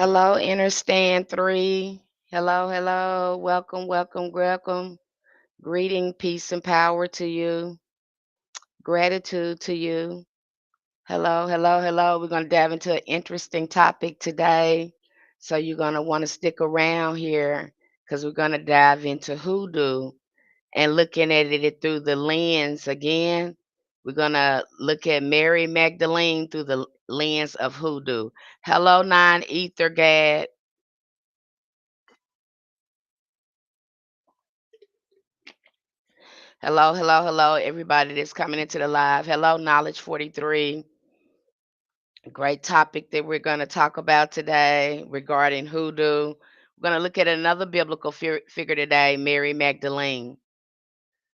Hello, Understand 3. Hello, hello. Welcome, welcome, welcome. Greeting, peace, and power to you. Gratitude to you. Hello, hello, hello. We're going to dive into an interesting topic today. So you're going to want to stick around here because we're going to dive into hoodoo and looking at it through the lens again. We're going to look at Mary Magdalene through the lens of hoodoo. Hello, Nine Ether Gad. Hello, hello, hello, everybody that's coming into the live. Hello, Knowledge 43. Great topic that we're going to talk about today regarding hoodoo. We're going to look at another biblical figure today, Mary Magdalene.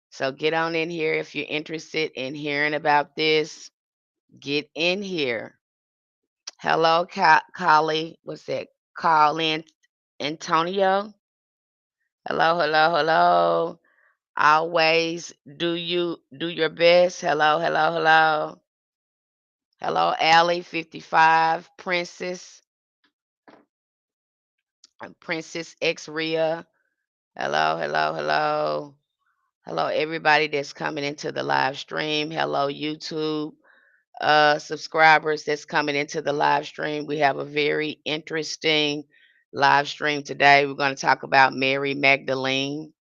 So get on in here if you're interested in hearing about this. Get in here. Hello, Collie. What's that? Colin Antonio. Hello, hello, hello. Always do your best. Hello, hello, hello. Hello, Allie 55, Princess X Ria. Hello, hello, hello. Hello, everybody that's coming into the live stream. Hello, YouTube subscribers that's coming into the live stream. We have a very interesting live stream today. We're going to talk about Mary Magdalene.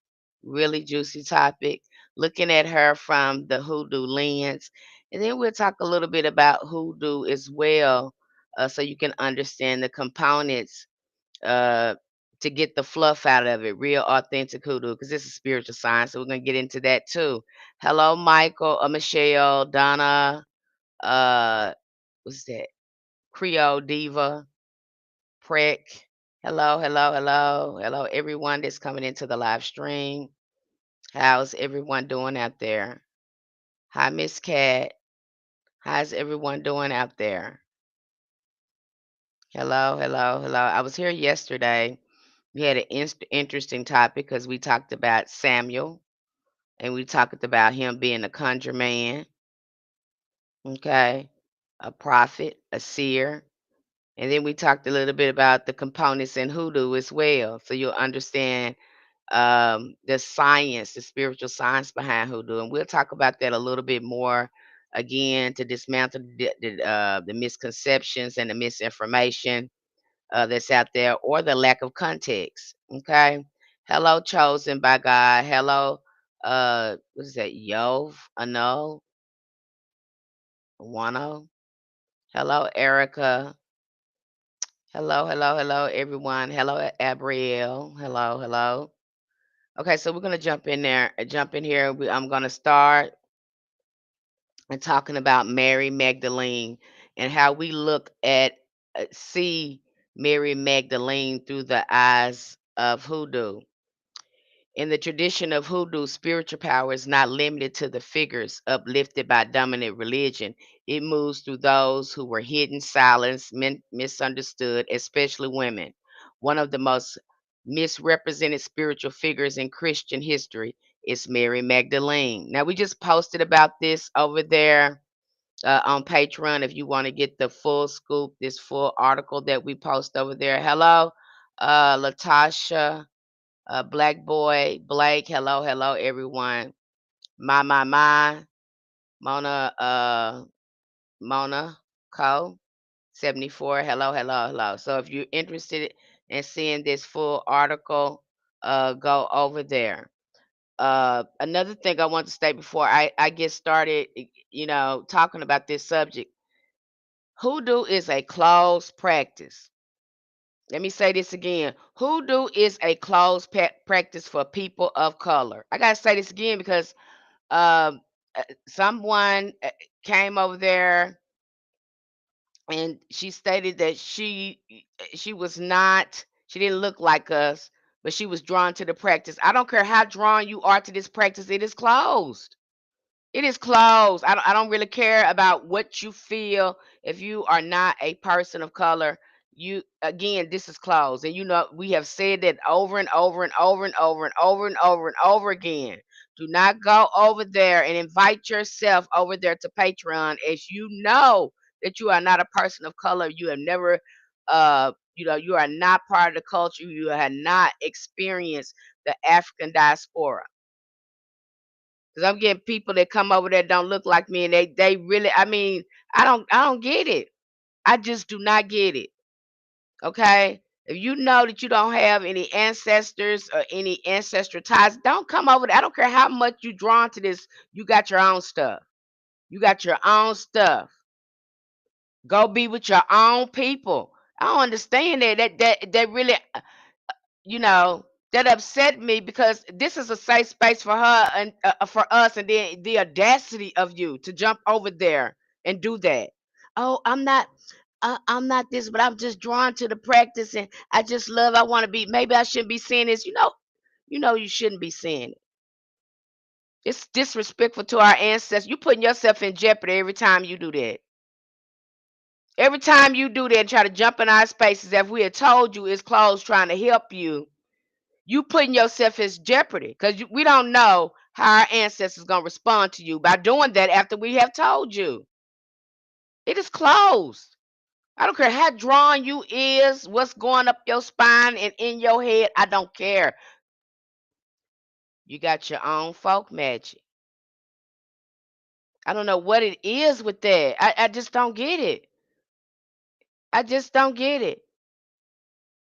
Really juicy topic. Looking at her from the hoodoo lens. And then we'll talk a little bit about hoodoo as well, so you can understand the components uh, to get the fluff out of it. Real authentic hoodoo, because this is spiritual science. So we're going to get into that too. Hello, Michael, Michelle, Donna, uh what's that? Creole Diva, Prick. Hello, hello, hello, hello, everyone that's coming into the live stream. How's everyone doing out there? Hi, Miss Cat. How's everyone doing out there? Hello, hello, hello. I was here yesterday. We had an interesting topic because we talked about Samuel and we talked about him being a conjure man, okay, a prophet, a seer. And then we talked a little bit about the components in hoodoo as well. So you'll understand the science, the spiritual science behind hoodoo. And we'll talk about that a little bit more again to dismantle the misconceptions and the misinformation that's out there or the lack of context. Okay. Hello, chosen by God. Hello, what is that? Yov, Ano, Wano. Hello, Erica. Hello, hello, hello, everyone. Hello, Abrielle. Hello, hello. Okay, so we're gonna jump in there, jump in here. I'm gonna start and talking about Mary Magdalene and how we look at see Mary Magdalene through the eyes of hoodoo. In the tradition of hoodoo, spiritual power is not limited to the figures uplifted by dominant religion. It moves through those who were hidden, silenced, misunderstood, especially women. One of the most misrepresented spiritual figures in Christian history is Mary Magdalene. Now, we just posted about this over there on Patreon if you want to get the full scoop, this full article that we post over there. Hello, Latasha. Black Boy, Blake, hello, hello, everyone. My, Mona, Mona Co. 74, hello, hello, hello. So if you're interested in seeing this full article, go over there. Another thing I want to state before I get started, talking about this subject. Hoodoo is a closed practice. Let me say this again. Hoodoo is a closed practice for people of color. I gotta say this again because um, someone came over there and she stated that she was not she didn't look like us, but she was drawn to the practice. I don't care how drawn you are to this practice, it is closed. It is closed. I don't really care about what you feel. If you are not a person of color, you again, this is closed. And we have said that over and over and over and over and over and over and over again. Do not go over there and invite yourself over there to Patreon as you know that you are not a person of color. You have never you are not part of the culture. You have not experienced the African diaspora. Because I'm getting people that come over there don't look like me, and they really, I mean, I don't get it. I just do not get it. Okay? If you know that you don't have any ancestors or any ancestral ties, don't come over there. I don't care how much you drawn to this. You got your own stuff. You got your own stuff. Go be with your own people. I don't understand that. That really, you know, that upset me because this is a safe space for her and for us, and then the audacity of you to jump over there and do that. Oh, I'm not this, but I'm just drawn to the practice, and I just love. I want to be. Maybe I shouldn't be seeing this. You shouldn't be seeing it. It's disrespectful to our ancestors. You putting yourself in jeopardy every time you do that. Every time you do that and try to jump in our spaces, if we had told you it's closed trying to help you, you putting yourself in jeopardy because we don't know how our ancestors going to respond to you by doing that after we have told you. It is closed. I don't care how drawn you is, what's going up your spine and in your head. I don't care. You got your own folk magic. I don't know what it is with that. I just don't get it. I just don't get it.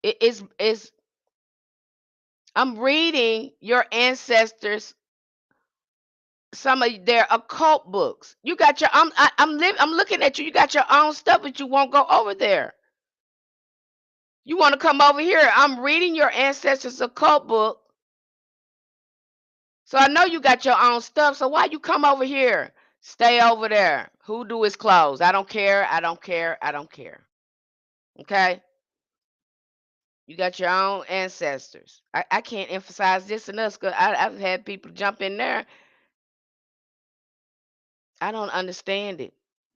It's I'm reading your ancestors some of their occult books. You got your I'm looking at you. You got your own stuff, but you won't go over there. You want to come over here. I'm reading your ancestors occult book. So I know you got your own stuff. So why you come over here? Stay over there. Hoodoo is closed. I don't care. I don't care. I don't care. Okay? You got your own ancestors. I can't emphasize this enough because I've had people jump in there. I don't understand it.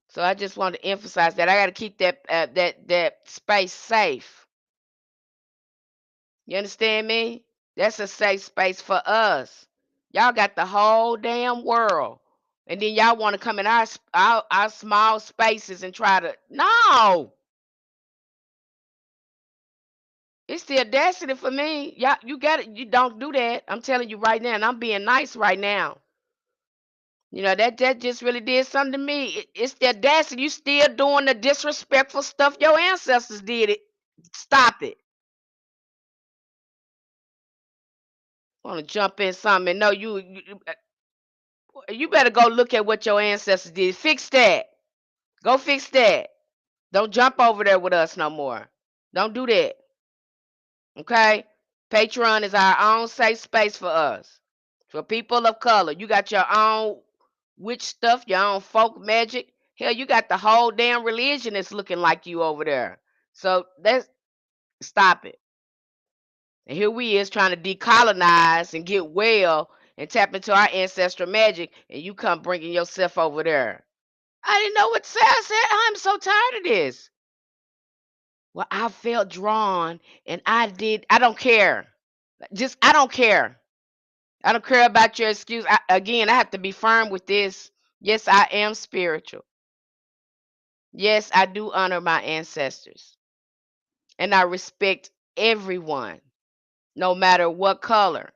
So I just want to emphasize that I got to keep that space safe. You understand me? That's a safe space for us. Y'all got the whole damn world, and then y'all want to come in our small spaces and try to no. It's the audacity for me. Y'all, you got it. You don't do that. I'm telling you right now, and I'm being nice right now. That just really did something to me. It's the audacity. You still doing the disrespectful stuff your ancestors did. It. Stop it. Want to jump in something? No, you better go look at what your ancestors did. Fix that. Go fix that. Don't jump over there with us no more. Don't do that. Okay? Patreon is our own safe space for us. For people of color. You got your own witch stuff, your own folk magic. Hell, you got the whole damn religion that's looking like you over there. So let's stop it. And here we is trying to decolonize and get well and tap into our ancestral magic, and you come bringing yourself over there. I didn't know what to say. I said, I'm so tired of this. Well, I felt drawn and I don't care. I don't care. I don't care about your excuse. Again, I have to be firm with this. Yes, I am spiritual. Yes, I do honor my ancestors. And I respect everyone, no matter what color.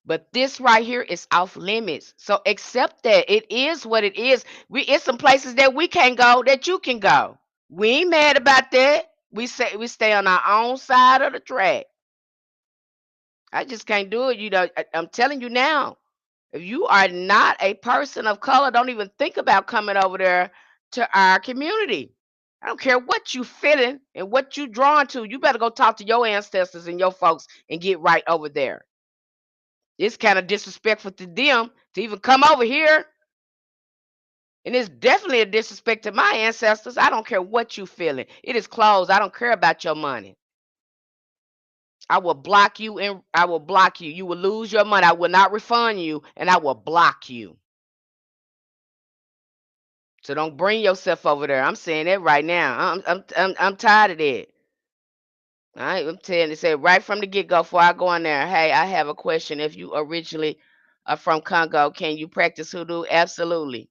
But this right here is off limits. So accept that. It is what it is. It's some places that we can't go that you can go. We ain't mad about that. We stay on our own side of the track. I just can't do it. I'm telling you now. If you are not a person of color, don't even think about coming over there to our community. I don't care what you feeling and what you drawn to. You better go talk to your ancestors and your folks and get right over there. It's kind of disrespectful to them to even come over here. And it's definitely a disrespect to my ancestors. I don't care what you feeling. It is closed. I don't care about your money. I will block you and I will block you. You will lose your money. I will not refund you and I will block you. So don't bring yourself over there. I'm saying that right now. I'm tired of that. All right, I'm telling you, say right from the get go before I go in there. Hey, I have a question. If you originally are from Congo, can you practice hoodoo? Absolutely.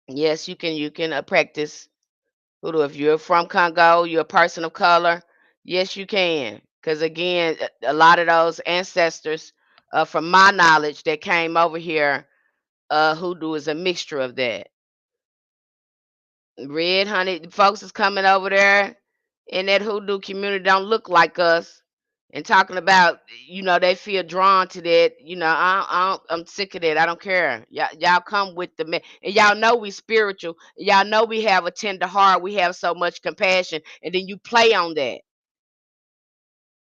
Yes, you can. You can practice hoodoo if you're from Congo. You're a person of color. Yes, you can. Because again, a lot of those ancestors, from my knowledge, that came over here, hoodoo is a mixture of that. Red honey, the folks is coming over there in that hoodoo community don't look like us, and talking about, they feel drawn to that. I'm sick of that. I don't care. Y'all come with the and y'all know we spiritual. Y'all know we have a tender heart. We have so much compassion, and then you play on that.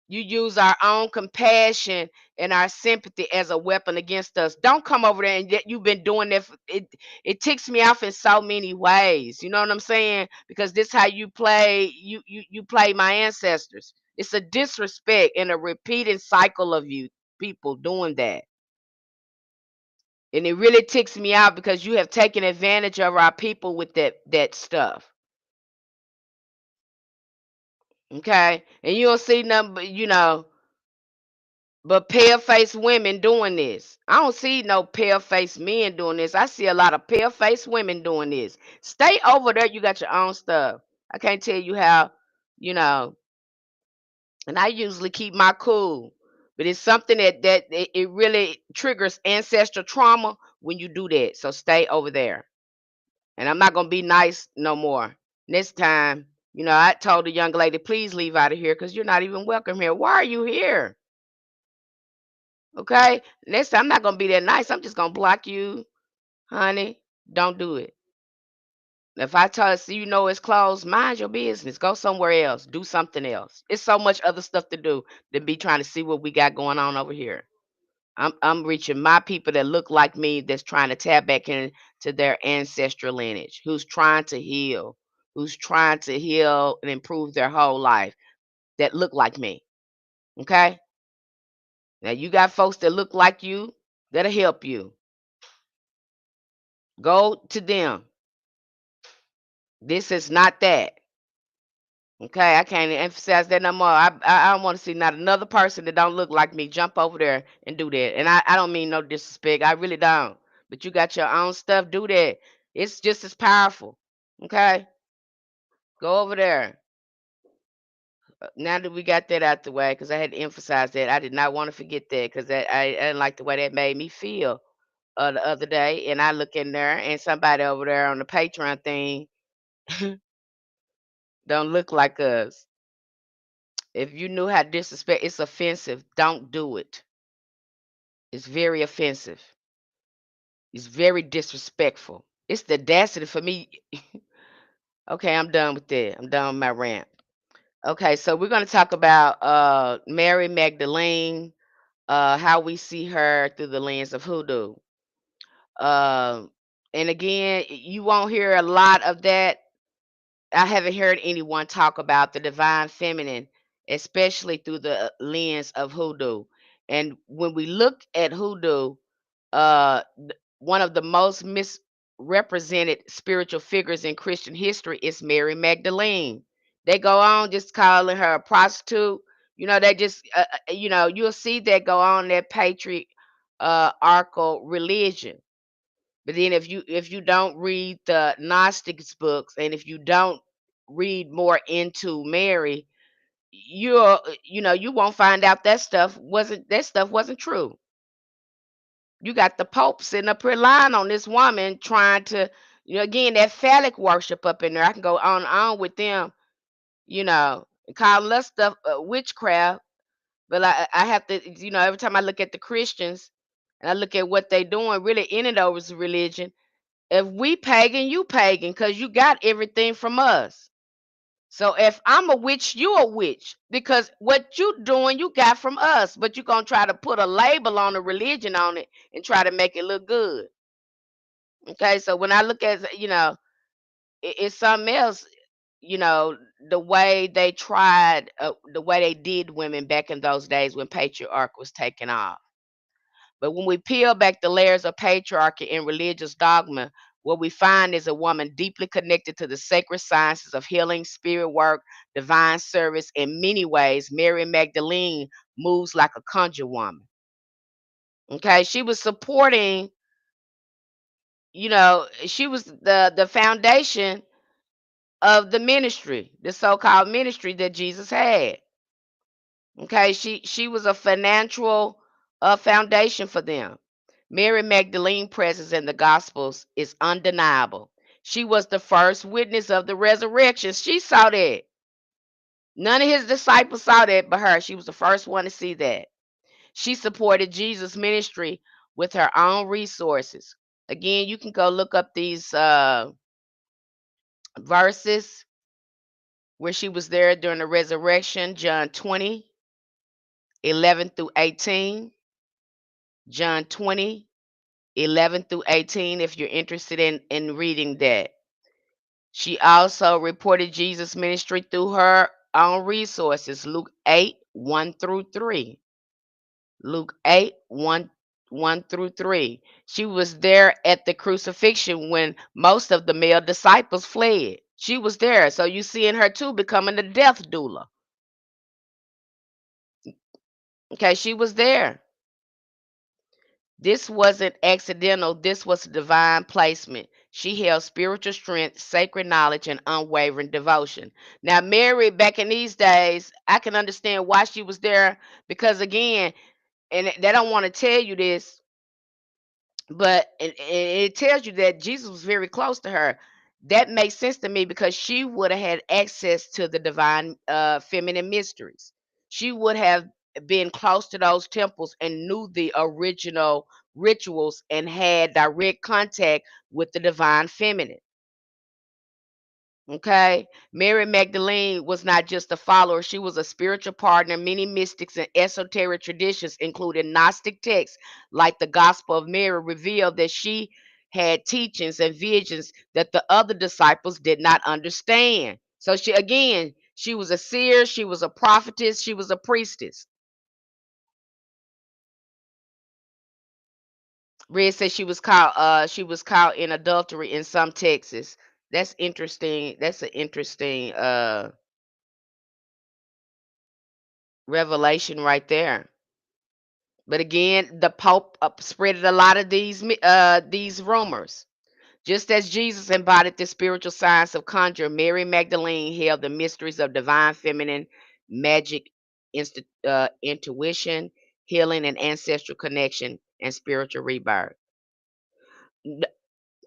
You use our own compassion and our sympathy as a weapon against us. Don't come over there and yet you've been doing that. It ticks me off in so many ways. You know what I'm saying? Because this how you play. You play my ancestors. It's a disrespect and a repeating cycle of you people doing that. And it really ticks me out because you have taken advantage of our people with that stuff. Okay, and you don't see nothing but pale-faced women doing this. I don't see no pale-faced men doing this. I see a lot of pale-faced women doing this. Stay over there. You got your own stuff. I can't tell you how, you know. And I usually keep my cool, but it's something that it really triggers ancestral trauma when you do that. So stay over there. And I'm not gonna be nice no more. Next time, I told the young lady, please leave out of here because you're not even welcome here. Why are you here? Okay? Next time I'm not gonna be that nice. I'm just gonna block you, honey. Don't do it. If I tell you it's closed, mind your business. Go somewhere else. Do something else. It's so much other stuff to do than be trying to see what we got going on over here. I'm reaching my people that look like me that's trying to tap back into their ancestral lineage, who's trying to heal and improve their whole life that look like me. Okay? Now you got folks that look like you that'll help you. Go to them. This is not that. Okay, I can't emphasize that no more. I don't want to see not another person that don't look like me jump over there and do that. And I don't mean no disrespect. I really don't. But you got your own stuff. Do that. It's just as powerful. Okay, go over there. Now that we got that out the way, because I had to emphasize that, I did not want to forget that because I didn't like the way that made me feel the other day. And I look in there and somebody over there on the Patreon thing don't look like us. If you knew how disrespect, it's offensive. Don't do it. It's very offensive. It's very disrespectful. It's the audacity for me. Okay, I'm done with that. I'm done with my rant. Okay, so we're gonna talk about Mary Magdalene, how we see her through the lens of hoodoo. Um, and again, you won't hear a lot of that. I haven't heard anyone talk about the divine feminine, especially through the lens of hoodoo. And when we look at hoodoo, one of the most misrepresented spiritual figures in Christian history is Mary Magdalene. They go on just calling her a prostitute. They just, you'll see that go on that patriarchal religion. But then if you don't read the Gnostics books and if you don't read more into Mary, you won't find out that stuff wasn't true. You got the Pope sitting up here lying on this woman trying to, again, that phallic worship up in there. I can go on and on with them, and calling us stuff witchcraft. But I have to, every time I look at the Christians and I look at what they doing, really in it over religion. If we pagan, you pagan, because you got everything from us. So if I'm a witch, you a witch. Because what you doing, you got from us. But you gonna try to put a label on a religion on it and try to make it look good. Okay, so when I look at, it's something else, the way they tried, the way they did women back in those days when patriarch was taken off. But when we peel back the layers of patriarchy and religious dogma, what we find is a woman deeply connected to the sacred sciences of healing, spirit work, divine service. In many ways, Mary Magdalene moves like a conjure woman. Okay, she was supporting, she was the foundation of the ministry, the so-called ministry that Jesus had. Okay, she was a financial foundation for them. Mary Magdalene's presence in the Gospels is undeniable. She was the first witness of the resurrection. She saw that. None of his disciples saw that but her. She was the first one to see that. She supported Jesus' ministry with her own resources. Again, you can go look up these verses where she was there during the resurrection. John 20:11 through 18. John 20:11 through 18, if you're interested in reading that. She also reported Jesus' ministry through her own resources. Luke 8:1 through 3. Luke 8:1 through 3. She was there at the crucifixion when most of the male disciples fled. She was there. So you see in her too becoming a death doula. Okay, she was there. This wasn't accidental, this was divine placement. She held spiritual strength, sacred knowledge, and unwavering devotion. Now, Mary, back in these days, I can understand why she was there because, again, and they don't want to tell you this, but it tells you that Jesus was very close to her. That makes sense to me because she would have had access to the divine feminine mysteries. She would have been close to those temples and knew the original rituals and had direct contact with the divine feminine. Okay. Mary Magdalene was not just a follower, she was a spiritual partner. Many mystics and esoteric traditions, including Gnostic texts like the Gospel of Mary, revealed that she had teachings and visions that the other disciples did not understand. So she was a seer, she was a prophetess, she was a priestess. Red says she was caught in adultery in some texts. That's interesting. That's an interesting revelation right there. But again, the Pope spreaded a lot of these rumors. Just as Jesus embodied the spiritual science of conjure, Mary Magdalene held the mysteries of divine feminine magic, intuition, healing, and ancestral connection and spiritual rebirth. N-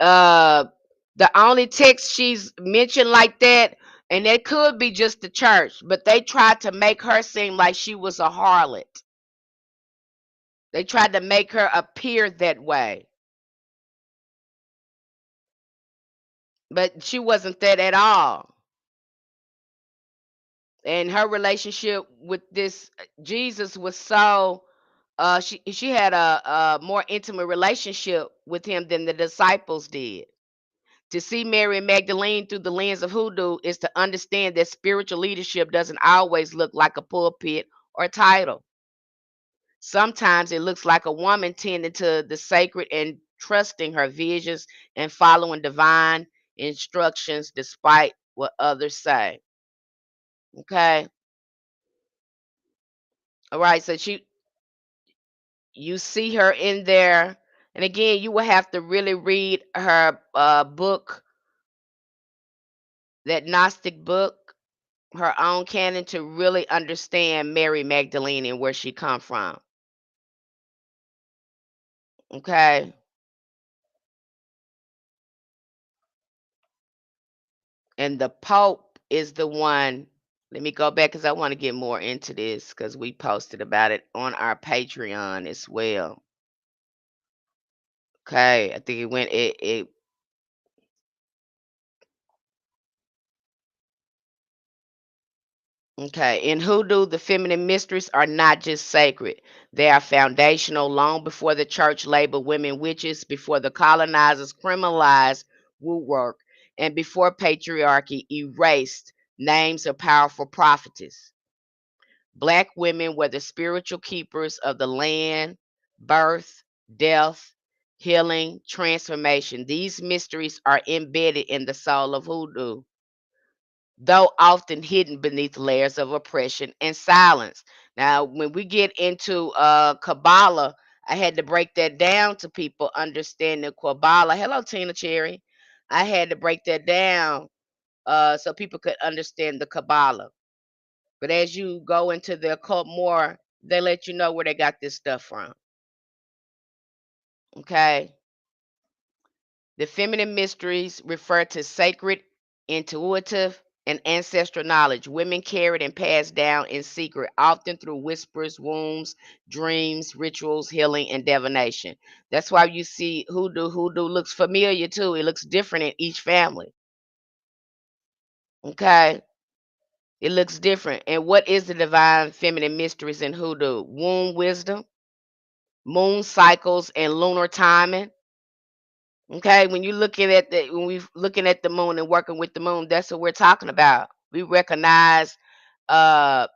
Uh, the only text she's mentioned like that, and it could be just the church, but they tried to make her seem like she was a harlot. They tried to make her appear that way, but she wasn't that at all. And her relationship with this Jesus was so she had a more intimate relationship with him than the disciples did. To see Mary Magdalene through the lens of hoodoo is to understand that spiritual leadership doesn't always look like a pulpit or title. Sometimes it looks like a woman tending to the sacred and trusting her visions and following divine instructions despite what others say. Okay. All right. So you see her in there. And again, you will have to really read her book, that Gnostic book, her own canon, to really understand Mary Magdalene and where she come from. Okay. And the Pope is the one. Let me go back because I want to get more into this because we posted about it on our Patreon as well. Okay, I think it went it okay. In hoodoo, the feminine mysteries are not just sacred. They are foundational long before the church labeled women witches, before the colonizers criminalized woo work, and before patriarchy erased names of powerful prophetess. Black women were the spiritual keepers of the land, birth, death, healing, transformation. These mysteries are embedded in the soul of hoodoo, though often hidden beneath layers of oppression and silence. Now, when we get into Kabbalah, I had to break that down to people understanding Kabbalah. Hello, Tina Cherry. I had to break that down so people could understand the Kabbalah. But as you go into the occult more, they let you know where they got this stuff from. Okay. The feminine mysteries refer to sacred, intuitive, and ancestral knowledge women carried and passed down in secret, often through whispers, wombs, dreams, rituals, healing, and divination. That's why you see hoodoo. Hoodoo looks familiar too. It looks different in each family. Okay. It looks different. And what is the divine feminine mysteries in hoodoo? Womb wisdom, moon cycles, and lunar timing. Okay, when you're looking at the when we looking at the moon and working with the moon, that's what we're talking about. We recognize uh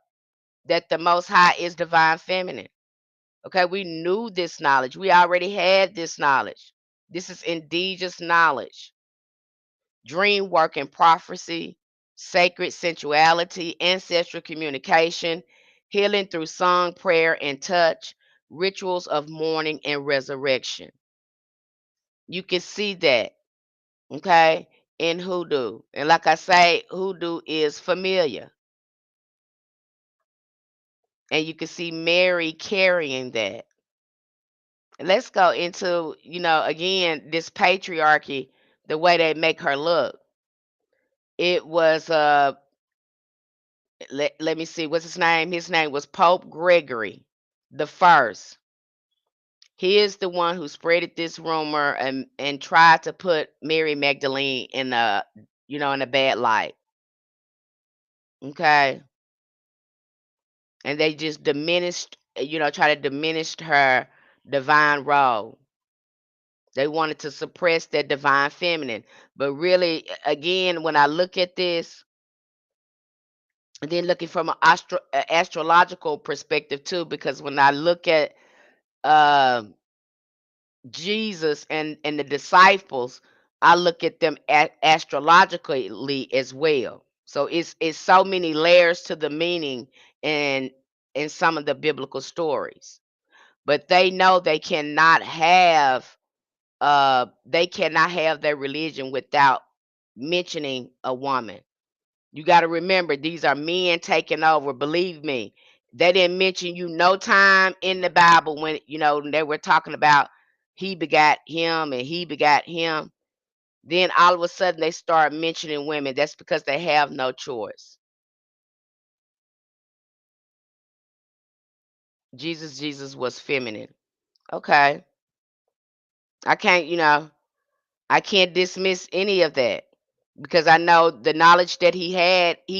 that the most high is divine feminine. Okay, we knew this knowledge. We already had this knowledge. This is indigenous knowledge. Dream work and prophecy, sacred sensuality, ancestral communication, healing through song, prayer, and touch, rituals of mourning and resurrection. You can see that, okay, in hoodoo. And like I say, hoodoo is familiar. And you can see Mary carrying that. Let's go into, again, this patriarchy, the way they make her look. It was let me see, what's his name? His name was Pope Gregory the First. He is the one who spreaded this rumor and tried to put Mary Magdalene in a bad light. Okay. And they just diminished, try to diminish her divine role. They wanted to suppress that divine feminine. But really, again, when I look at this, and then looking from an astrological perspective too, because when I look at um Jesus and the disciples, I look at them astrologically as well. So it's so many layers to the meaning in some of the biblical stories. But they know they cannot have their religion without mentioning a woman. You got to remember, these are men taking over. Believe me, they didn't mention you no time in the Bible when they were talking about he begot him and he begot him. Then all of a sudden they start mentioning women. That's because they have no choice. Jesus was feminine. Okay, I can't, I can't dismiss any of that because I know the knowledge that he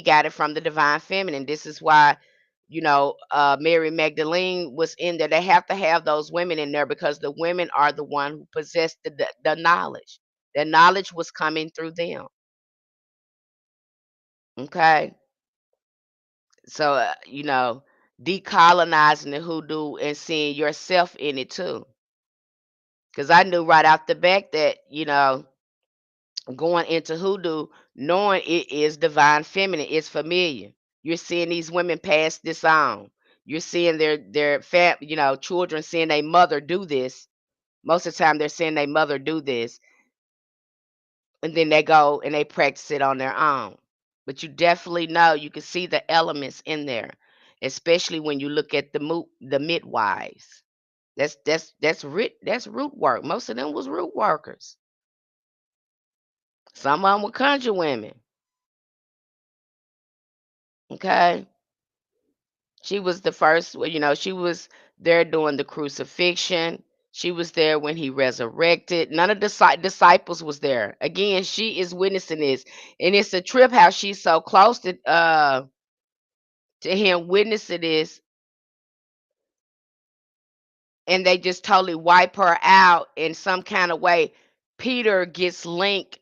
got it from the divine feminine. This is why, Mary Magdalene was in there. They have to have those women in there because the women are the one who possessed the knowledge. The knowledge was coming through them. Okay. So, decolonizing the hoodoo and seeing yourself in it too. Because I knew right off the back that, going into hoodoo, knowing it is divine feminine, it's familiar. You're seeing these women pass this on. You're seeing children seeing their mother do this. Most of the time, they're seeing their mother do this, and then they go and they practice it on their own. But you definitely know you can see the elements in there, especially when you look at the midwives. That's root work. Most of them was root workers. Some of them were conjure women. Okay. She was the first, well, she was there doing the crucifixion. She was there when he resurrected. None of the disciples was there. Again, she is witnessing this. And it's a trip how she's so close to him witnessing this, and they just totally wipe her out in some kind of way. Peter gets linked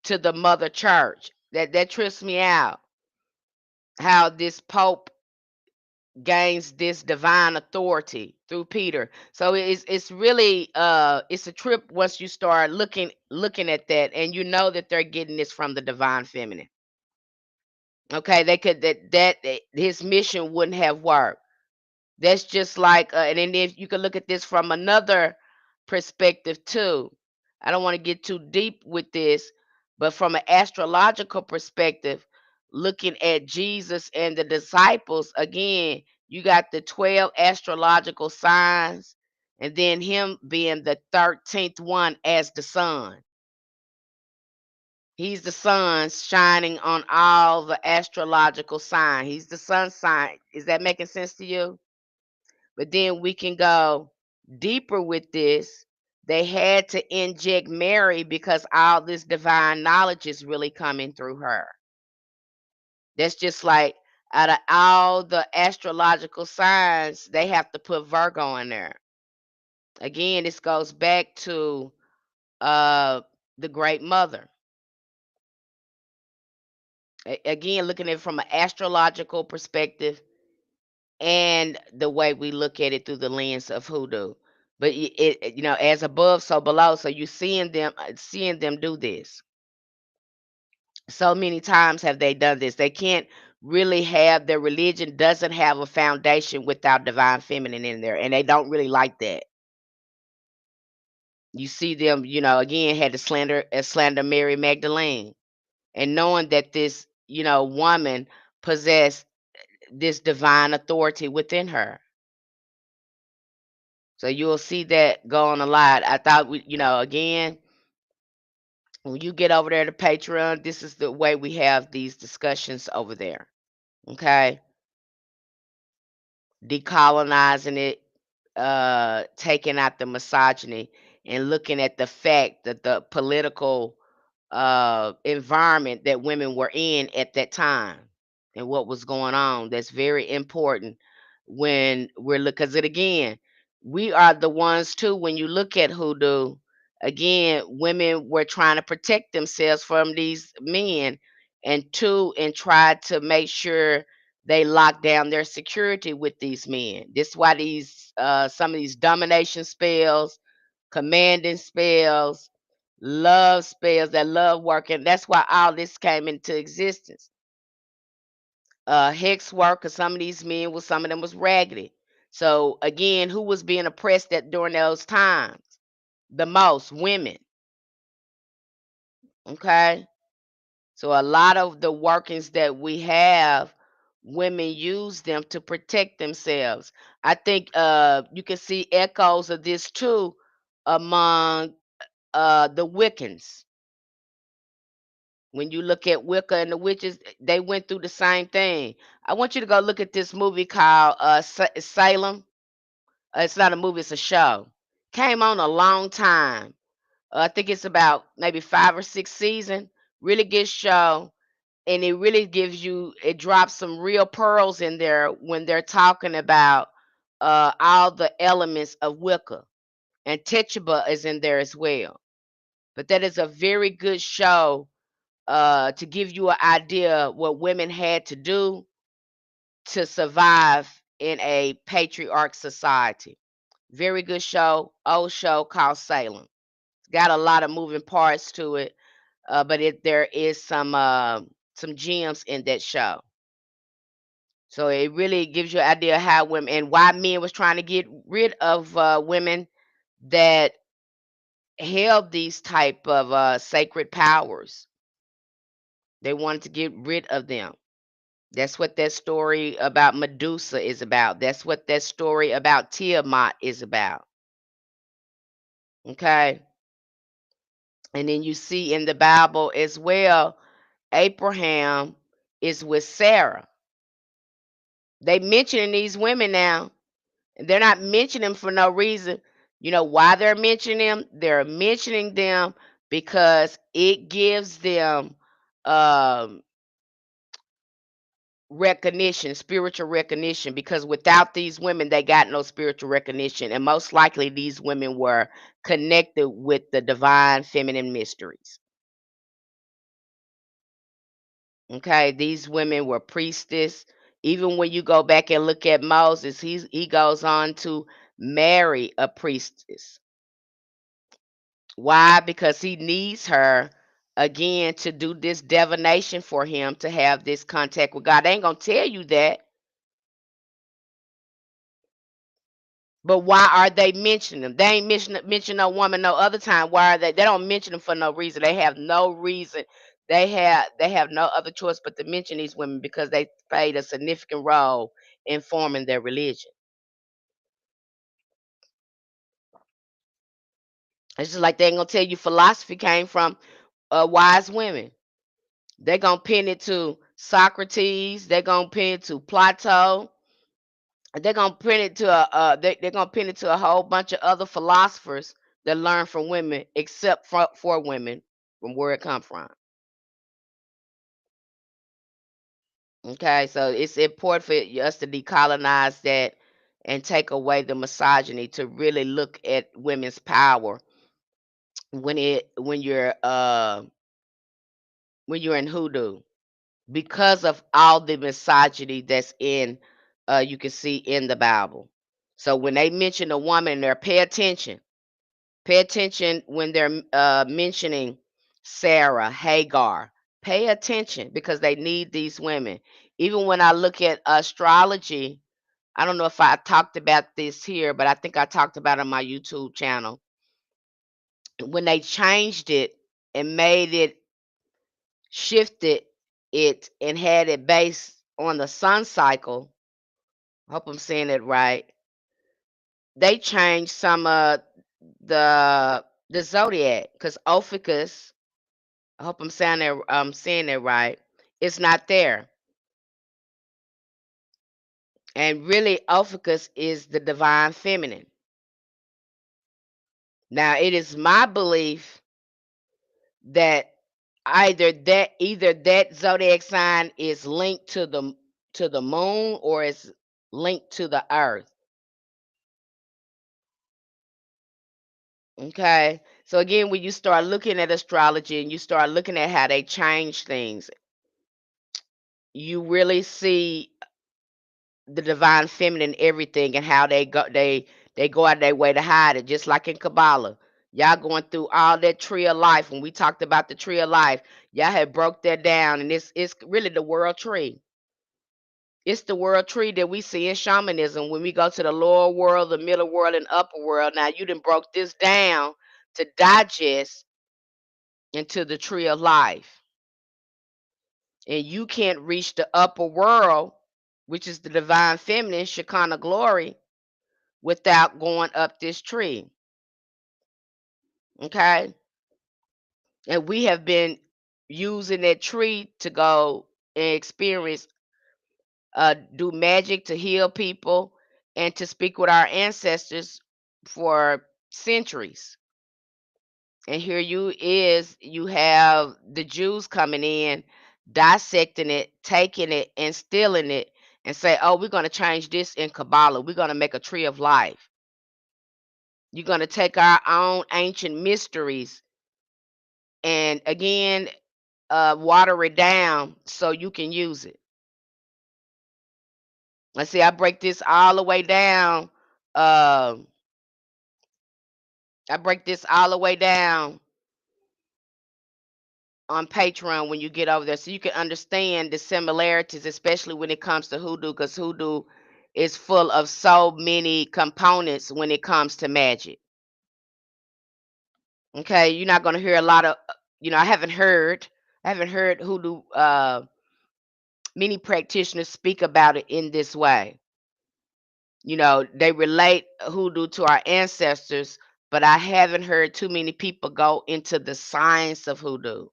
to the mother church. That trips me out. How this pope gains this divine authority through Peter. So it's really it's a trip once you start looking at that, and you know that they're getting this from the divine feminine. Okay, they could his mission wouldn't have worked. That's just like and then if you could look at this from another perspective too. I don't want to get too deep with this, but from an astrological perspective, looking at Jesus and the disciples, again, you got the 12 astrological signs, and then him being the 13th one as the sun. He's the sun shining on all the astrological signs. He's the sun sign. Is that making sense to you? But then we can go deeper with this. They had to inject Mary because all this divine knowledge is really coming through her. That's just like out of all the astrological signs, they have to put Virgo in there. Again, this goes back to uh the Great Mother. Again, looking at it from an astrological perspective and the way we look at it through the lens of hoodoo. But as above, so below. So you seeing them do this. So many times have they done this. They can't really have their religion doesn't have a foundation without divine feminine in there, and they don't really like that. You see them, again had to slander Mary Magdalene, and knowing that this, woman possessed this divine authority within her. So you'll see that going a lot. I thought again, when you get over there to Patreon, this is the way we have these discussions over there. Okay. Decolonizing it, taking out the misogyny and looking at the fact that the political environment that women were in at that time and what was going on. That's very important when we're looking, because it again, we are the ones too. When you look at hoodoo, again, women were trying to protect themselves from these men, and try to make sure they lock down their security with these men. This is why these some of these domination spells, commanding spells, love spells, that love working. That's why all this came into existence. Hex work, because some of them was raggedy. So again, who was being oppressed at during those times? The most women. Okay. So a lot of the workings that we have, women use them to protect themselves. I think you can see echoes of this too among the Wiccans. When you look at Wicca and the witches, they went through the same thing. I want you to go look at this movie called Salem. It's not a movie, it's a show. Came on a long time. I think it's about maybe 5 or 6 seasons. Really good show. And it really it drops some real pearls in there when they're talking about all the elements of Wicca. And Tituba is in there as well. But that is a very good show to give you an idea what women had to do to survive in a patriarch society. Very good show, old show called Salem. It's got a lot of moving parts to it, but there is some gems in that show. So it really gives you an idea how women and why men was trying to get rid of women that held these type of sacred powers. They wanted to get rid of them. That's what that story about Medusa is about. That's what that story about Tiamat is about. Okay. And then you see in the Bible as well, Abraham is with Sarah. They mentioning these women now. And they're not mentioning them for no reason. You know why they're mentioning them? They're mentioning them because it gives them um recognition, spiritual recognition, because without these women, they got no spiritual recognition. And most likely, these women were connected with the divine feminine mysteries. Okay, these women were priestess. Even when you go back and look at Moses, he goes on to marry a priestess. Why? Because he needs her again to do this divination for him to have this contact with God. They ain't gonna tell you that. But why are they mentioning them? They ain't mention no woman no other time. Why are they? They don't mention them for no reason. They have no reason. they have no other choice but to mention these women because they played a significant role in forming their religion. It's just like they ain't gonna tell you philosophy came from wise women. They're gonna pin it to Socrates. They're gonna pin it to Plato. They're gonna pin it to they're gonna pin it to a whole bunch of other philosophers that learn from women, except for women, from where it come from. Okay, so it's important for us to decolonize that and take away the misogyny to really look at women's power when you're in hoodoo because of all the misogyny that's in you can see in the Bible. So when they mention a woman there, pay attention. Pay attention when they're mentioning Sarah, Hagar. Pay attention because they need these women. Even when I look at astrology, I don't know if I talked about this here, but I think I talked about it on my YouTube channel. When they changed it and made it, shifted it, and had it based on the sun cycle, I hope I'm saying it right. They changed some of the zodiac because Ophiuchus, I hope I'm saying it right, it's not there. And really Ophiuchus is the divine feminine. Now it is my belief that either that zodiac sign is linked to the moon or is linked to the earth. Okay. So again, when you start looking at astrology and you start looking at how they change things, you really see the divine feminine everything and how they go out their way to hide it, just like in Kabbalah. Y'all going through all that tree of life. When we talked about the tree of life, y'all had broke that down, and it's really the world tree. It's the world tree that we see in shamanism when we go to the lower world, the middle world, and upper world. Now you done broke this down to digest into the tree of life. And you can't reach the upper world, which is the divine feminine, Shekinah glory, without going up this tree. Okay. And we have been using that tree to go and experience, do magic to heal people and to speak with our ancestors for centuries. And here you have the Jews coming in, dissecting it, taking it, and stealing it, and say, oh, we're going to change this in Kabbalah. We're going to make a tree of life. You're going to take our own ancient mysteries and again water it down so you can use it. Let's see, I break this all the way down. Uh, I break this all the way down on Patreon when you get over there, so you can understand the similarities, especially when it comes to hoodoo, because hoodoo is full of so many components when it comes to magic. Okay, you're not going to hear a lot of, I haven't heard hoodoo many practitioners speak about it in this way. They relate hoodoo to our ancestors, but I haven't heard too many people go into the science of hoodoo.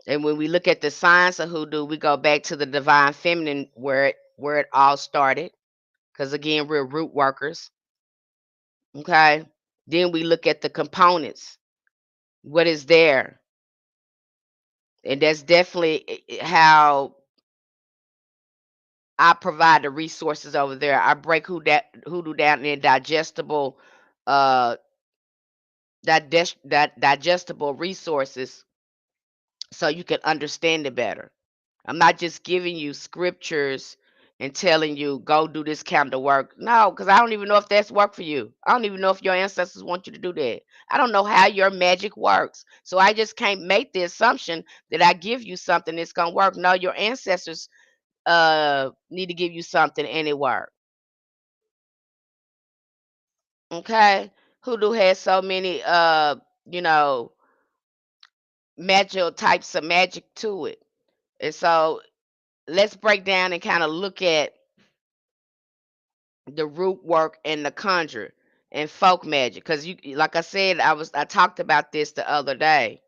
And when we look at the science of hoodoo, we go back to the divine feminine where it all started. Because again, we're root workers. Okay. Then we look at the components. What is there? And that's definitely how I provide the resources over there. I break hoodoo down in uh digestible resources so you can understand it better. I'm not just giving you scriptures and telling you go do this kind of work. No, because I don't even know if that's work for you. I don't even know if your ancestors want you to do that. I don't know how your magic works. So I just can't make the assumption that I give you something that's gonna work. No, your ancestors need to give you something and it work. Okay. Hoodoo has so many you know magical types of magic to it. And so let's break down and kind of look at the root work and the conjure and folk magic. Because you, like I said, I talked about this the other day.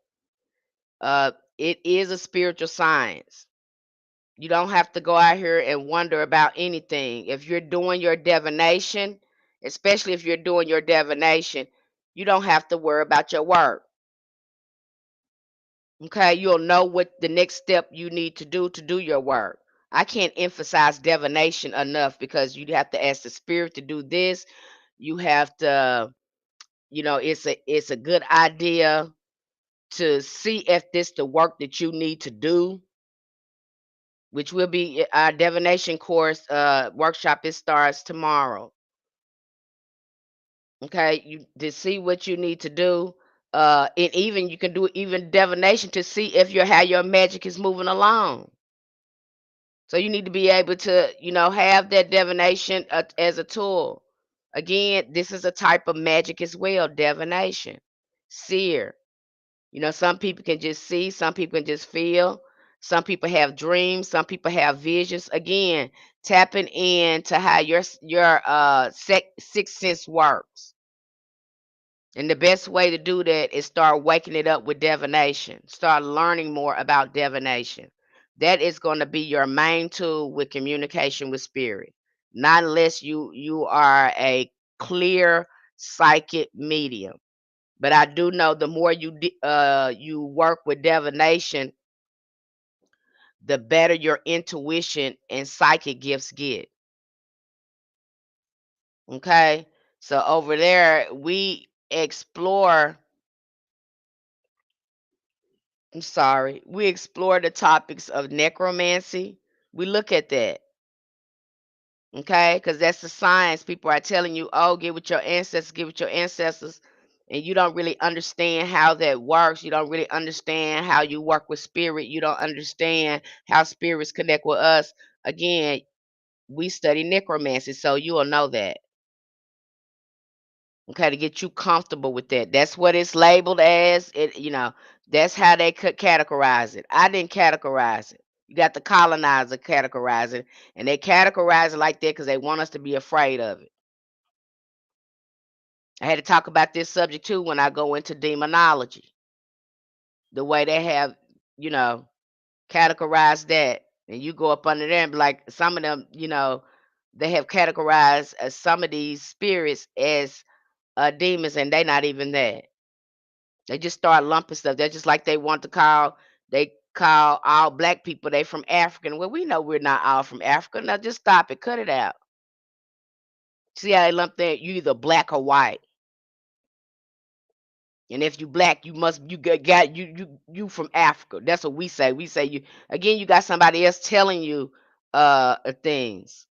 It is a spiritual science. You don't have to go out here and wonder about anything. If you're doing your divination, especially if you're doing your divination, you don't have to worry about your work. Okay, you'll know what the next step you need to do your work. I can't emphasize divination enough because you have to ask the spirit to do this. You have to, it's a good idea to see if this the work that you need to do, which will be our divination course workshop. It starts tomorrow. Okay, you to see what you need to do. And even you can do even divination to see if your how your magic is moving along. So you need to be able to, have that divination as a tool. Again, this is a type of magic as well, divination, seer. Some people can just see, some people can just feel, some people have dreams, some people have visions. Again, tapping into how your sixth sense works. And the best way to do that is start waking it up with divination. Start learning more about divination. That is going to be your main tool with communication with spirit. Not unless you are a clear psychic medium. But I do know the more you work with divination, the better your intuition and psychic gifts get. Okay? So over there we explore I'm sorry. We explore the topics of necromancy. We look at that, okay? Because that's the science. People are telling you, oh, get with your ancestors, get with your ancestors. And you don't really understand how that works. You don't really understand how you work with spirit. You don't understand how spirits connect with us. Again, we study necromancy, so you will know that. Okay, to get you comfortable with that. That's what it's labeled as. That's how they could categorize it. I didn't categorize it. You got the colonizer categorize it, and they categorize it like that because they want us to be afraid of it. I had to talk about this subject too when I go into demonology. The way they have, you know, categorized that, and you go up under there and be like, some of them, they have categorized some of these spirits as demons, and they not even that. They just start lumping stuff. They're just like they call all black people they from African. Well, we know we're not all from Africa. Now just stop it. Cut it out. See how they lump that you either black or white. And if you black, you got you from Africa. That's what we say. We say you again, you got somebody else telling you things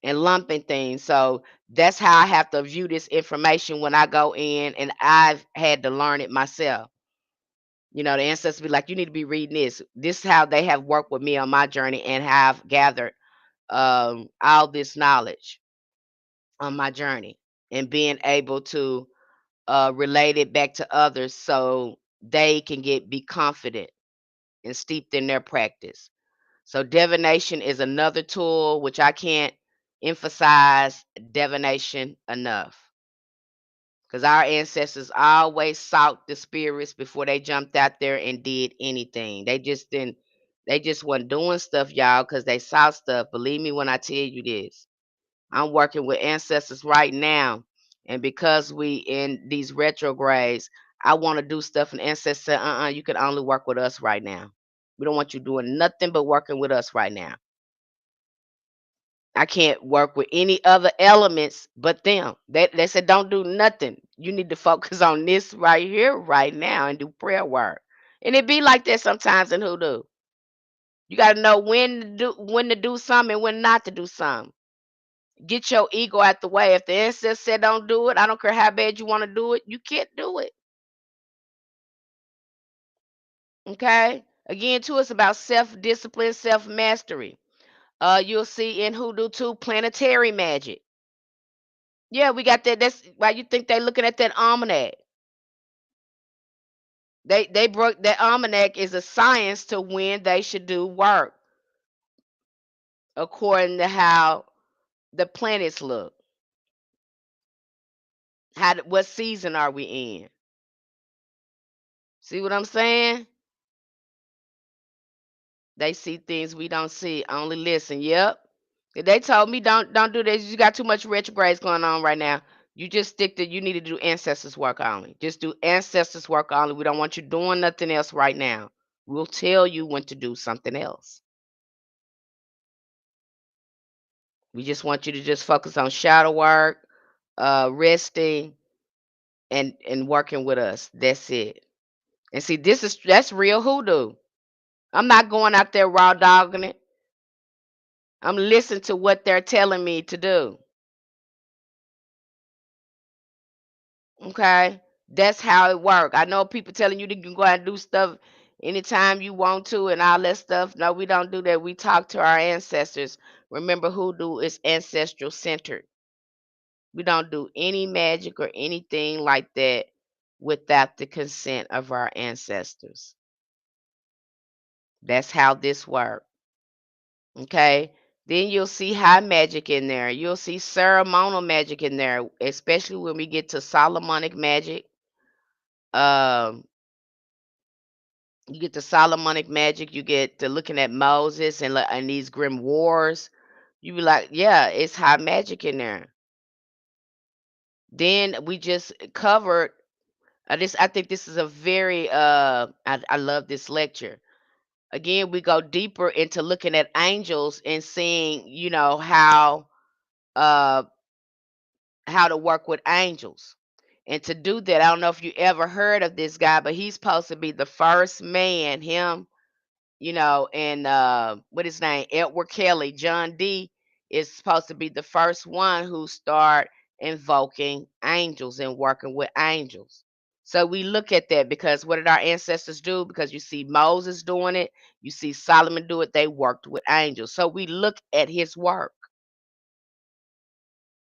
and lumping things. So that's how I have to view this information when I go in, and I've had to learn it myself. The ancestors be like, you need to be reading this. This is how they have worked with me on my journey and have gathered all this knowledge on my journey and being able to relate it back to others so they can be confident and steeped in their practice. So divination is another tool which I can't emphasize divination enough. Because our ancestors always sought the spirits before they jumped out there and did anything. They just wasn't doing stuff, y'all, because they saw stuff. Believe me when I tell you this. I'm working with ancestors right now. And because we in these retrogrades, I want to do stuff, and ancestors said, you can only work with us right now. We don't want you doing nothing but working with us right now. I can't work with any other elements but them. They said, don't do nothing. You need to focus on this right here, right now, and do prayer work. And it be like that sometimes in hoodoo. You got to know when to do something and when not to do something. Get your ego out the way. If the ancestor said don't do it, I don't care how bad you want to do it, you can't do it. Okay? Again, too, it's about self-discipline, self-mastery. You'll see in hoodoo too, planetary magic. Yeah, we got that. That's why you think they looking at that almanac. They broke that almanac is a science to when they should do work according to how the planets look. What season are we in? See what I'm saying? They see things we don't see. Only listen. Yep. They told me don't do this. You got too much retrogrades going on right now. You just stick to you need to do ancestors work only. Just do ancestors work only. We don't want you doing nothing else right now. We'll tell you when to do something else. We just want you to just focus on shadow work, resting, and working with us. That's it. And see, that's real hoodoo. I'm not going out there raw dogging it. I'm listening to what they're telling me to do. Okay? That's how it work. I know people telling you to go out and do stuff anytime you want to and all that stuff. No, we don't do that. We talk to our ancestors. Remember, hoodoo is ancestral centered. We don't do any magic or anything like that without the consent of our ancestors. That's how this works. Okay? Then you'll see high magic in there. You'll see ceremonial magic in there, especially when we get to Solomonic magic. Um, you get the Solomonic magic, you get to looking at Moses and these grim wars. You be like, yeah, it's high magic in there. Then we just covered I think this is a very I love this lecture. Again, we go deeper into looking at angels and seeing, uh how to work with angels. And to do that, I don't know if you ever heard of this guy, but he's supposed to be the first man, him, and what his name, Edward Kelly, John D is supposed to be the first one who start invoking angels and working with angels. So we look at that because what did our ancestors do? Because you see Moses doing it, you see Solomon do it, they worked with angels. So we look at his work.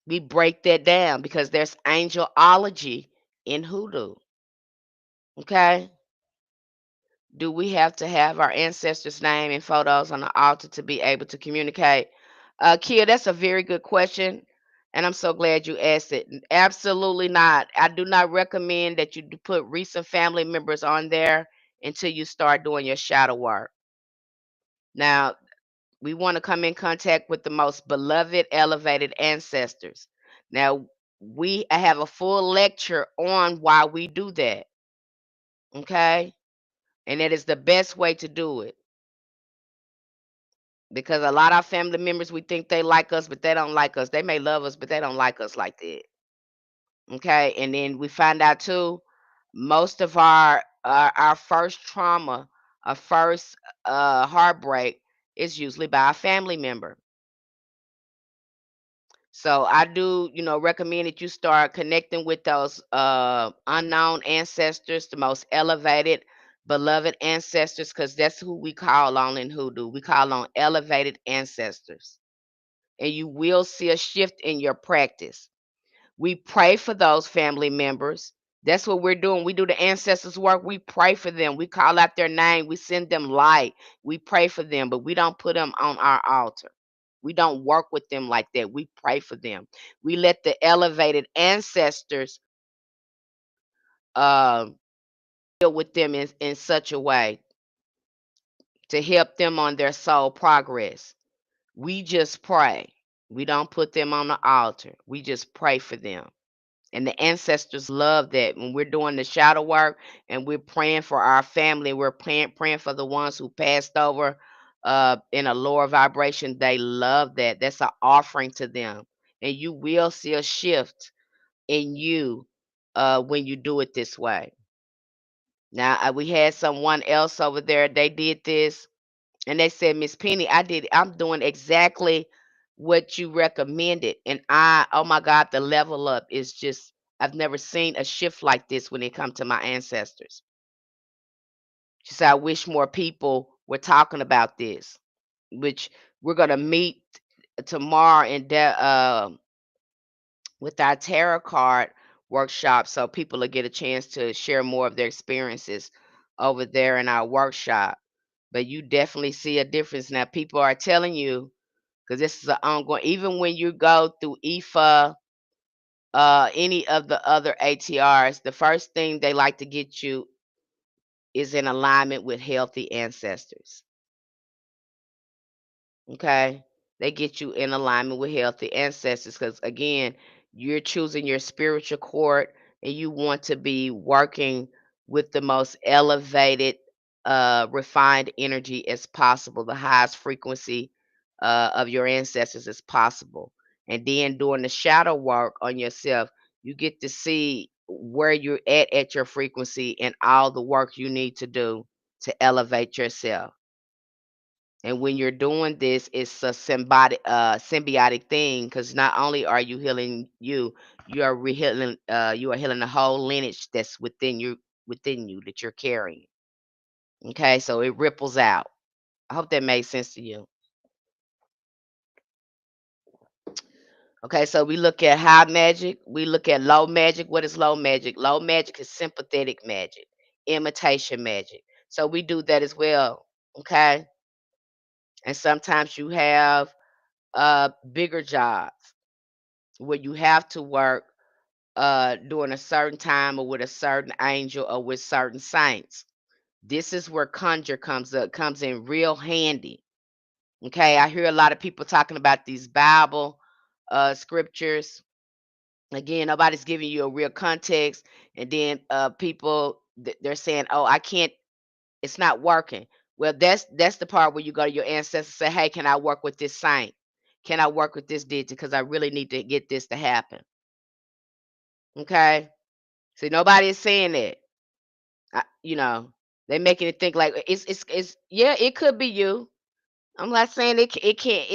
We break that down because there's angelology in hoodoo. Okay? Do we have to have our ancestors' name and photos on the altar to be able to communicate? Kia, that's a very good question, and I'm so glad you asked it. Absolutely not. I do not recommend that you put recent family members on there until you start doing your shadow work. Now, we want to come in contact with the most beloved, elevated ancestors. Now, I have a full lecture on why we do that. Okay? And that is the best way to do it. Because a lot of family members, we think they like us, but they don't like us. They may love us, but they don't like us like that. Okay, and then we find out too, most of our first trauma, our first heartbreak is usually by a family member. So I do, recommend that you start connecting with those unknown ancestors, the most elevated, beloved ancestors, because that's who we call on in hoodoo. We call on elevated ancestors. And you will see a shift in your practice. We pray for those family members. That's what we're doing. We do the ancestors work. We pray for them. We call out their name. We send them light. We pray for them, but we don't put them on our altar. We don't work with them like that. We pray for them. We let the elevated ancestors uh, deal with them in such a way to help them on their soul progress. We just pray. We don't put them on the altar. We just pray for them. And the ancestors love that when we're doing the shadow work and we're praying for our family, we're praying for the ones who passed over in a lower vibration. They love that. That's an offering to them. And you will see a shift in you when you do it this way. Now, we had someone else over there, they did this and they said, Miss Penny, I'm doing exactly what you recommended. And oh my God, the level up is just, I've never seen a shift like this when it comes to my ancestors. She said, I wish more people were talking about this, which we're going to meet tomorrow with our tarot card workshop so people will get a chance to share more of their experiences. over there in our workshop. But you definitely see a difference now. People are telling you, because this is an ongoing. Even when you go through IFA, any of the other ATRs, the first thing they like to get you is in alignment with healthy ancestors. Okay. They get you in alignment with healthy ancestors because, again, you're choosing your spiritual court and you want to be working with the most elevated, refined energy as possible, the highest frequency of your ancestors as possible. And then doing the shadow work on yourself, you get to see where you're at your frequency and all the work you need to do to elevate yourself. And when you're doing this, it's a symbiotic thing because not only are you healing you, you are healing the whole lineage that's within you that you're carrying. Okay, so it ripples out. I hope that made sense to you. Okay, so we look at high magic, we look at low magic. What is low magic? Low magic is sympathetic magic, imitation magic. So we do that as well. Okay. And sometimes you have bigger jobs where you have to work during a certain time or with a certain angel or with certain saints. This is where conjure comes in real handy. Okay, I hear a lot of people talking about these Bible scriptures. Again, nobody's giving you a real context, and then people they're saying, "Oh, I can't. It's not working." Well, that's the part where you go to your ancestors and say, "Hey, can I work with this saint? Can I work with this deity? Because I really need to get this to happen." Okay. See, nobody is saying that. You know, they making it think like it's yeah, it could be you. I'm not saying it can't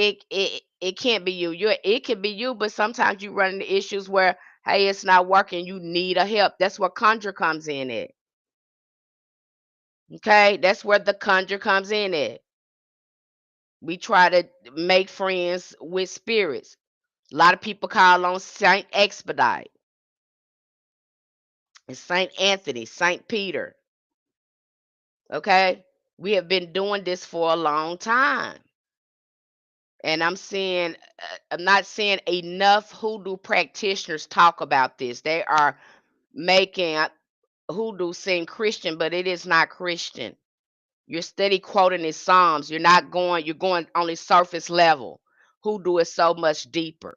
it can't be you. It can be you, but sometimes you run into issues where hey, it's not working. You need a help. That's where conjure comes in at. Okay, that's where the conjure comes in at. We try to make friends with spirits. A lot of people call on Saint Expedite and Saint Anthony, Saint Peter. Okay, we have been doing this for a long time. And I'm not seeing enough hoodoo practitioners talk about this. They are making hoodoo seem Christian, but it is not Christian. You're steady quoting these Psalms. You're going only surface level. Hoodoo is so much deeper.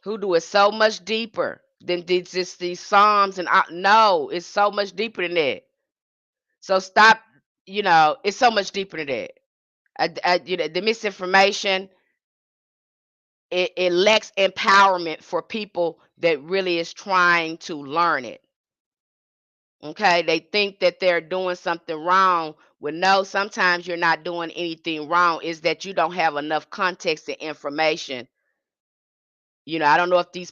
Hoodoo is so much deeper than just these Psalms. And no, it's so much deeper than that. So stop, it's so much deeper than that. The misinformation, it lacks empowerment for people that really is trying to learn it. Okay, they think that they're doing something wrong. Well, no, sometimes you're not doing anything wrong. Is that you don't have enough context and information. I don't know if these,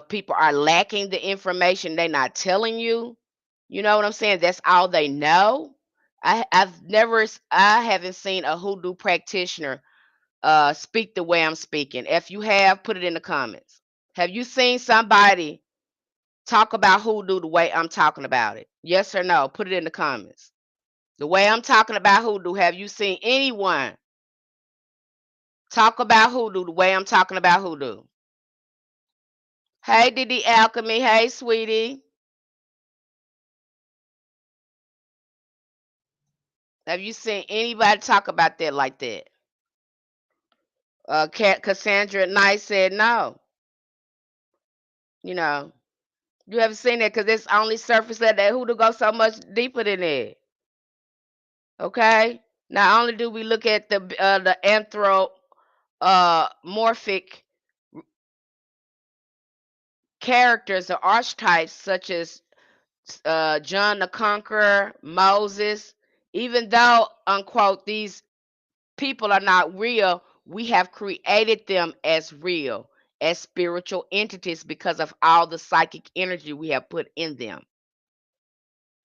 people are lacking the information. They're not telling you. You know what I'm saying? That's all they know. I haven't seen a hoodoo practitioner speak the way I'm speaking. If you have, put it in the comments. Have you seen somebody talk about hoodoo the way I'm talking about it? Yes or no? Put it in the comments. The way I'm talking about hoodoo, have you seen anyone talk about hoodoo the way I'm talking about hoodoo? Hey, Didi Alchemy. Hey, sweetie. Have you seen anybody talk about that like that? Cassandra at night said no. You know, you haven't seen that because it's only surface level. That hoodoo goes so much deeper than that. Okay. Not only do we look at the morphic characters or archetypes such as John the Conqueror, Moses, even though unquote these people are not real, we have created them as real, as spiritual entities because of all the psychic energy we have put in them.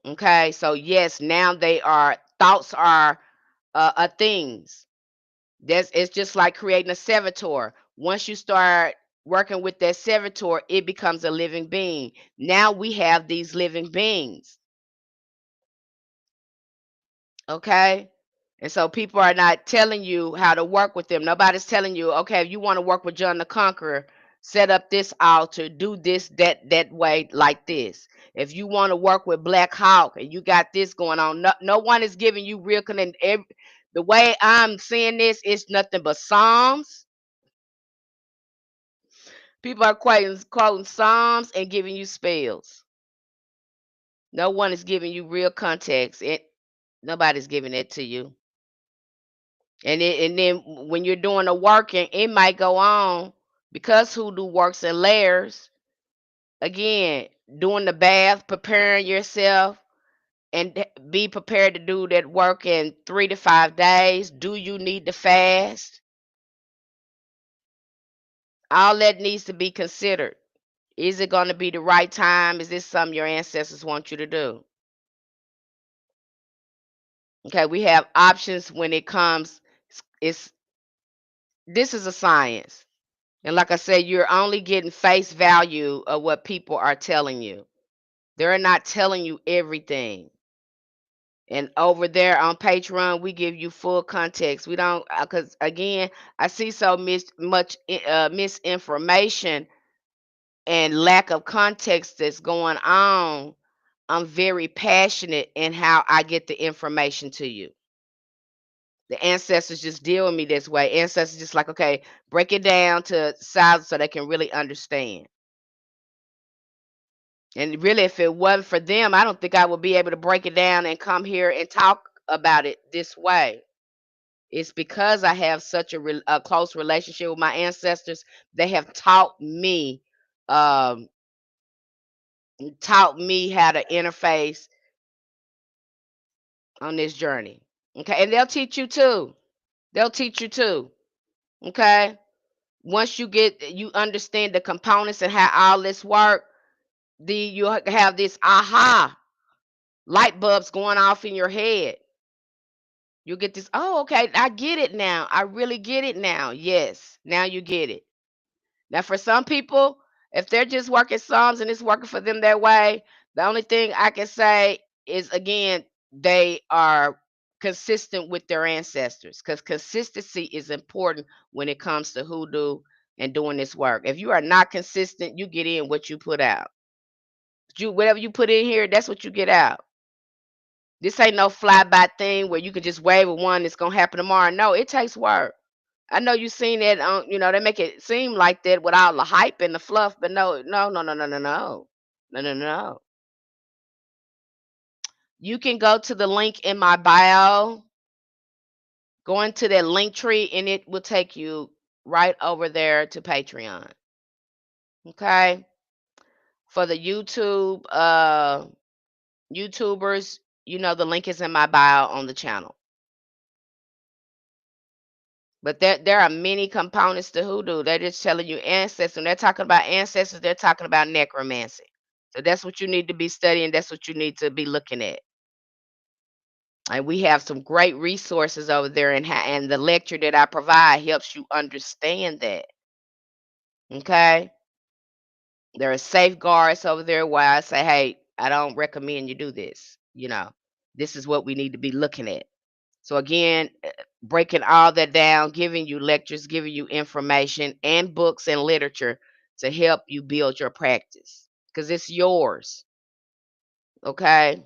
Okay, so yes, now thoughts are things. It's just like creating a servitor. Once you start working with that servitor, it becomes a living being. Now we have these living beings. Okay? And so people are not telling you how to work with them. Nobody's telling you, okay, if you want to work with John the Conqueror, set up this altar, do this, that way, like this. If you want to work with Black Hawk and you got this going on, no one is giving you real connect. The way I'm seeing this is nothing but Psalms. People are quoting Psalms and giving you spells. No one is giving you real context. Nobody's giving it to you. And then when you're doing the working, it might go on because hoodoo works in layers. Again, doing the bath, preparing yourself, and be prepared to do that work in 3 to 5 days. Do you need to fast? All that needs to be considered. Is it going to be the right time? Is this something your ancestors want you to do? Okay, we have options when it comes. It's This is a science. And like I said, you're only getting face value of what people are telling you. They're not telling you everything. And over there on Patreon, we give you full context. We don't, because again, I see so much misinformation and lack of context that's going on. I'm very passionate in how I get the information to you. The ancestors just deal with me this way. Ancestors just like, okay, break it down to size so they can really understand. And really, if it wasn't for them, I don't think I would be able to break it down and come here and talk about it this way. It's because I have such a close relationship with my ancestors. They have um, taught me how to interface on this journey. Okay, and they'll teach you too. They'll teach you too. Okay, once you understand the components and how all this work, you have this aha light bulbs going off in your head. You get this, oh, okay, I get it now. I really get it now. Yes, now you get it. Now, for some people, if they're just working Psalms and it's working for them that way, the only thing I can say is, again, they are consistent with their ancestors because consistency is important when it comes to hoodoo and doing this work. If you are not consistent, you get in what you put out. Whatever you put in here, that's what you get out. This ain't no fly by thing where you can just wave a one, it's gonna happen tomorrow. No, it takes work. I know you seen that on, they make it seem like that with all the hype and the fluff, but no, no, no, no, no, no, no. No, no, no. You can go to the link in my bio, go into that link tree, and it will take you right over there to Patreon. Okay. For the YouTubers, the link is in my bio on the channel. But there are many components to hoodoo. They're just telling you ancestors. When they're talking about ancestors, they're talking about necromancy. So that's what you need to be studying. That's what you need to be looking at. And we have some great resources over there, and the lecture that I provide helps you understand that. Okay, there are safeguards over there where I say, hey, I don't recommend you do this. This is what we need to be looking at. So again, breaking all that down, giving you lectures, giving you information and books and literature to help you build your practice because it's yours. Okay.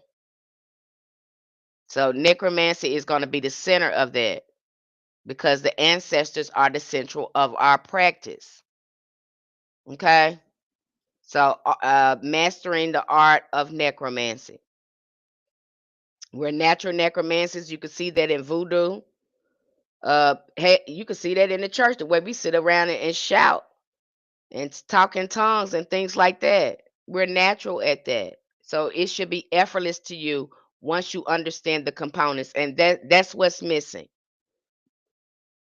So necromancy is going to be the center of that because the ancestors are the central of our practice. Okay. So mastering the art of necromancy. We're natural necromancers. You can see that in voodoo. Hey, you can see that in the church, the way we sit around and shout and talk in tongues and things like that. We're natural at that. So it should be effortless to you once you understand the components. And that's what's missing.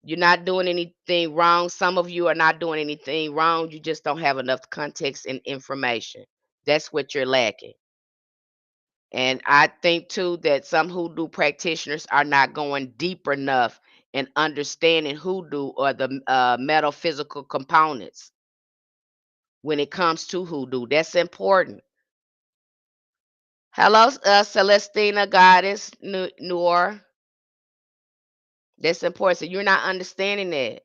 You're not doing anything wrong. Some of you are not doing anything wrong. You just don't have enough context and information. That's what you're lacking. And I think too that some hoodoo practitioners are not going deep enough in understanding hoodoo or the metaphysical components when it comes to hoodoo. That's important. Hello, Celestina Goddess Noor. That's important. So you're not understanding that.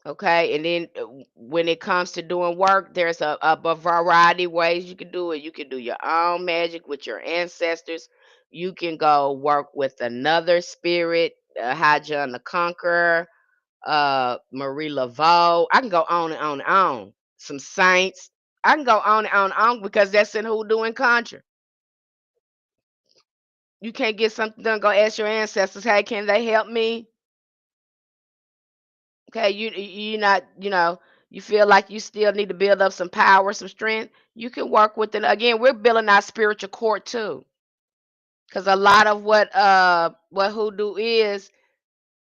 Okay, and then when it comes to doing work, there's a variety of ways you can do it. You can do your own magic with your ancestors. You can go work with another spirit, Hadja the Conqueror, Marie Laveau. I can go on and on and on. Some saints. I can go on and on and on because that's in hoodoo and conjure. You can't get something done, go ask your ancestors, hey, can they help me? Okay, you not, you feel like you still need to build up some power, some strength. You can work with it. Again, we're building our spiritual court too. Because a lot of what hoodoo is,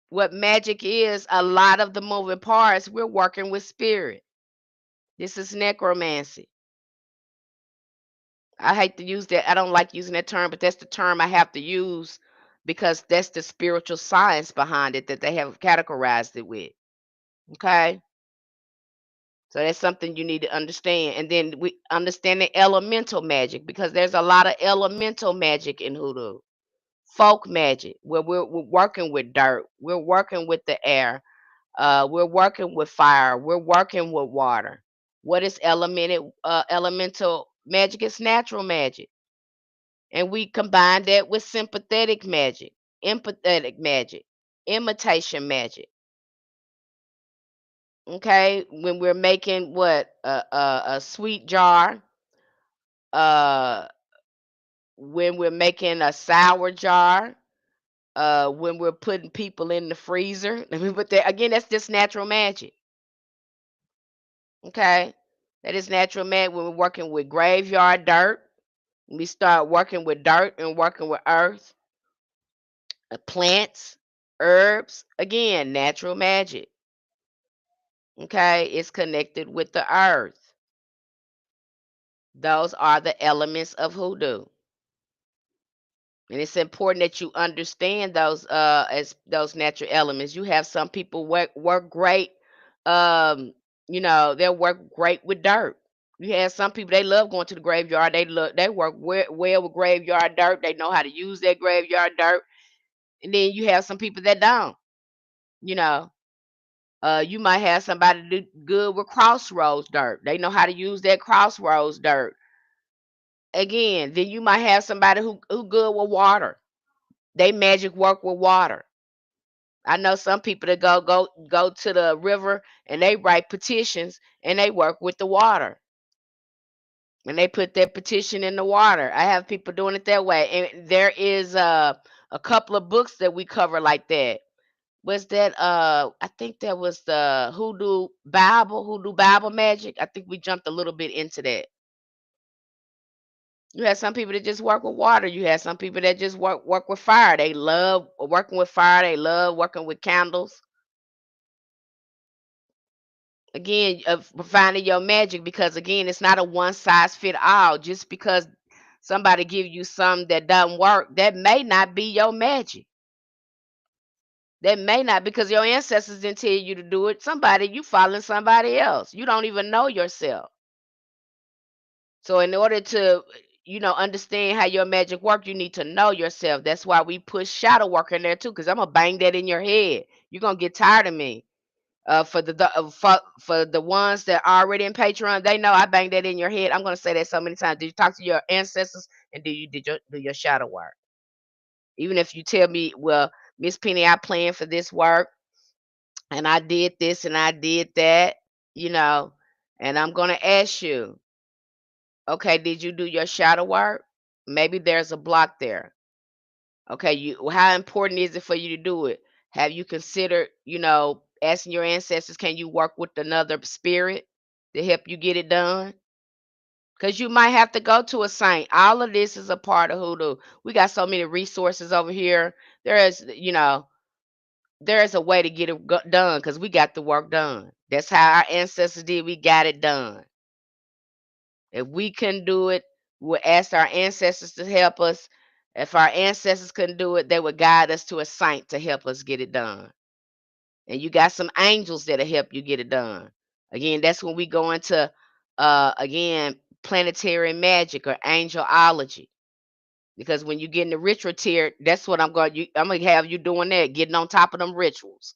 what magic is, a lot of the moving parts, we're working with spirit. This is necromancy. I hate to use that. I don't like using that term, but that's the term I have to use because that's the spiritual science behind it that they have categorized it with. Okay. So that's something you need to understand. And then we understand the elemental magic because there's a lot of elemental magic in hoodoo. Folk magic, where we're working with dirt, we're working with the air, we're working with fire, we're working with water. What is elemental magic? It's natural magic. And we combine that with sympathetic magic, empathetic magic, imitation magic. Okay, when we're making what a sweet jar, uh, when we're making a sour jar, when we're putting people in the freezer. Let me put that again. That's just natural magic. Okay, that is natural magic. When we're working with graveyard dirt, we start working with dirt and working with earth, plants, herbs. Again, natural magic. Okay, it's connected with the earth. Those are the elements of hoodoo. And it's important that you understand those as those natural elements. You have some people work great, um, they'll work great with dirt. You have some people they love going to the graveyard. They work well with graveyard dirt. They know how to use that graveyard dirt. And then you have some people that don't. You know, you might have somebody do good with crossroads dirt. They know how to use that crossroads dirt. Again, then you might have somebody who good with water. They magic work with water. I know some people that go to the river and they write petitions and they work with the water. And they put that petition in the water. I have people doing it that way. And there is a couple of books that we cover like that. Was that I think that was the Hoodoo Bible Magic. I think we jumped a little bit into that. You have some people that just work with water. You have some people that just work with fire. They love working with fire. They love working with candles. Again, of finding your magic because again, it's not a one size fit all. Just because somebody give you some that doesn't work, that may not be your magic. That may not because your ancestors didn't tell you to do it. You following somebody else. You don't even know yourself. So in order to understand how your magic work, you need to know yourself. That's why we push shadow work in there too, because I'm gonna bang that in your head. You're gonna get tired of me. For the ones that are already in Patreon, they know I bang that in your head. I'm gonna say that so many times. Did you talk to your ancestors and do your shadow work? Even if you tell me, well, Miss Penny, I planned for this work and I did this and I did that, you know, and I'm gonna ask you, okay, did you do your shadow work? Maybe there's a block there. Okay, how important is it for you to do it? Have you considered, asking your ancestors, can you work with another spirit to help you get it done? Because you might have to go to a saint. All of this is a part of hoodoo. We got so many resources over here. There is a way to get it done because we got the work done. That's how our ancestors did. We got it done. If we couldn't do it, we would ask our ancestors to help us. If our ancestors couldn't do it, they would guide us to a saint to help us get it done. And you got some angels that'll help you get it done. Again, that's when we go into again planetary magic or angelology. Because when you get in the ritual tier, that's what I'm gonna have you doing that, getting on top of them rituals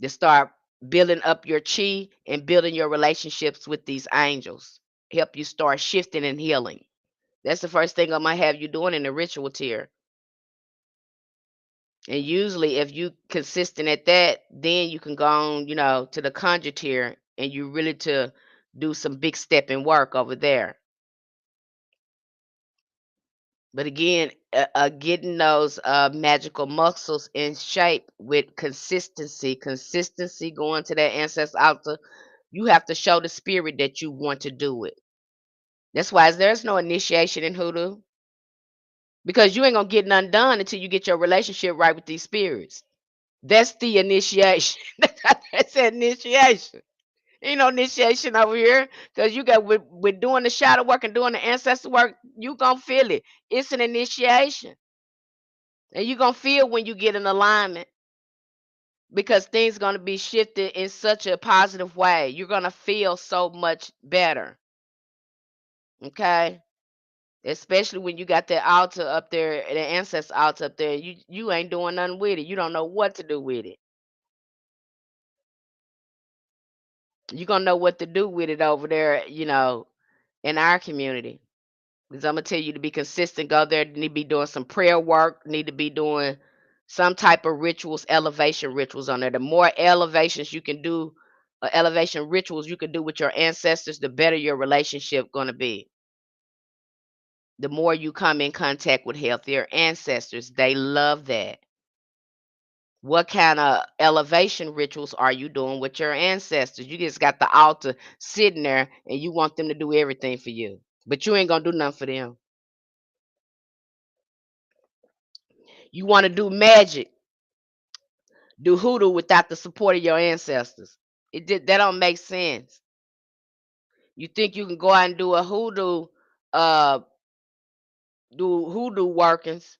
to start building up your chi and building your relationships with these angels. Help you start shifting and healing. That's the first thing I'm gonna have you doing in the ritual tier. And usually if you consistent at that, then you can go on, to the conjure tier and you really to do some big stepping work over there. But again, getting those magical muscles in shape with consistency going to that ancestor altar, you have to show the spirit that you want to do it. That's why there's no initiation in hoodoo because you ain't gonna get none done until you get your relationship right with these spirits. That's the initiation. That's the initiation. Ain't no initiation over here because you got with doing the shadow work and doing the ancestor work, you gonna feel it. It's an initiation. And you're gonna feel when you get in alignment because things gonna be shifted in such a positive way. You're gonna feel so much better. Okay. Especially when you got that altar up there, the ancestor altar up there, you ain't doing nothing with it. You don't know what to do with it. You're gonna know what to do with it over there, in our community. Because I'm gonna tell you to be consistent, go there, need to be doing some prayer work, need to be doing some type of rituals, elevation rituals on there. The more elevations you can do, elevation rituals you can do with your ancestors, the better your relationship gonna be. The more you come in contact with healthier ancestors, they love that. What kind of elevation rituals are you doing with your ancestors? You just got the altar sitting there and you want them to do everything for you, but you ain't gonna do nothing for them. You want to do magic, do hoodoo without the support of your ancestors. That don't make sense. You think you can go out and do a hoodoo, uh, do hoodoo workings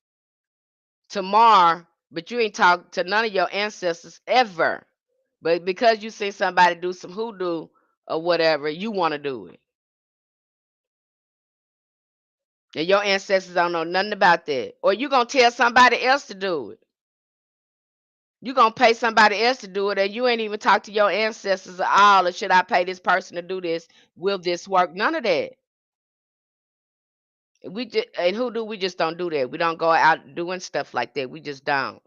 tomorrow, but you ain't talk to none of your ancestors ever. But because you see somebody do some hoodoo or whatever, you want to do it. And your ancestors don't know nothing about that. Or you gonna tell somebody else to do it. You gonna pay somebody else to do it, and you ain't even talk to your ancestors at all. Or should I pay this person to do this? Will this work? None of that. We just and who do we just don't do that. We don't go out doing stuff like that. We just don't.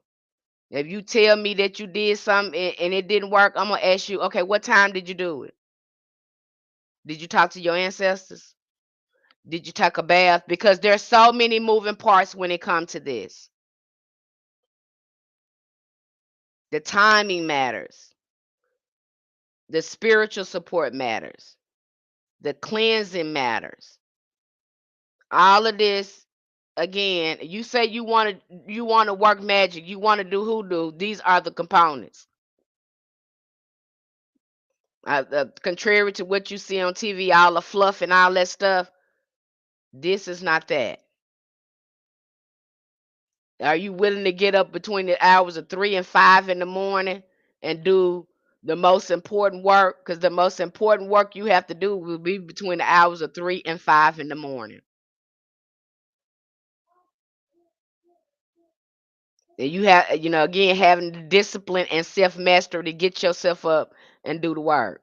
If you tell me that you did something and it didn't work, I'm gonna ask you, okay, what time did you do it? Did you talk to your ancestors? Did you take a bath? Because there's so many moving parts when it comes to this. The timing matters. The spiritual support matters. The cleansing matters. All of this, again, you say you want to work magic, you want to do hoodoo. These are the components. Contrary to what you see on TV, all the fluff and all that stuff, this is not that. Are you willing to get up between the hours of 3 and 5 in the morning and do the most important work? Because the most important work you have to do will be between the hours of 3 and 5 in the morning. And you have, again, having the discipline and self mastery to get yourself up and do the work.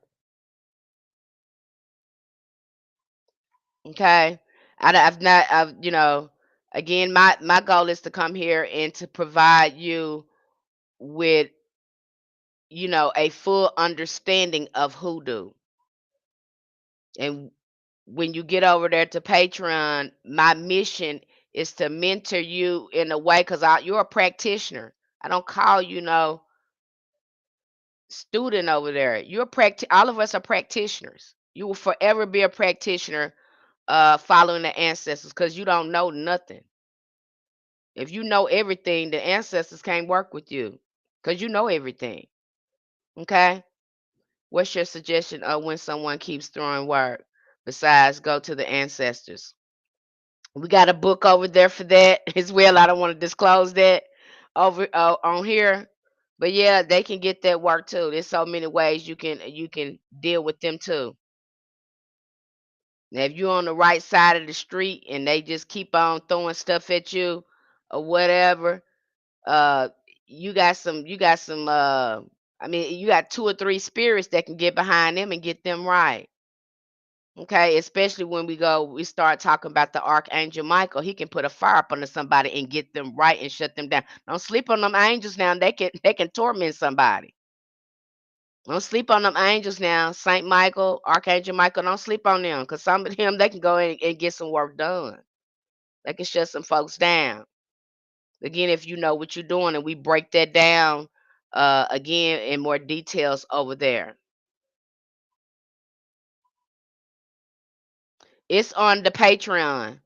Okay. I've not, again, my goal is to come here and to provide you with, a full understanding of hoodoo. And when you get over there to Patreon, my mission is to mentor you in a way because you're a practitioner. I don't call you no student over there. All of us are practitioners. You will forever be a practitioner following the ancestors because you don't know nothing. If you know everything, the ancestors can't work with you because you know everything. Okay? What's your suggestion of when someone keeps throwing work besides go to the ancestors? We got a book over there for that as well. I don't want to disclose that over on here, but yeah, they can get that work too. There's so many ways you can deal with them too. Now, if you're on the right side of the street and they just keep on throwing stuff at you or whatever, uh, you got some, I mean, you got 2 or 3 spirits that can get behind them and get them right. Okay, especially when we start talking about the Archangel Michael, he can put a fire up under somebody and get them right and shut them down. Don't sleep on them angels now. They can torment somebody. Don't sleep on them angels now. Saint Michael, Archangel Michael, don't sleep on them because some of them they can go in and get some work done. They can shut some folks down. Again, if you know what you're doing, and we break that down again in more details over there. It's on the Patreon.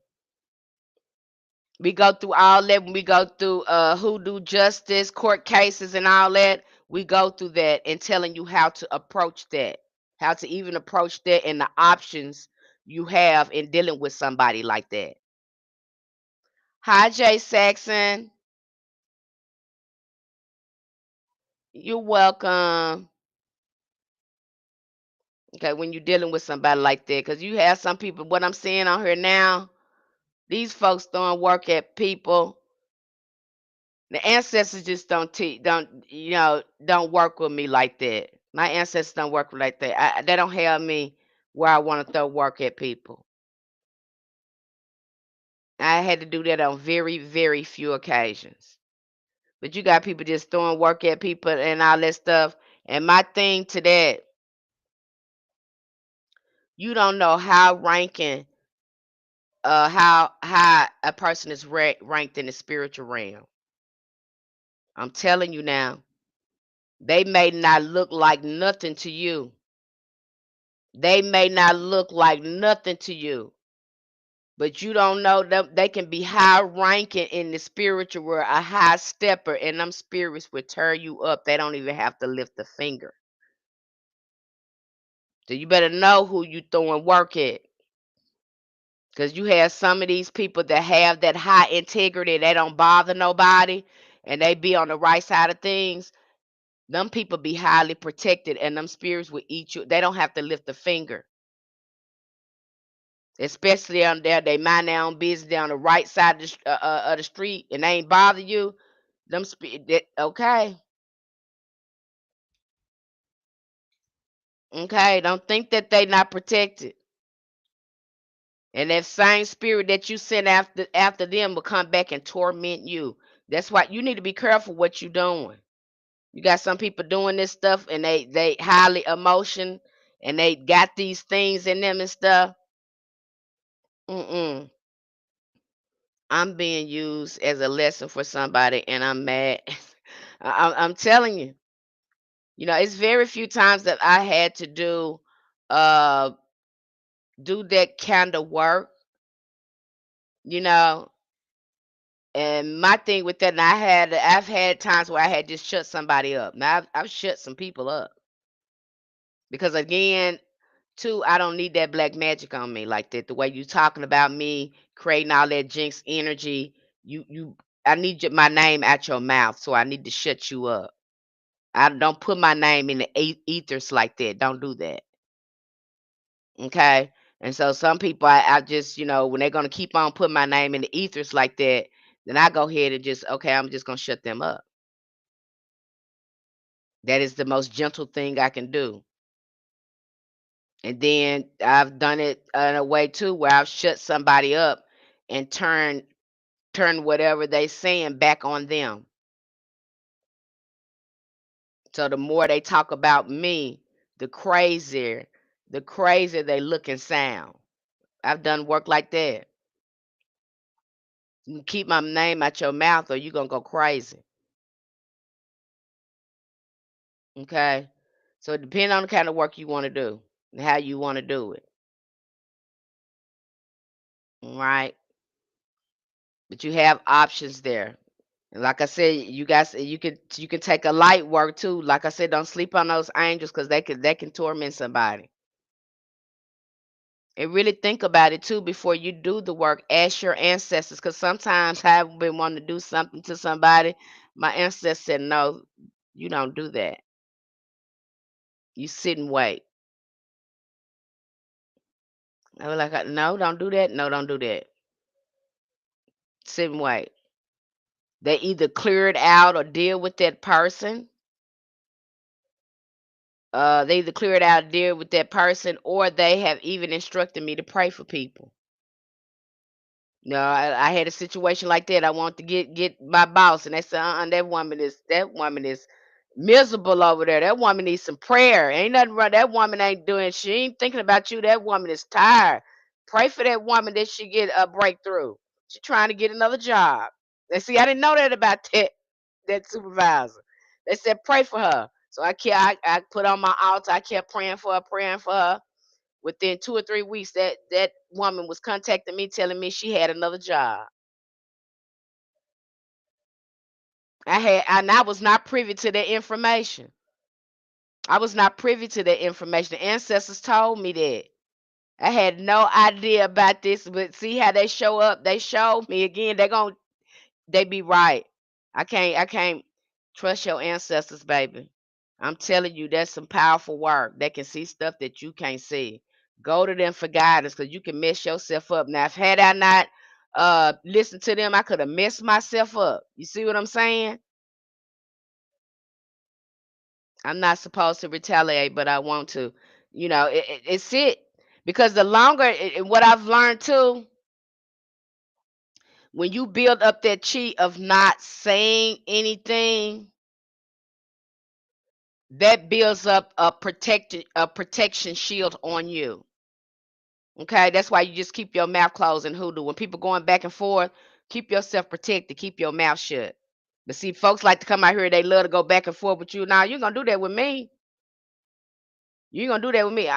We go through all that when we go through hoodoo justice, court cases, and all that. We go through that and telling you how to approach that, how to even approach that, and the options you have in dealing with somebody like that. Hi, Jay Saxon. You're welcome. Okay, when you're dealing with somebody like that, because you have some people, what I'm seeing on here now, these folks throwing work at people. The ancestors just don't work with me like that. My ancestors don't work like that. They don't have me where I want to throw work at people. I had to do that on very, very few occasions. But you got people just throwing work at people and all that stuff. And my thing to that, you don't know how how high a person is ranked in the spiritual realm. I'm telling you now, they may not look like nothing to you. They may not look like nothing to you, but you don't know them. They can be high ranking in the spiritual world, a high stepper, and them spirits will tear you up. They don't even have to lift a finger. So you better know who you throwing work at. Because you have some of these people that have that high integrity, they don't bother nobody, and they be on the right side of things. Them people be highly protected, and them spirits will eat you. They don't have to lift a finger. Especially on there, they mind their own business. They on the right side of the street, and they ain't bother you. Okay, okay. Don't think that they not protected. And that same spirit that you sent after them will come back and torment you. That's why you need to be careful what you doing. You got some people doing this stuff, and they highly emotion, and they got these things in them and stuff. Mm-mm. I'm being used as a lesson for somebody, and I'm mad. I'm telling you. It's very few times that I had to uh do that kind of work, you know. And my thing with that, and I've had times where I had just shut somebody up. Now I've shut some people up because again, too, I don't need that black magic on me like that. The way you talking about me, creating all that jinx energy, I need my name out your mouth, so I need to shut you up. I don't put my name in the ethers like that. Don't do that. Okay. And so some people, I just, when they're going to keep on putting my name in the ethers like that, then I go ahead and just, okay, I'm just going to shut them up. That is the most gentle thing I can do. And then I've done it in a way too where I've shut somebody up and turn whatever they saying back on them. So the more they talk about me, the crazier they look and sound. I've done work like that. You keep my name out your mouth or you're gonna go crazy. Okay. So it depends on the kind of work you want to do and how you want to do it. Right. But you have options there. And like I said, you guys, you can take a light work too. Like I said, don't sleep on those angels because they can torment somebody. And really think about it too before you do the work. Ask your ancestors because sometimes I've been wanting to do something to somebody. My ancestor said, "No, you don't do that. You sit and wait." I was like, no, don't do that. No, don't do that. Sit and wait. They either clear it out or deal with that person. They either clear it out, deal with that person, or they have even instructed me to pray for people. No, I had a situation like that. I want to get my boss, and they said, that woman is miserable over there. That woman needs some prayer. Ain't nothing wrong. That woman ain't doing. She ain't thinking about you. That woman is tired. Pray for that woman that she get a breakthrough. She trying to get another job. And see, I didn't know that about that supervisor. They said pray for her. So I put on my altar. I kept praying for her, praying for her. Within 2 or 3 weeks, that woman was contacting me, telling me she had another job. I was not privy to that information. I was not privy to that information. The ancestors told me that. I had no idea about this, but see how they show up. They showed me again. They be right. I can't trust your ancestors, baby. I'm telling you, that's some powerful work. They can see stuff that you can't see. Go to them for guidance because you can mess yourself up. Now, if had I not listened to them, I could have messed myself up. You see what I'm saying? I'm not supposed to retaliate, but I want to. It's it. Because the longer, what I've learned too, when you build up that chi of not saying anything, that builds up a protection shield on you. Okay, that's why you just keep your mouth closed in hoodoo. When people going back and forth, keep yourself protected. Keep your mouth shut. But see, folks like to come out here. They love to go back and forth with you. Now you're gonna do that with me. You're gonna do that with me.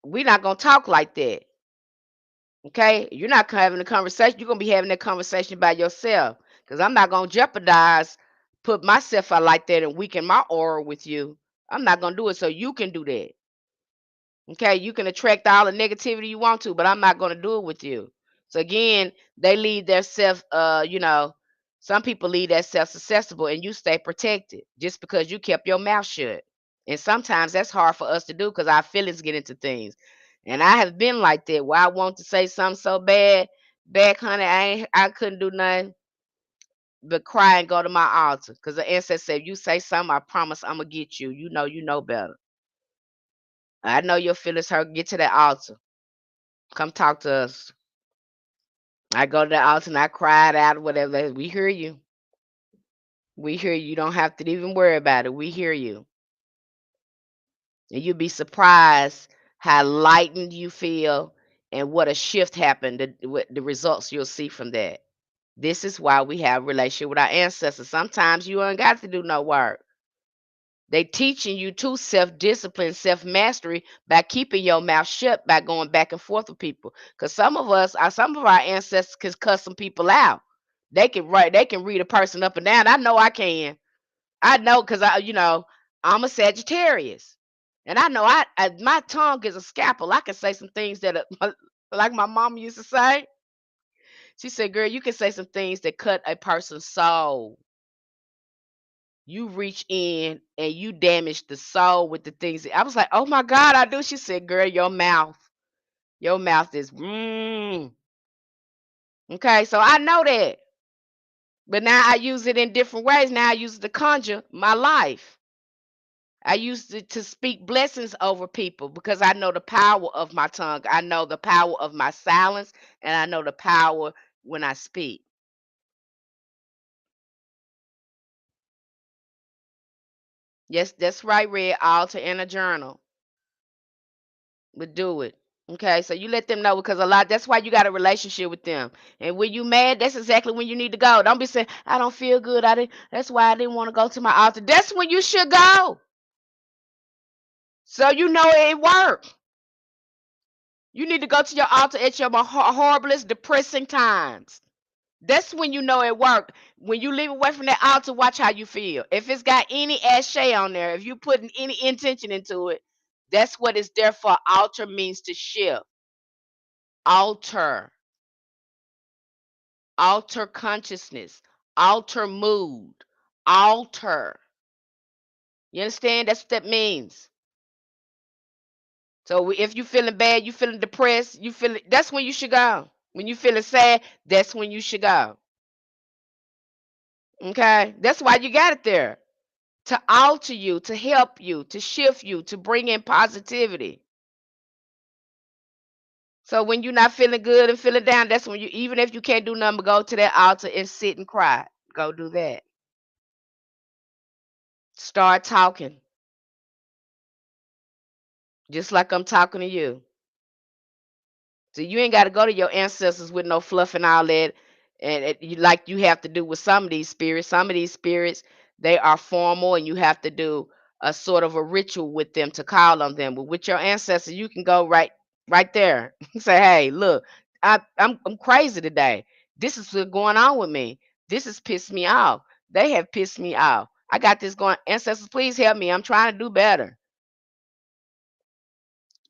We're not gonna talk like that. Okay, you're not having a conversation. You're gonna be having that conversation by yourself. Because I'm not gonna jeopardize, put myself out like that and weaken my aura with you. I'm not gonna do it so you can do that. Okay, you can attract all the negativity you want to, but I'm not going to do it with you. So again, they leave their self, some people leave that self susceptible and you stay protected just because you kept your mouth shut. And sometimes that's hard for us to do because our feelings get into things. And I have been like that where I want to say something so bad, back, honey, I couldn't do nothing but cry and go to my altar. Because the ancestor said, if you say something, I promise I'm gonna get you. You know better. I know your feelings hurt. Get to that altar. Come talk to us. I go to the altar and I cried out, whatever. We hear you. We hear you. You don't have to even worry about it. We hear you. And you'll be surprised how lightened you feel and what a shift happened, what the results you'll see from that. This is why we have a relationship with our ancestors. Sometimes you ain't got to do no work. They teaching you to self-discipline, self-mastery by keeping your mouth shut by going back and forth with people. Because some of our ancestors can cuss some people out. They can read a person up and down. I know I can. I know because I'm a Sagittarius. And I know my tongue is a scalpel. I can say some things that like my mom used to say. She said, girl, you can say some things that cut a person's soul. You reach in and you damage the soul with the things. I was like, oh my God, I do. She said, girl, your mouth is, okay. So I know that. But now I use it in different ways. Now I use it to conjure my life. I used it to speak blessings over people because I know the power of my tongue. I know the power of my silence, and I know the power when I speak. Yes, that's right, Red. Altar and a journal would do it. Okay, so you let them know because that's why you got a relationship with them. And when you mad, that's exactly when you need to go. Don't be saying, I don't feel good. That's why I didn't want to go to my altar. That's when you should go. So you know it worked. You need to go to your altar at your horriblest, depressing times. That's when you know it worked. When you leave away from that altar, watch how you feel. If it's got any ashay on there, if you putting any intention into it, that's what it's there for. Altar means to shift. Alter, alter consciousness, alter mood, alter. You understand? That's what that means. So if you feeling bad, you feeling depressed, that's when you should go. When you feeling sad, that's when you should go. Okay? That's why you got it there. To alter you, to help you, to shift you, to bring in positivity. So when you're not feeling good and feeling down, that's when you, even if you can't do nothing but go to that altar and sit and cry. Go do that. Start talking. Just like I'm talking to you. So you ain't got to go to your ancestors with no fluff and all that, and like you have to do with some of these spirits. Some of these spirits, they are formal, and you have to do a sort of a ritual with them to call on them. But with your ancestors, you can go right there. Say, hey, look, I'm crazy today. This is what's going on with me. This has pissed me off. They have pissed me off. I got this going. Ancestors, please help me. I'm trying to do better.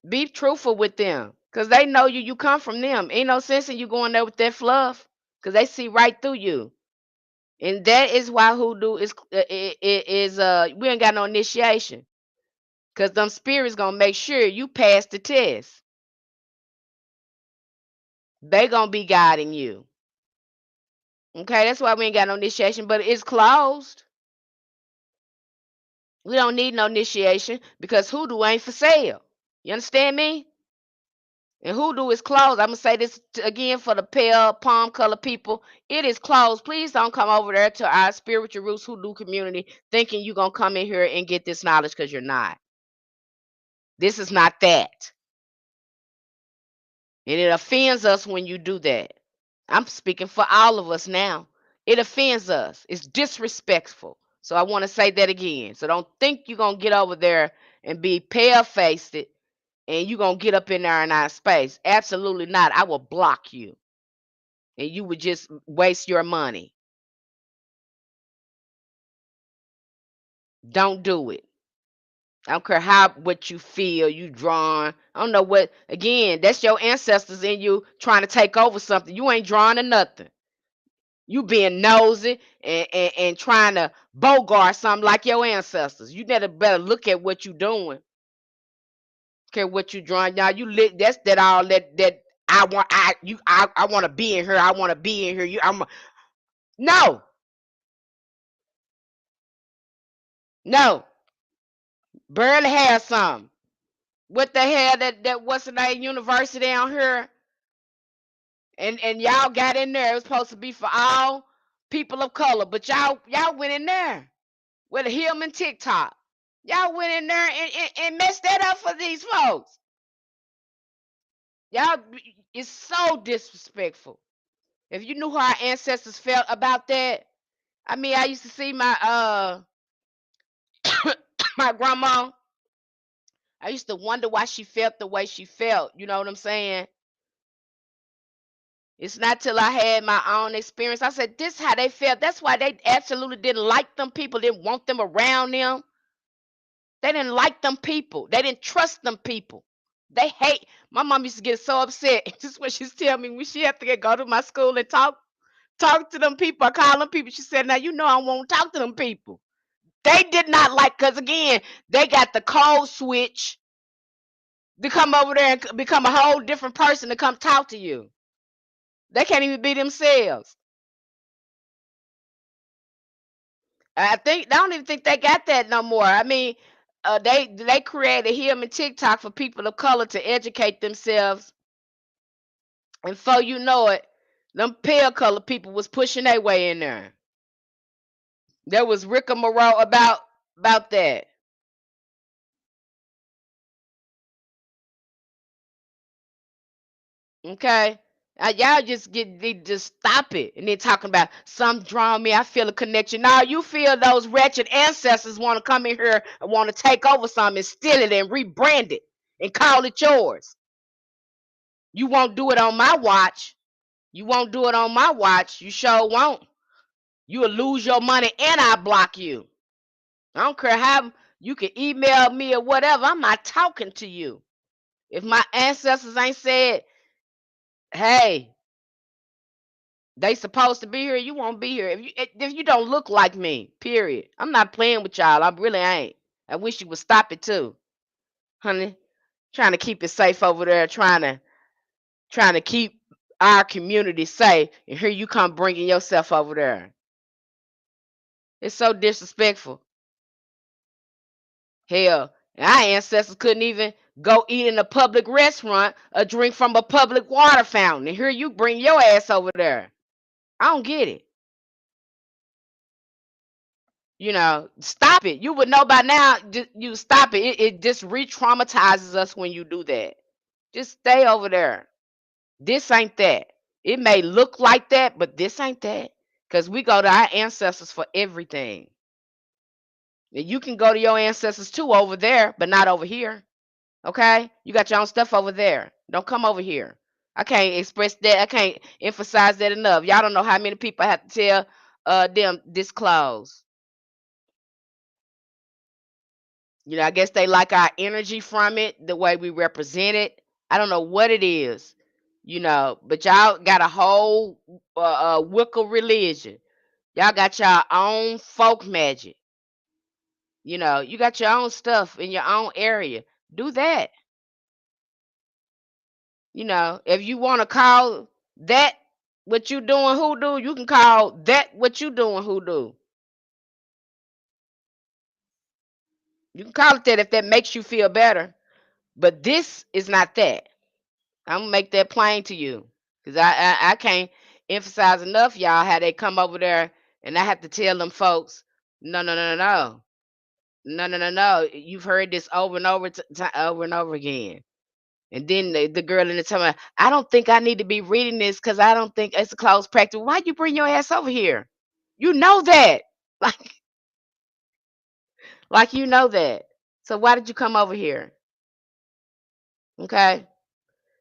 Be truthful with them, cause they know you. You come from them. Ain't no sense in you going there with that fluff, cause they see right through you. And that is why hoodoo is we ain't got no initiation, cause them spirits gonna make sure you pass the test. They gonna be guiding you. Okay, that's why we ain't got no initiation, but it's closed. We don't need no initiation because hoodoo ain't for sale. You understand me? And hoodoo is closed. I'm gonna say this again for the pale palm color people. It is closed. Please don't come over there to our Spiritual Roots Hoodoo Community thinking you're gonna come in here and get this knowledge, because you're not. This is not that. And it offends us when you do that. I'm speaking for all of us now. It offends us. It's disrespectful. So I want to say that again. So don't think you're gonna get over there and be pale faced and you're gonna get up in there in our space. Absolutely not. I will block you. And you would just waste your money. Don't do it. I don't care how what you feel, you drawing. I don't know what. Again, that's your ancestors in you trying to take over something. You ain't drawing to nothing. You being nosy and trying to bogart something like your ancestors. You better look at what you doing. Care what you drawing. Now you lit. That's that all that I want to be in here. I want to be in here. No, no. Barely have some. What the hell, that what's the name university down here, and y'all got in there. It was supposed to be for all people of color, but y'all went in there with a him and TikTok. Y'all went in there and messed that up for these folks. Y'all, it's so disrespectful. If you knew how our ancestors felt about that, I mean, I used to see my my grandma. I used to wonder why she felt the way she felt. You know what I'm saying? It's not till I had my own experience. I said, this how they felt. That's why they absolutely didn't like them people, didn't want them around them. They didn't like them people. They didn't trust them people. They hate. My mom used to get so upset. Just when she's telling me when she have to go to my school and talk to them people, I call them people. She said, now you know I won't talk to them people. They did not like, because again, they got the code switch to come over there and become a whole different person to come talk to you. They can't even be themselves. I don't even think they got that no more. I mean, they created him and TikTok for people of color to educate themselves, and before you know it, them pale color people was pushing their way in there. There was rigmarole about that. Okay. Y'all just just stop it. And then talking about some draw me, I feel a connection. Now you feel those wretched ancestors want to come in here and want to take over something and steal it and rebrand it and call it yours. You won't do it on my watch. You won't do it on my watch. You sure won't. You will lose your money and I block you. I don't care how you can email me or whatever. I'm not talking to you. If my ancestors ain't said, hey, they supposed to be here, you won't be here. If you don't look like me, period. I'm not playing with y'all. I really ain't. I wish you would stop it too, honey. Trying to keep it safe over there, trying to keep our community safe, and here you come bringing yourself over there. It's so disrespectful. Hell, our ancestors couldn't even go eat in a public restaurant or drink from a public water fountain, and here you bring your ass over there. I don't get it. Stop it. You would know by now. You stop it. It just re-traumatizes us when you do that. Just stay over there. This ain't that. It may look like that, but this ain't that. Because we go to our ancestors for everything. And you can go to your ancestors too over there, but not over here. Okay? You got your own stuff over there. Don't come over here. I can't express that. I can't emphasize that enough. Y'all don't know how many people I have to tell them disclose. I guess they like our energy from it, the way we represent it. I don't know what it is, but y'all got a whole Wicca religion. Y'all got your own folk magic. You got your own stuff in your own area. Do that. If you want to call that what you doing hoodoo, you can call that what you doing hoodoo. You can call it that if that makes you feel better. But this is not that. I'm gonna make that plain to you, because I can't emphasize enough, y'all, how they come over there and I have to tell them folks, no, no, no, no, no, no, no, no, no. You've heard this over and over and over again. And then the girl in the time, I don't think I need to be reading this because I don't think it's a close practice. Why you bring your ass over here? You know that, like, you know that. So why did you come over here? Okay.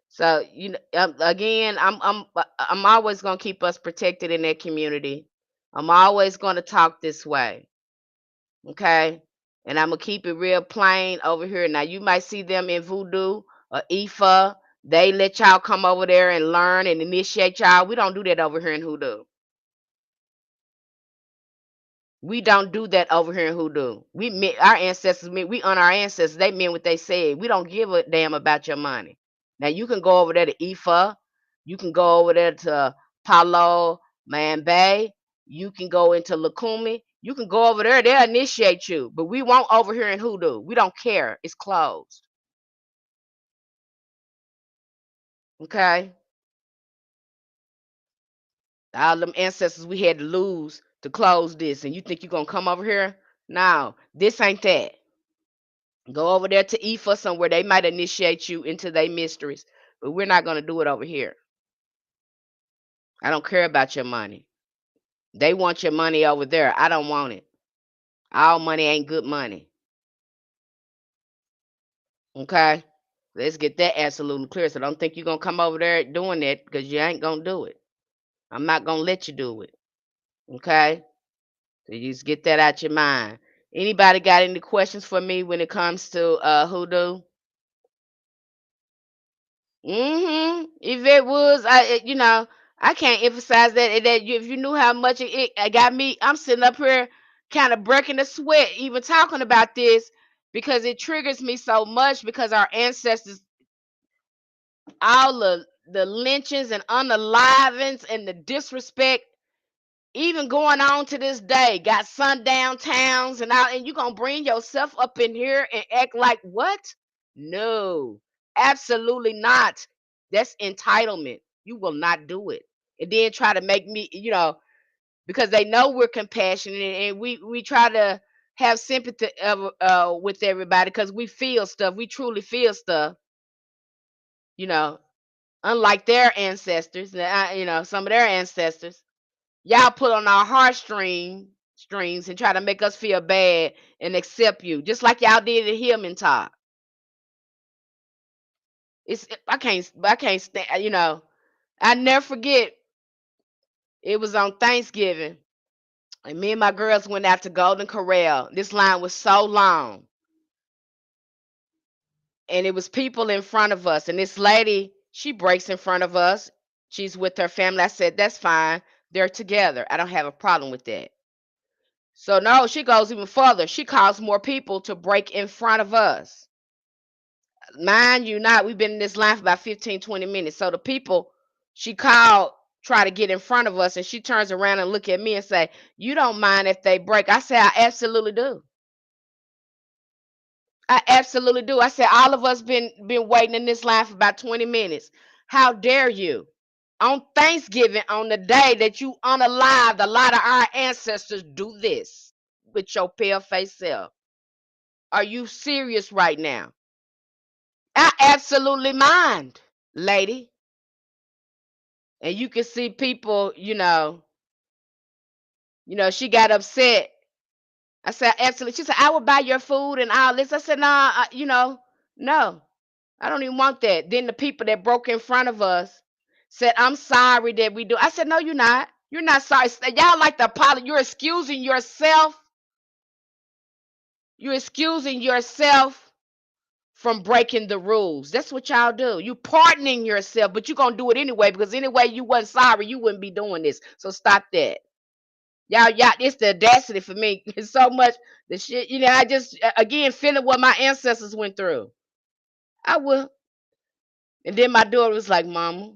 So again, I'm always gonna keep us protected in that community. I'm always gonna talk this way, okay? And I'm gonna keep it real plain over here. Now you might see them in voodoo or Ifa. They let y'all come over there and learn and initiate y'all. We don't do that over here in hoodoo. We don't do that over here in hoodoo. Our ancestors we honor our ancestors. They meant what they said. We don't give a damn about your money. Now you can go over there to Ifa, you can go over there to Palo Mambe, you can go into Lakumi, you can go over there. They'll initiate you, but we won't over here in hoodoo. We don't care. It's closed. Okay, all them ancestors we had to lose to close this, and you think you're gonna come over here? No, this ain't that. Go over there to Ifa somewhere. They might initiate you into their mysteries, but we're not going to do it over here. I don't care about your money. They want your money over there. I don't want it. All money ain't good money. Okay? Let's get that absolutely clear. So don't think you're going to come over there doing that, because you ain't going to do it. I'm not going to let you do it. Okay? So you just get that out your mind. Anybody got any questions for me when it comes to hoodoo? If it was, I can't emphasize if you knew how much it got me, I'm sitting up here kind of breaking a sweat even talking about this, because it triggers me so much, because our ancestors, all the lynchings and unalivings and the disrespect, even going on to this day, got sundown towns and all, and you gonna bring yourself up in here and act like what? No, absolutely not. That's entitlement. You will not do it. And then try to make me, because they know we're compassionate, and we try to have sympathy with everybody, because we feel stuff. We truly feel stuff, you know, unlike their ancestors, some of their ancestors. Y'all put on our strings and try to make us feel bad and accept you, just like y'all did at him and talk. I can't stand. I never forget. It was on Thanksgiving, and me and my girls went out to Golden Corral. This line was so long, and it was people in front of us. And this lady, she breaks in front of us. She's with her family. I said, that's fine. They're together. I don't have a problem with that. So no, she goes even further. She calls more people to break in front of us. Mind you not, we've been in this line for about 15, 20 minutes. So the people she called try to get in front of us, and she turns around and look at me and say, "You don't mind if they break?" I say, "I absolutely do. I absolutely do." I said, "All of us been waiting in this line for about 20 minutes. How dare you? On Thanksgiving, on the day that you unalived a lot of our ancestors, do this with your pale face self. Are you serious right now?" I absolutely mind, lady. And you can see people, she got upset. I said, absolutely. She said, "I will buy your food and all this." I said, "Nah, no, I don't even want that." Then the people that broke in front of us said, "I'm sorry that we do." I said, "No, you're not. You're not sorry. Y'all like to apologize. You're excusing yourself. You're excusing yourself from breaking the rules. That's what y'all do. You pardoning yourself, but you're gonna do it anyway because anyway you wasn't sorry, you wouldn't be doing this. So stop that. Y'all, it's the audacity for me. It's so much the shit, I just again feeling what my ancestors went through. I will. And then my daughter was like, "Mama,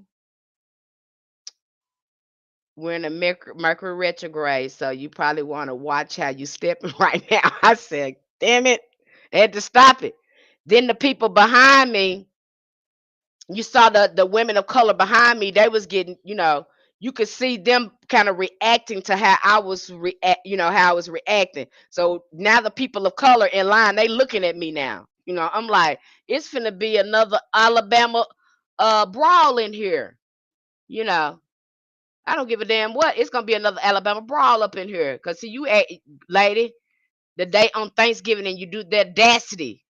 we're in a Mercury retrograde, so you probably want to watch how you stepping right now." I said, "Damn it." I had to stop it. Then the people behind me, you saw the women of color behind me, they was getting, you could see them kind of reacting to how I was how I was reacting. So now the people of color in line, they looking at me now. I'm like, it's finna be another Alabama brawl in here. You know, I don't give a damn what. It's gonna be another Alabama brawl up in here. Cause see you lady, the day on Thanksgiving and you do the audacity.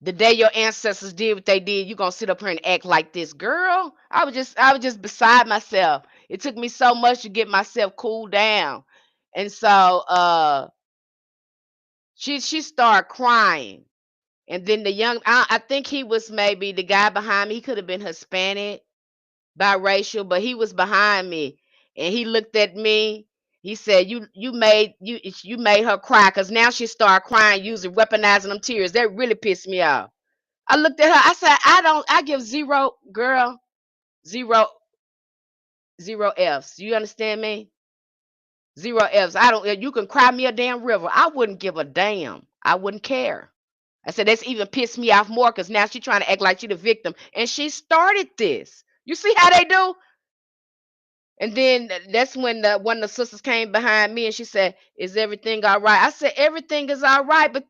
The day your ancestors did what they did, you gonna sit up here and act like this, girl. I was just beside myself. It took me so much to get myself cooled down. And so she started crying. And then I think he was maybe the guy behind me, he could have been Hispanic, biracial, but he was behind me. And he looked at me. He said, you made her cry because now she started crying using weaponizing them tears. That really pissed me off. I looked at her. I said, I give zero, girl, zero, zero F's. You understand me? Zero F's. I don't, you can cry me a damn river. I wouldn't give a damn. I wouldn't care. I said, that's even pissed me off more because now she's trying to act like she the victim. And she started this. You see how they do? And then that's when one of the sisters came behind me and she said, "Is everything all right?" I said, "Everything is all right." But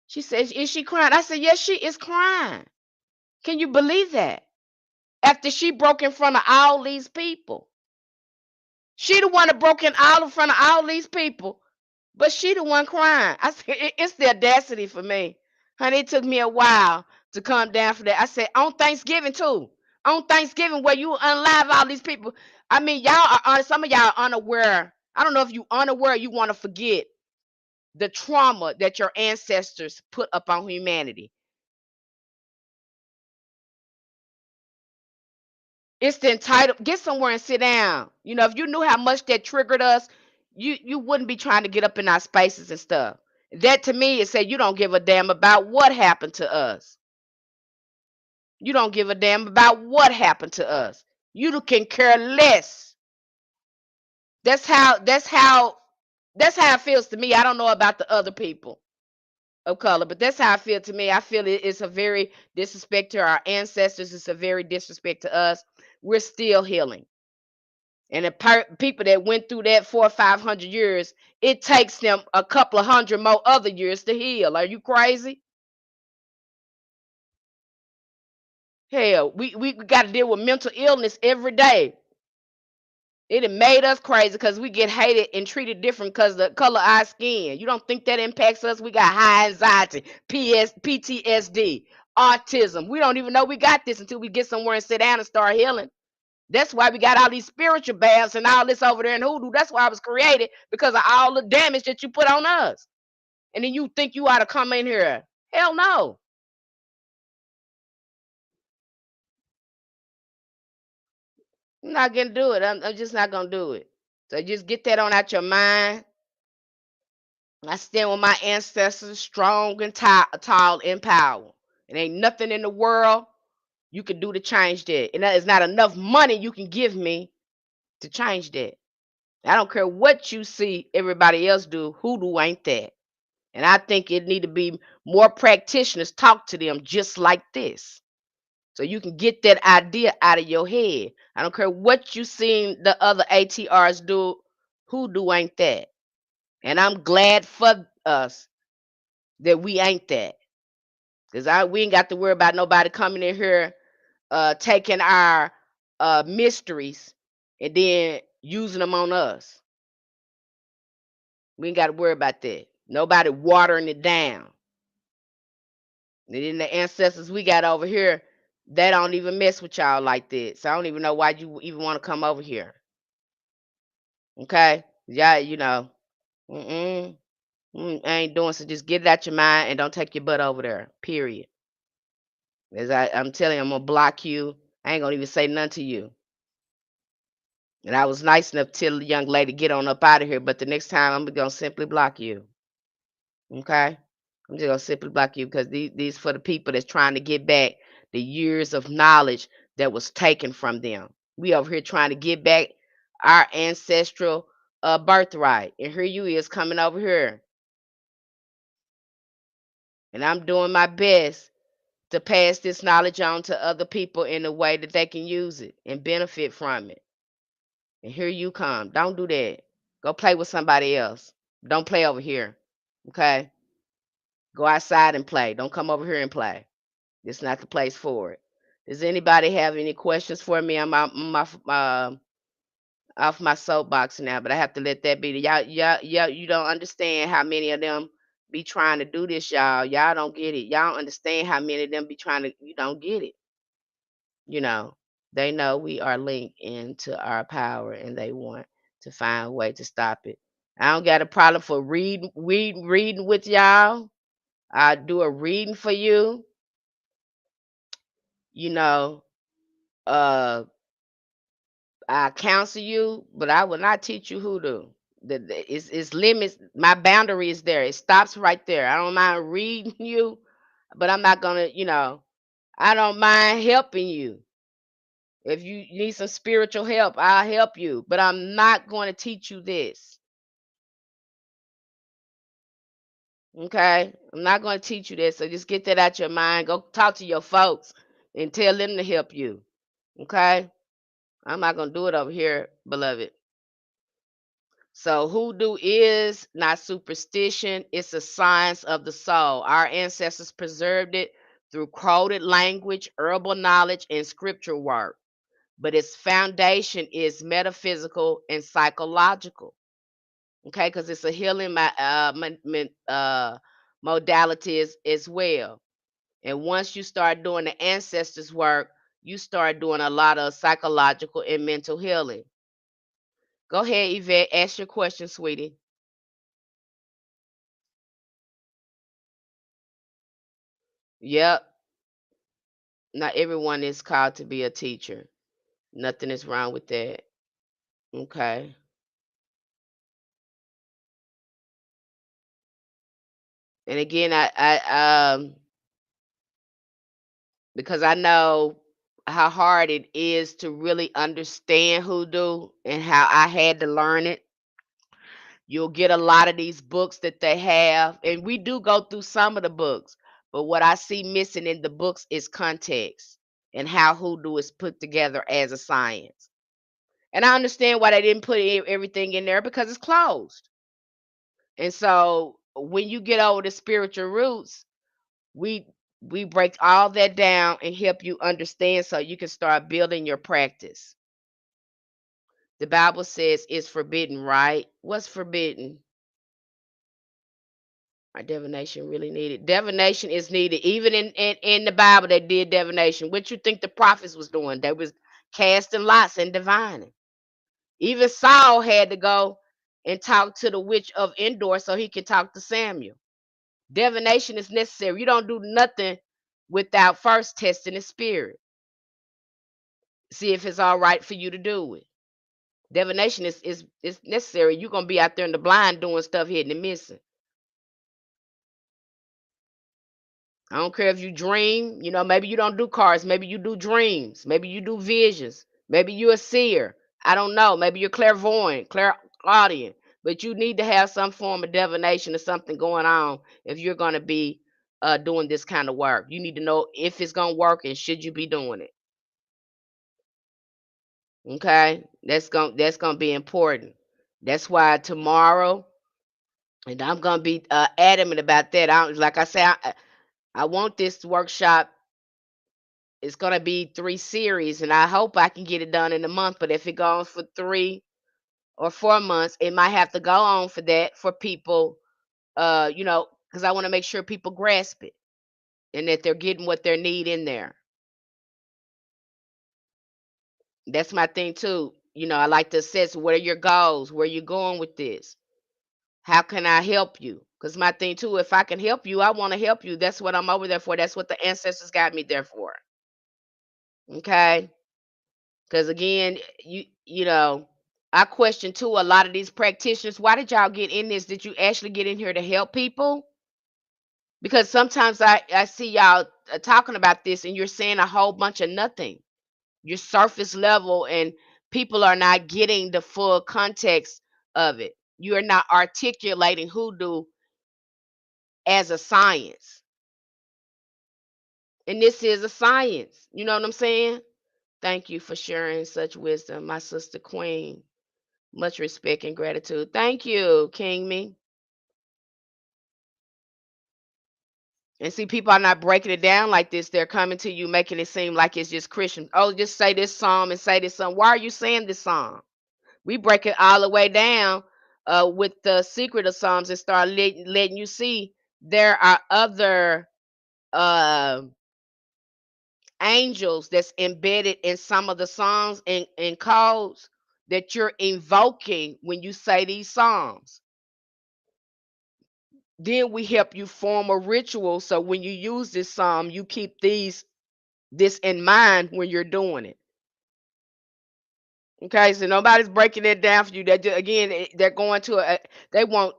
she said, "Is she crying?" I said, "Yes, she is crying." Can you believe that? After she broke in front of all these people. She the one that broke in front of all these people, but she the one crying. I said, it's the audacity for me. Honey, it took me a while to come down for that. I said, on Thanksgiving too. On Thanksgiving where you unlive all these people. I mean, some of y'all are unaware. I don't know if you unaware, you want to forget the trauma that your ancestors put upon humanity. It's the entitled. Get somewhere and sit down. If you knew how much that triggered us, you wouldn't be trying to get up in our spaces and stuff. That to me is say you don't give a damn about what happened to us. You don't give a damn about what happened to us. You can care less. That's how it feels to me. I don't know about the other people of color, but that's how I feel to me. I feel it's a very disrespect to our ancestors. It's a very disrespect to us. We're still healing. And the people that went through that 400 or 500 years, it takes them a couple of hundred more other years to heal. Are you crazy? Hell, we got to deal with mental illness every day. It had made us crazy because we get hated and treated different because the color of our skin. You don't think that impacts us? We got high anxiety, PTSD, autism. We don't even know we got this until we get somewhere and sit down and start healing. That's why we got all these spiritual baths and all this over there in hoodoo. That's why I was created because of all the damage that you put on us. And then you think you ought to come in here. Hell no. I'm not gonna do it. I'm just not gonna do it. So just get that on out your mind. I stand with my ancestors, strong and tall and power. It ain't nothing in the world you can do to change that. And that is not enough money you can give me to change that. I don't care what you see everybody else do. Hoodoo ain't that. And I think it need to be more practitioners talk to them just like this. So you can get that idea out of your head. I don't care what you seen the other ATRs do. Hoodoo ain't that. And I'm glad for us that we ain't that. Because we ain't got to worry about nobody coming in here taking our mysteries and then using them on us. We ain't got to worry about that. Nobody watering it down. And then the ancestors we got over here, they don't even mess with y'all like that. So I don't even know why you even want to come over here. Okay? Yeah, you know. Mm-mm. I ain't doing so. Just get it out your mind and don't take your butt over there. Period. As I'm telling you, I'm gonna block you. I ain't gonna even say nothing to you. And I was nice enough to tell the young lady get on up out of here, but the next time I'm gonna simply block you. Okay? I'm just gonna simply block you because these for the people that's trying to get back the years of knowledge that was taken from them. We over here trying to get back our ancestral birthright. And here you is coming over here. And I'm doing my best to pass this knowledge on to other people in a way that they can use it and benefit from it. And here you come. Don't do that. Go play with somebody else. Don't play over here. Okay? Go outside and play. Don't come over here and play. It's not the place for it. Does anybody have any questions for me? I'm off my soapbox now, but I have to let that be. Y'all, you don't understand how many of them be trying to do this, y'all. Y'all don't get it. Y'all don't understand how many of them be trying to. You don't get it. You know, they know we are linked into our power, and they want to find a way to stop it. I don't got a problem for reading with y'all. I do a reading for you. You know, uh I counsel you, but I will not teach you hoodoo. It's limits. My boundary is there. It stops right there. I don't mind reading you, but I'm not gonna, I don't mind helping you. If you need some spiritual help, I'll help you. But I'm not going to teach you this. Okay? I'm not going to teach you this. So just get that out your mind. Go talk to your folks and tell them to help you. Okay? I'm not going to do it over here, beloved. So hoodoo is not superstition, it's a science of the soul. Our ancestors preserved it through coded language, herbal knowledge, and scripture work. But its foundation is metaphysical and psychological. Okay, because it's a healing modality as well. And once you start doing the ancestors work, you start doing a lot of psychological and mental healing. Go ahead, Yvette, ask your question, sweetie. Yep. Not everyone is called to be a teacher. Nothing is wrong with that. Okay. And again, I because I know how hard it is to really understand hoodoo and how I had to learn it. You'll get a lot of these books that they have, and we do go through some of the books. But what I see missing in the books is context and how hoodoo is put together as a science. And I understand why they didn't put everything in there because it's closed. And so when you get over the spiritual roots, we we break all that down and help you understand so you can start building your practice. The Bible says it's forbidden, right? What's forbidden? Our divination really needed. Divination is needed. Even in the Bible, they did divination. What you think the prophets was doing? They was casting lots and divining. Even Saul had to go and talk to the witch of Endor so he could talk to Samuel. Divination is necessary. You don't do nothing without first testing the spirit. See if it's all right for you to do it. Divination is necessary. You're gonna be out there in the blind doing stuff hidden and missing. I don't care if you dream, maybe you don't do cards, maybe you do dreams, maybe you do visions, maybe you're a seer. I don't know. Maybe you're clairvoyant, clairaudient, but you need to have some form of divination or something going on if you're going to be doing this kind of work. You need to know if it's going to work and should you be doing it. Okay, that's gonna be important. That's why tomorrow, and I'm gonna be adamant about that. Like I say, I want this workshop. It's gonna be 3 series, and I hope I can get it done in a month. But if it goes for 3 or 4 months, it might have to go on for that for people. Because I want to make sure people grasp it and that they're getting what they need in there. That's my thing too. I like to assess what are your goals, where you going with this. How can I help you? Because my thing too, if I can help you, I want to help you. That's what I'm over there for. That's what the ancestors got me there for. Okay. Because again, I question too a lot of these practitioners. Why did y'all get in this? Did you actually get in here to help people? Because sometimes I see y'all talking about this and you're saying a whole bunch of nothing. You're surface level and people are not getting the full context of it. You are not articulating hoodoo as a science. And this is a science. You know what I'm saying? Thank you for sharing such wisdom, my sister Queen. Much respect and gratitude. Thank you, King Me. And see, people are not breaking it down like this. They're coming to you, making it seem like it's just Christian. Oh, just say this psalm and say this psalm. Why are you saying this psalm? We break it all the way down with the secret of psalms and start letting you see there are other uh, angels that's embedded in some of the songs and codes that you're invoking when you say these psalms. Then we help you form a ritual so when you use this psalm, you keep this in mind when you're doing it. Okay, so nobody's breaking it down for you. Again, they're going to they want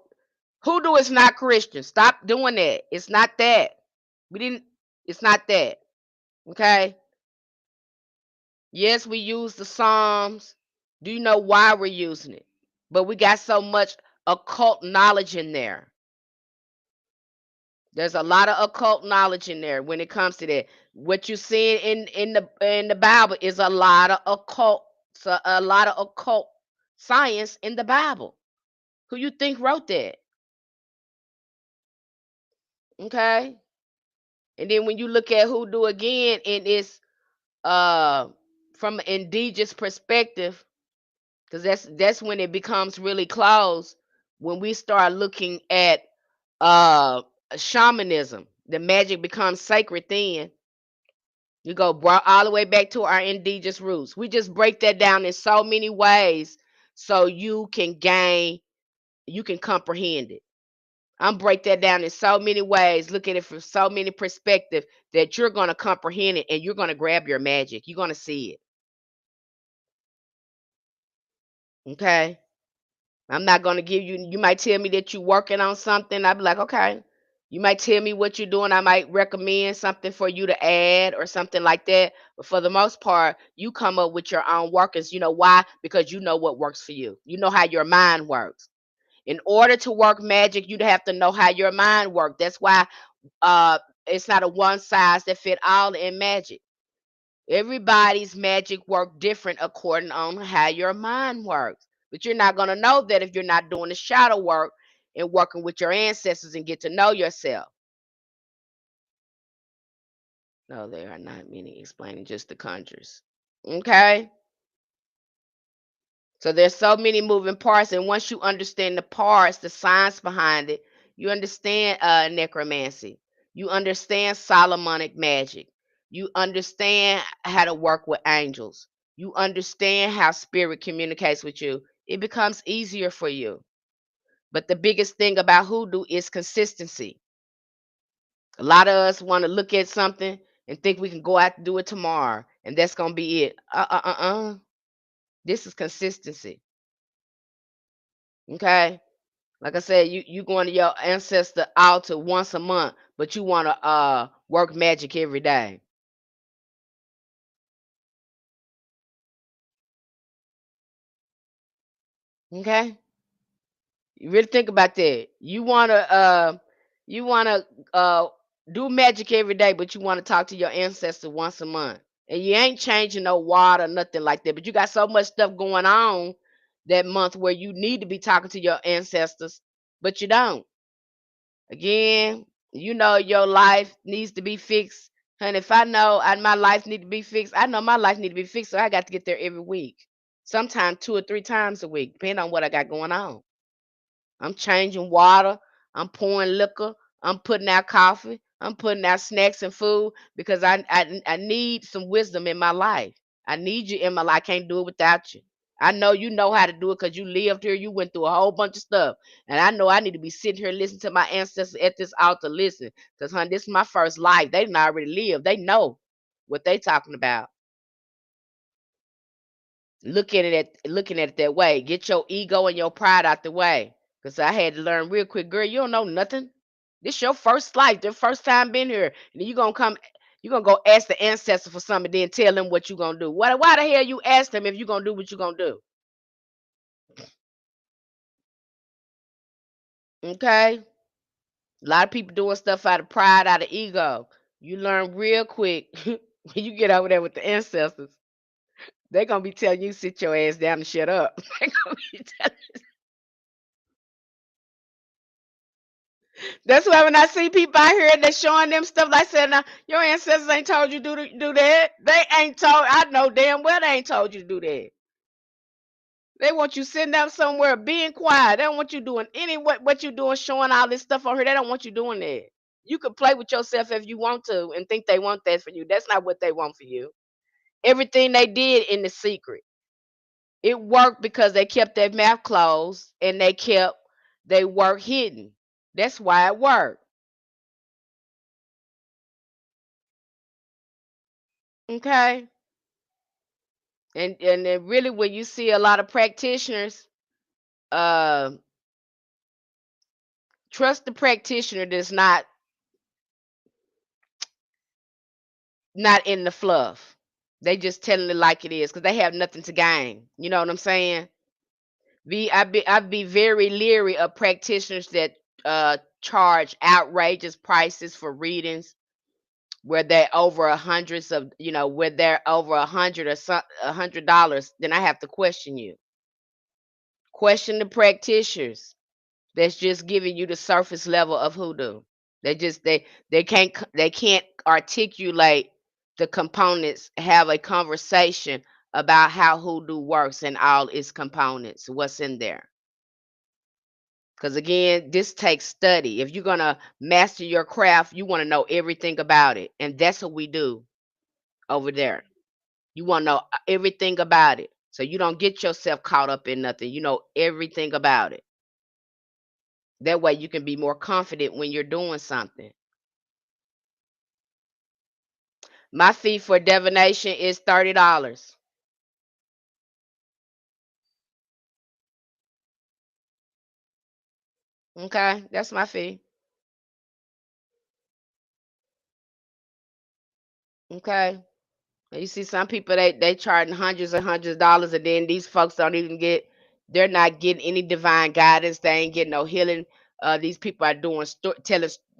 hoodoo is not Christian. Stop doing that. It's not that. We didn't. It's not that. Okay. Yes, we use the Psalms. Do you know why we're using it? But we got so much occult knowledge in there. There's a lot of occult knowledge in there when it comes to that. What you see in the Bible is a lot of occult, so a lot of occult science in the Bible. Who you think wrote that? Okay. And then when you look at hoodoo again, and it's uh from an indigenous perspective, because that's when it becomes really close. When we start looking at uh shamanism, the magic becomes sacred. Then you go all the way back to our indigenous roots. We just break that down in so many ways so you can comprehend it. I'm break that down in so many ways, look at it from so many perspectives that you're going to comprehend it and you're going to grab your magic. You're going to see it. Okay. I'm not gonna give you. You might tell me that you're working on something. I'd be like, okay. You might tell me what you're doing. I might recommend something for you to add or something like that. But for the most part, you come up with your own workings. You know why? Because you know what works for you. You know how your mind works. In order to work magic, you'd have to know how your mind works. That's why uh, it's not a one size that fit all in magic. Everybody's magic work different according on how your mind works. But you're not going to know that if you're not doing the shadow work and working with your ancestors and get to know yourself. No, there are not many explaining, just the conjures. Okay? So there's so many moving parts, and once you understand the parts, the science behind it, you understand necromancy. You understand Solomonic magic. You understand how to work with angels. You understand how spirit communicates with you. It becomes easier for you. But the biggest thing about hoodoo is consistency. A lot of us want to look at something and think we can go out and do it tomorrow, and that's gonna be it. This is consistency. Okay. Like I said, you going to your ancestor altar once a month, but you want to work magic every day. Okay? You really think about that. You wanna do magic every day, but you wanna talk to your ancestor once a month. And you ain't changing no water, nothing like that. But you got so much stuff going on that month where you need to be talking to your ancestors, but you don't. Again, you know your life needs to be fixed. And if I know my life need to be fixed, I know my life need to be fixed. So I got to get there every week. Sometimes 2 or 3 times a week, depending on what I got going on. I'm changing water. I'm pouring liquor. I'm putting out coffee. I'm putting out snacks and food because I need some wisdom in my life. I need you in my life. I can't do it without you. I know you know how to do it because you lived here. You went through a whole bunch of stuff. And I know I need to be sitting here listening to my ancestors at this altar listening. Because, honey, this is my first life. They done already lived. They know what they talking about. Looking at it that way. Get your ego and your pride out the way. Cause I had to learn real quick, girl. You don't know nothing. This your first life, the first time being here. And you gonna go ask the ancestor for something, then tell them what you gonna do. Why the hell you ask them if you gonna do what you gonna do? Okay? A lot of people doing stuff out of pride, out of ego. You learn real quick when you get over there with the ancestors. They gonna be telling you sit your ass down and shut up. They gonna be telling That's why when I see people out here and they showing them stuff, like I said, now your ancestors ain't told you do that. They ain't told. I know damn well they ain't told you to do that. They want you sitting down somewhere being quiet. They don't want you doing any what you doing, showing all this stuff on here. They don't want you doing that. You can play with yourself if you want to and think they want that for you. That's not what they want for you. Everything they did in the secret, it worked because they kept their mouth closed and they kept their work hidden. That's why it worked. Okay. And then really when you see a lot of practitioners, uh, trust the practitioner that's not in the fluff. They just telling it like it is because they have nothing to gain. You know what I'm saying? I'd be very leery of practitioners that charge outrageous prices for readings where they're over where they're over $100. Then I have to question you. Question the practitioners that's just giving you the surface level of hoodoo. They can't articulate the components, have a conversation about how hoodoo works and all its components, what's in there. Because again, this takes study. If you're gonna master your craft, you want to know everything about it, and that's what we do over there. You want to know everything about it, so you don't get yourself caught up in nothing. You know everything about it. That way, you can be more confident when you're doing something. My fee for divination is $30. Okay, that's my fee. Okay. And you see some people they charging hundreds and hundreds of dollars, and then these folks don't even they're not getting any divine guidance. They ain't getting no healing. These people are doing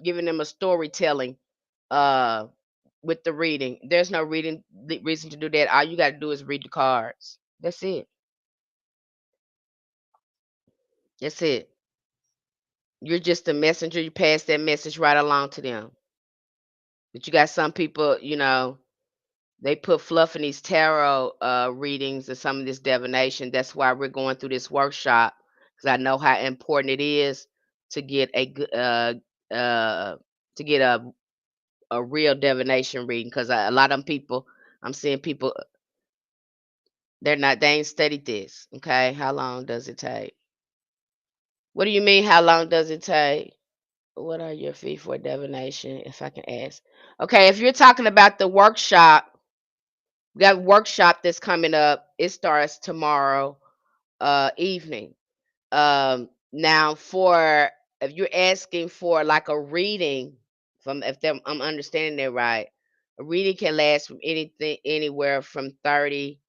giving them a storytelling uh with the reading. There's no reason to do that. All you got to do is read the cards. That's it. That's it. You're just a messenger. You pass that message right along to them. But you got some people, they put fluff in these tarot readings and some of this divination. That's why we're going through this workshop because I know how important it is to get uh, to get a real divination reading. Because a lot of them people, I'm seeing people, they ain't studied this. Okay, how long does it take? What do you mean? How long does it take? What are your fee for divination? If I can ask. Okay, if you're talking about the workshop, we got a workshop that's coming up. It starts tomorrow evening. Now for if you're asking for like a reading From if I'm understanding that right, a reading can last from anything anywhere from 30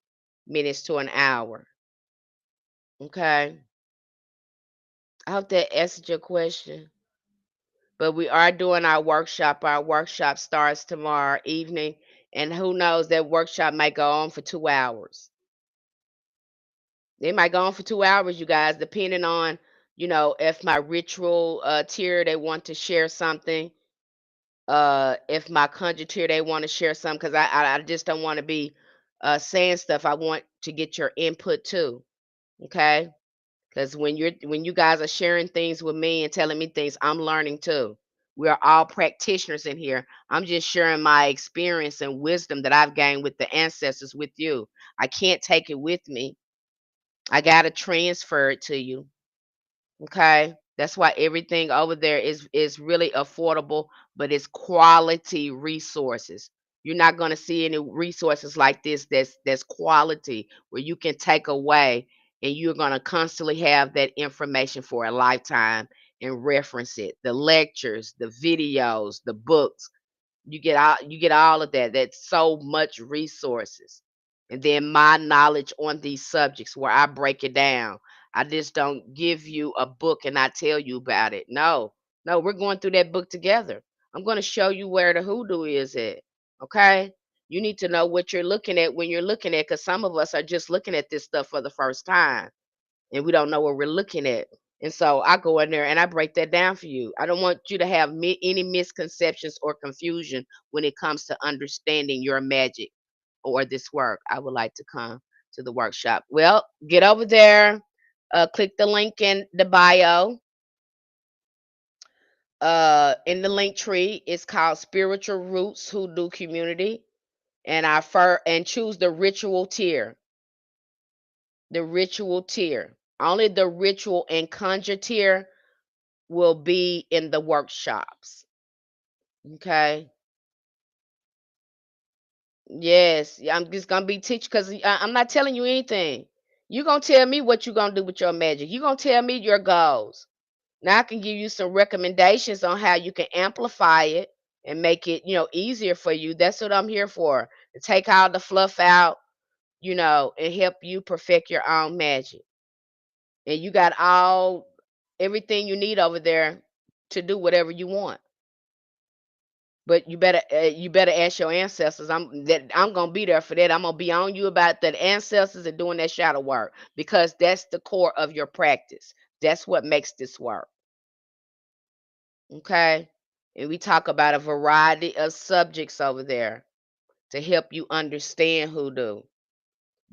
minutes to an hour. Okay. I hope that answered your question. But we are doing our workshop. Our workshop starts tomorrow evening, and who knows, that workshop might go on for 2 hours. It might go on for 2 hours, you guys, depending on, if my ritual tier they want to share something, if my conjure tier they want to share something, because I just don't want to be saying stuff. I want to get your input too. Okay. Because when you guys are sharing things with me and telling me things, I'm learning too. We are all practitioners in here. I'm just sharing my experience and wisdom that I've gained with the ancestors with you. I can't take it with me. I gotta transfer it to you. Okay. That's why everything over there is really affordable, but it's quality resources. You're not going to see any resources like this that's quality where you can take away and you're going to constantly have that information for a lifetime and reference it. The lectures, the videos, the books, you get all of that. That's so much resources. And then my knowledge on these subjects where I break it down. I just don't give you a book and I tell you about it. No. No, we're going through that book together. I'm going to show you where the hoodoo is at. Okay? You need to know what you're looking at when you're looking at, because some of us are just looking at this stuff for the first time and we don't know what we're looking at. And so I go in there and I break that down for you. I don't want you to have any misconceptions or confusion when it comes to understanding your magic or this work. I would like to come to the workshop. Well, get over there, click the link in the bio. In the link tree, it's called Spiritual Roots Hoodoo Community, and and choose the ritual tier. The ritual tier. Only the ritual and conjure tier will be in the workshops. Okay. Yes. Yeah, I'm just gonna be teaching because I'm not telling you anything. You're gonna tell me what you're gonna do with your magic. You're gonna tell me your goals. Now I can give you some recommendations on how you can amplify it and make it, easier for you. That's what I'm here for. To take all the fluff out, and help you perfect your own magic. And you got everything you need over there to do whatever you want. But you better ask your ancestors. I'm gonna be there for that. I'm gonna be on you about that ancestors and doing that shadow work because that's the core of your practice. That's what makes this work. Okay. And we talk about a variety of subjects over there to help you understand hoodoo.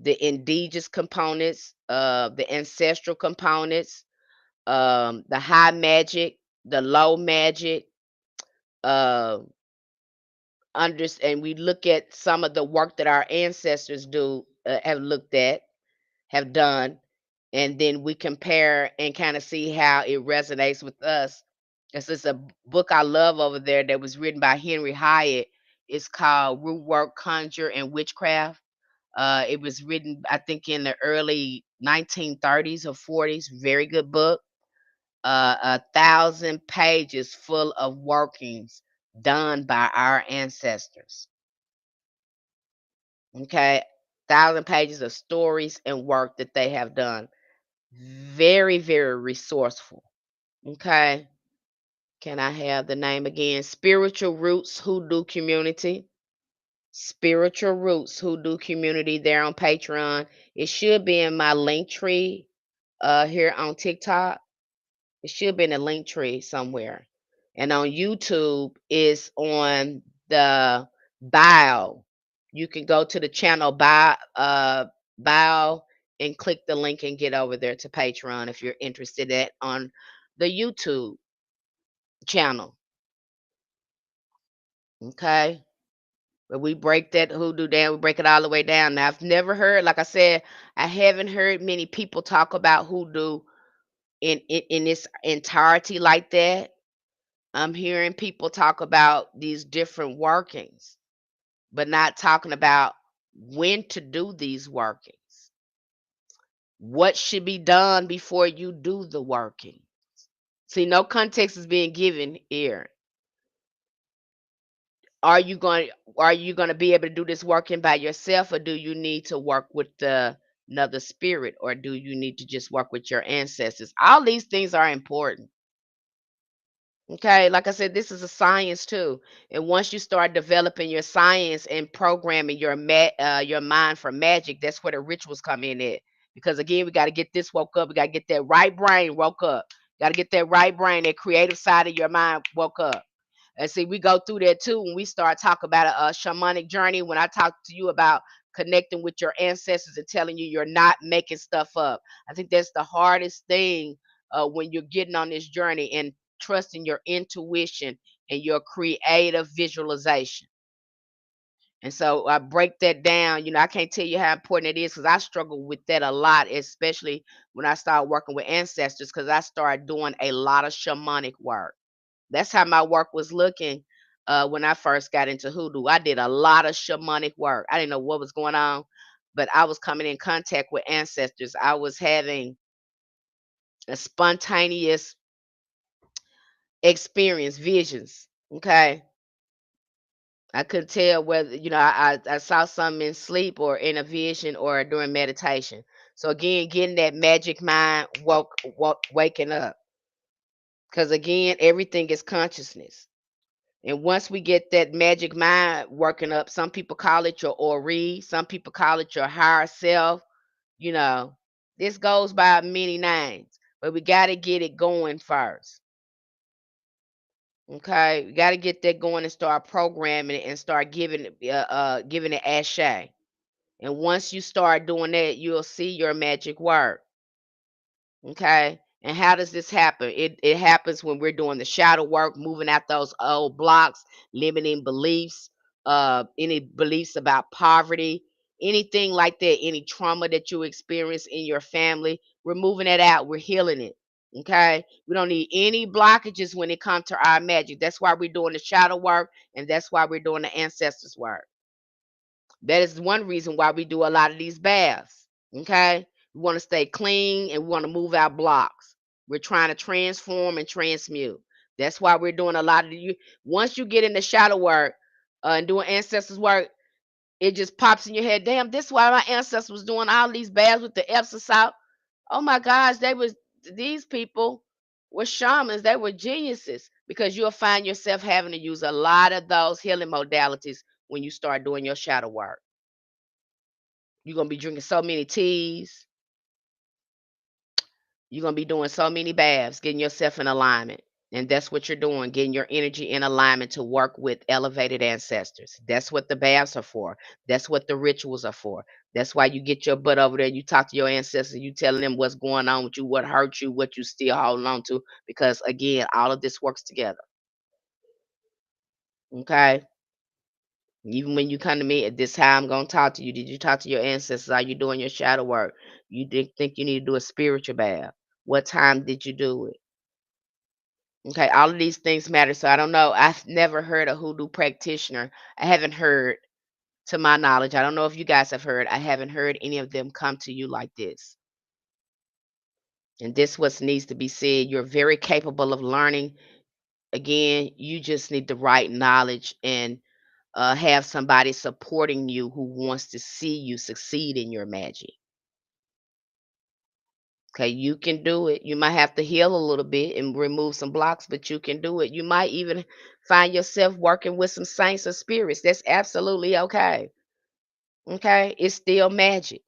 The indigenous components, the ancestral components, the high magic, the low magic, uh, and we look at some of the work that our ancestors have done, and then we compare and kind of see how it resonates with us. This is a book I love over there that was written by Henry Hyatt. It's called Root Work, Conjure, and Witchcraft. It was written, I think, in the early 1930s or 40s. Very good book. 1,000 pages full of workings done by our ancestors. Okay, 1,000 pages of stories and work that they have done. Very, very resourceful. Okay. Can I have the name again? Spiritual Roots Hoodoo Community. Spiritual Roots Hoodoo Community there on Patreon. It should be in my link tree here on TikTok. It should be in a link tree somewhere. And on YouTube is on the bio. You can go to the channel bio and click the link and get over there to Patreon if you're interested in on the YouTube channel. Okay. But we break that hoodoo down, we break it all the way down. Now I've never heard, like I said, I haven't heard many people talk about hoodoo in its entirety like that. I'm hearing people talk about these different workings, but not talking about when to do these workings. What should be done before you do the working? See, no context is being given here. Are you going are you going to be able to do this working by yourself, or do you need to work with another spirit, or do you need to just work with your ancestors? All these things are important. Okay, like I said, this is a science too. And once you start developing your science and programming your mind for magic, that's where the rituals come in at. Because again, we got to get this woke up. We got to get that right brain woke up. Got to get that right brain, that creative side of your mind woke up. And see, we go through that too when we start talking about a shamanic journey. When I talk to you about connecting with your ancestors and telling you you're not making stuff up, I think that's the hardest thing when you're getting on this journey, and trusting your intuition and your creative visualization. And so I break that down. I can't tell you how important it is, because I struggle with that a lot, especially when I started working with ancestors, because I started doing a lot of shamanic work. That's how my work was looking when I first got into hoodoo. I did a lot of shamanic work. I didn't know what was going on, but I was coming in contact with ancestors. I was having a spontaneous experience, visions. Okay. I couldn't tell whether, I saw something in sleep or in a vision or during meditation. So again, getting that magic mind waking up. Because again, everything is consciousness. And once we get that magic mind working up, some people call it your ori, some people call it your higher self. You know, this goes by many names, but we got to get it going first. Okay, we got to get that going and start programming it and start giving it ashe. And once you start doing that, you'll see your magic work. Okay. And how does this happen? It happens when we're doing the shadow work, moving out those old blocks, limiting beliefs, any beliefs about poverty, anything like that, any trauma that you experience in your family. We're moving it out. We're healing it. Okay. We don't need any blockages when it comes to our magic. That's why we're doing the shadow work, and that's why we're doing the ancestors work. That is one reason why we do a lot of these baths. Okay. We want to stay clean and we want to move out blocks. We're trying to transform and transmute. That's why we're doing a lot of you. Once you get in the shadow work and doing ancestors work, it just pops in your head. Damn, this is why my ancestors was doing all these baths with the Epsom salt. Oh my gosh, these people were shamans. They were geniuses, because you'll find yourself having to use a lot of those healing modalities when you start doing your shadow work. You're gonna be drinking so many teas. You're gonna be doing so many baths, getting yourself in alignment. And that's what you're doing, getting your energy in alignment to work with elevated ancestors. That's what the baths are for. That's what the rituals are for. That's why you get your butt over there. You talk to your ancestors. You telling them what's going on with you, what hurt you, what you still holding on to. Because again, all of this works together. Okay. Even when you come to me at this time, I'm gonna talk to you. Did you talk to your ancestors? Are you doing your shadow work? You did think you need to do a spiritual bath? What time did you do it? Okay, all of these things matter. So I don't know. I've never heard a hoodoo practitioner. I haven't heard, to my knowledge. I don't know if you guys have heard. I haven't heard any of them come to you like this. And this what needs to be said. You're very capable of learning. Again, you just need the right knowledge, and have somebody supporting you who wants to see you succeed in your magic. Okay, you can do it. You might have to heal a little bit and remove some blocks, but you can do it. You might even find yourself working with some saints or spirits. That's absolutely okay. Okay, it's still magic.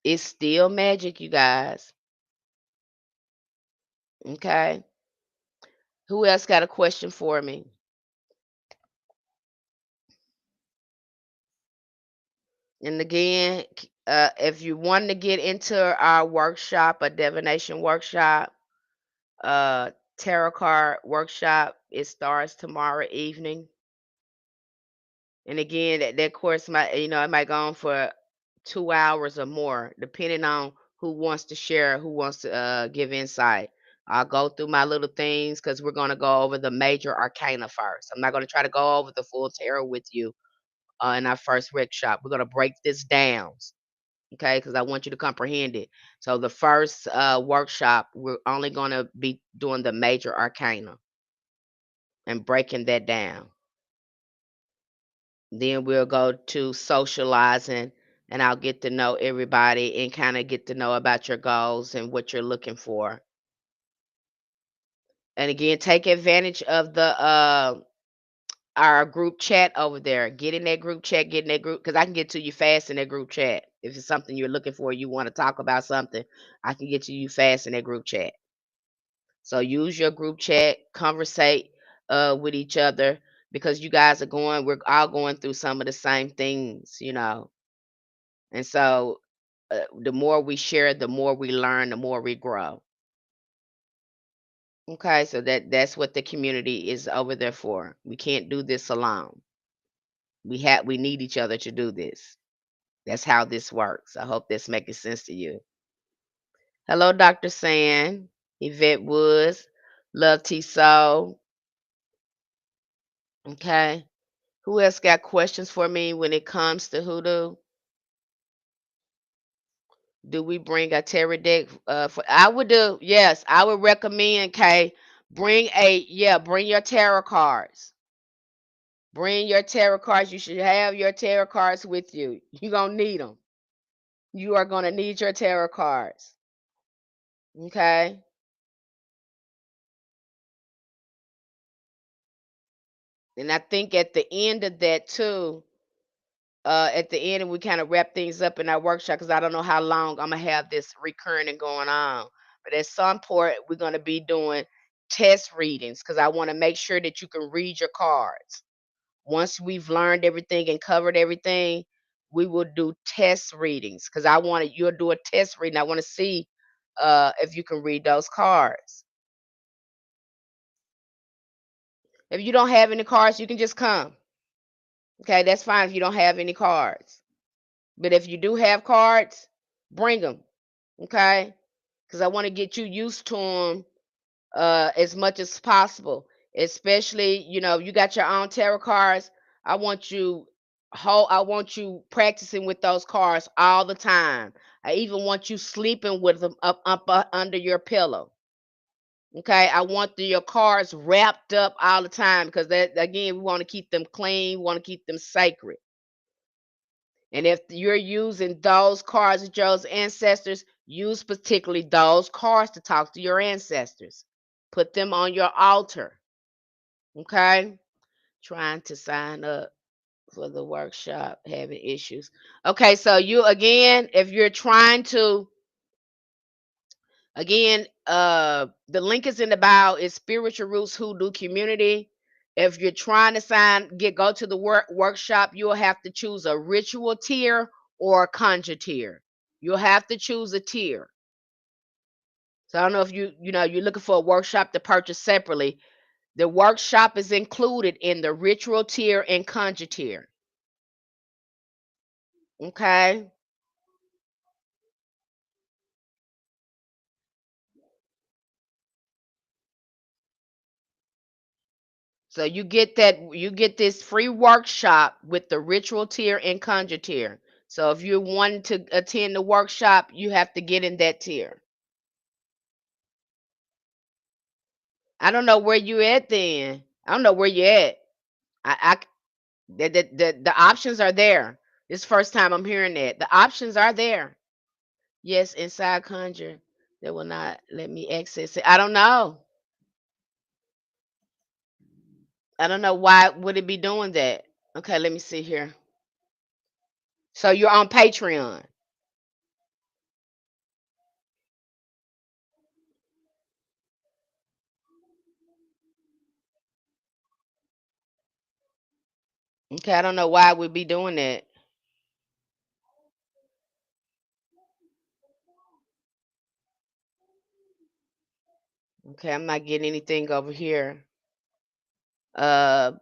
It's still magic, you guys. Okay, who else got a question for me? And again, if you want to get into our workshop, a divination workshop, uh tarot card workshop, it starts tomorrow evening. And again, that course might, it might go on for 2 hours or more, depending on who wants to share, who wants to give insight. I'll go through my little things, because we're going to go over the major arcana first. I'm not going to try to go over the full tarot with you in our first workshop. We're going to break this down, okay? Because I want you to comprehend it. So the first workshop, we're only going to be doing the major arcana and breaking that down. Then we'll go to socializing, and I'll get to know everybody and kind of get to know about your goals and what you're looking for. And again, take advantage of the our group chat over there. Get in that group chat, get in that group because I can get to you fast in that group chat. If it's something you're looking for, you want to talk about something, I can get to you fast in that group chat. So use your group chat, conversate with each other because you guys are we're all going through some of the same things, you know. And so the more we share, the more we learn, the more we grow. Okay, so that's what the community is over there for. We can't do this alone. We need each other to do this. That's how this works. I hope that's making sense to you. Hello, Dr. Sand, Yvette Woods, Love T Soul. Okay. Who else got questions for me when it comes to hoodoo? Do we bring a tarot deck? For I would do. Yes, I would recommend. Kay, bring your tarot cards. Bring your tarot cards. You should have your tarot cards with you. You're gonna need them. You are gonna need your tarot cards. Okay. And I think at the end of that too, at the end, and we kind of wrap things up in our workshop because I don't know how long I'm gonna have this recurring and going on. But at some point, we're gonna be doing test readings because I want to make sure that you can read your cards. Once we've learned everything and covered everything, we will do test readings because you'll do a test reading. I want to see if you can read those cards. If you don't have any cards, you can just come. Okay, that's fine if you don't have any cards. But if you do have cards, bring them. Okay, because I want to get you used to them as much as possible. Especially, you got your own tarot cards. I want you I want you practicing with those cards all the time. I even want you sleeping with them up under your pillow. Okay, I want your cards wrapped up all the time because that again, we want to keep them clean. We want to keep them sacred. And if you're using those cards with your ancestors, use particularly those cards to talk to your ancestors. Put them on your altar. Okay? Trying to sign up for the workshop, having issues. Okay, so you again, if you're trying to, again, the link is in the bio. It's Spiritual Roots Hoodoo Community. If you're trying to go to the workshop, you'll have to choose a ritual tier or a conjure tier. You'll have to choose a tier. So I don't know if you're looking for a workshop to purchase separately. The workshop is included in the ritual tier and conjure tier. Okay. So you get this free workshop with the ritual tier and conjure tier. So if you're wanting to attend the workshop, you have to get in that tier. I don't know where you at then. I don't know where you at. I the options are there. This first time I'm hearing that. The options are there. Yes, inside conjure. They will not let me access it. I don't know. I don't know why would it be doing that. Okay, let me see here. So you're on Patreon. Okay, I don't know why it would be doing that. Okay, I'm not getting anything over here. Uh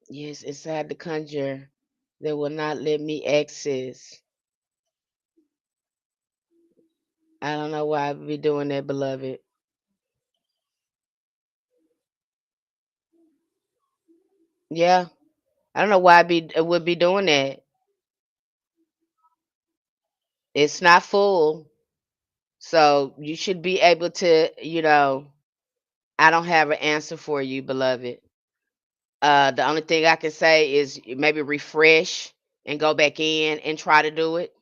yes, inside the conjure. They will not let me access. I don't know why I would be doing that, beloved. Yeah. I don't know why it would be doing that. It's not full. So you should be able to, I don't have an answer for you, beloved. The only thing I can say is maybe refresh and go back in and try to do it.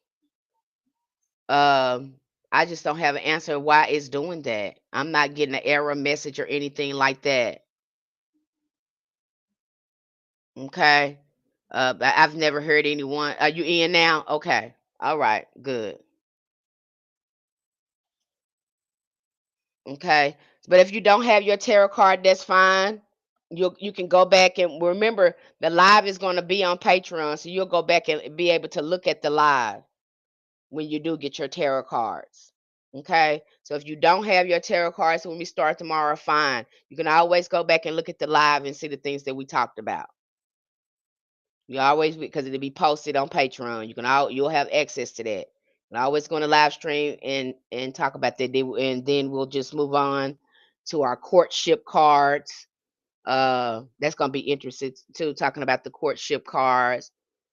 Um, I just don't have an answer why it's doing that. I'm not getting an error message or anything like that. Okay. But I've never heard anyone. Are you in now? Okay. All right. Good. Okay. But if you don't have your tarot card, that's fine. You can go back and remember the live is going to be on Patreon, so you'll go back and be able to look at the live when you do get your tarot cards. Okay. So if you don't have your tarot cards when we start tomorrow, fine. You can always go back and look at the live and see the things that we talked about. You always because it'll be posted on Patreon. You'll have access to that. And I always going to live stream and talk about that. And then we'll just move on to our courtship cards. That's gonna be interesting too, talking about the courtship cards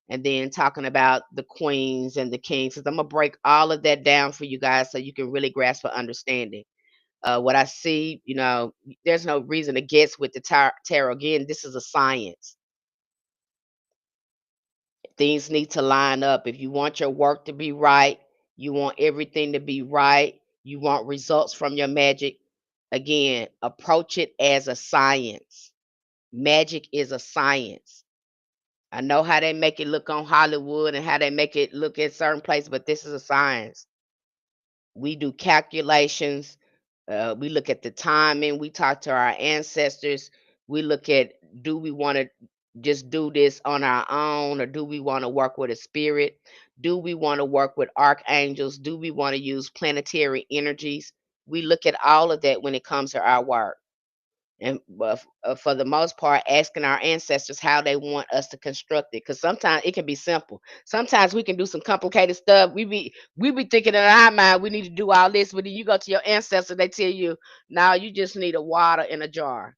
and then talking about the queens and the kings. Because I'm gonna break all of that down for you guys so you can really grasp an understanding. What I see, there's no reason to guess with the tarot. Again, this is a science. Things need to line up. If you want your work to be right, you want everything to be right, you want results from your magic, again, approach it as a science. Magic is a science. I know how they make it look on Hollywood and how they make it look at certain places, but this is a science. We do calculations. We look at the timing. We talk to our ancestors. We look at, do we want to just do this on our own, or do we want to work with a spirit? Do we want to work with archangels? Do we want to use planetary energies? We look at all of that when it comes to our work. And for the most part, asking our ancestors how they want us to construct it, because sometimes it can be simple. Sometimes we can do some complicated stuff. We be thinking in our mind we need to do all this, but then you go to your ancestors, they tell you, "No, you just need a water in a jar."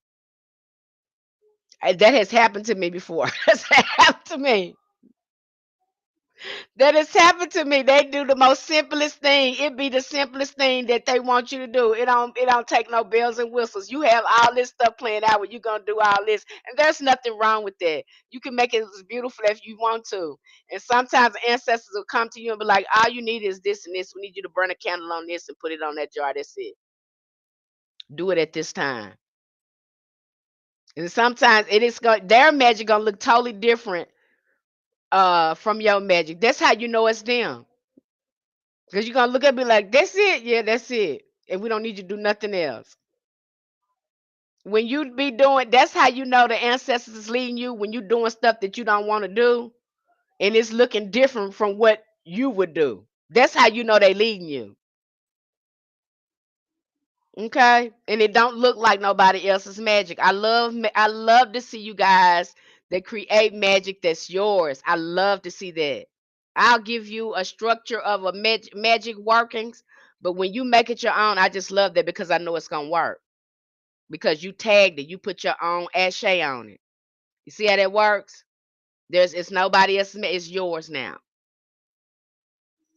And that has happened to me before. That's happened to me. That has happened to me. They do the most simplest thing. It be the simplest thing that they want you to do. It don't take no bells and whistles. You have all this stuff planned out where you're gonna do all this. And there's nothing wrong with that. You can make it as beautiful as you want to. And sometimes ancestors will come to you and be like, all you need is this and this. We need you to burn a candle on this and put it on that jar. That's it. Do it at this time. And sometimes their magic gonna look totally different from your magic. That's how you know it's them. Because you're gonna look at me like, that's it? Yeah, that's it. And we don't need you to do nothing else. When you be doing, that's how you know the ancestors is leading you when you doing stuff that you don't want to do and it's looking different from what you would do. That's how you know they leading you. Okay? And it don't look like nobody else's magic. I love to see you guys that create magic that's yours. I love to see that. I'll give you a structure of a magic workings, but when you make it your own, I just love that because I know it's gonna work. Because you tagged it, you put your own ashe on it. You see how that works? It's nobody else's, it's yours now.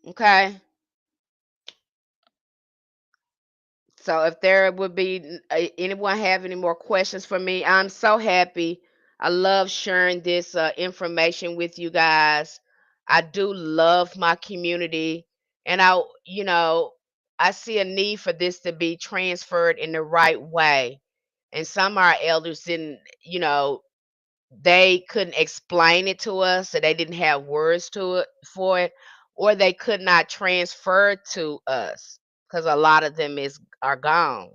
Okay. So if there would be anyone have any more questions for me, I'm so happy. I love sharing this information with you guys. I do love my community, and I see a need for this to be transferred in the right way. And some of our elders didn't, they couldn't explain it to us, so they didn't have words to it for it, or they could not transfer to us because a lot of them are gone.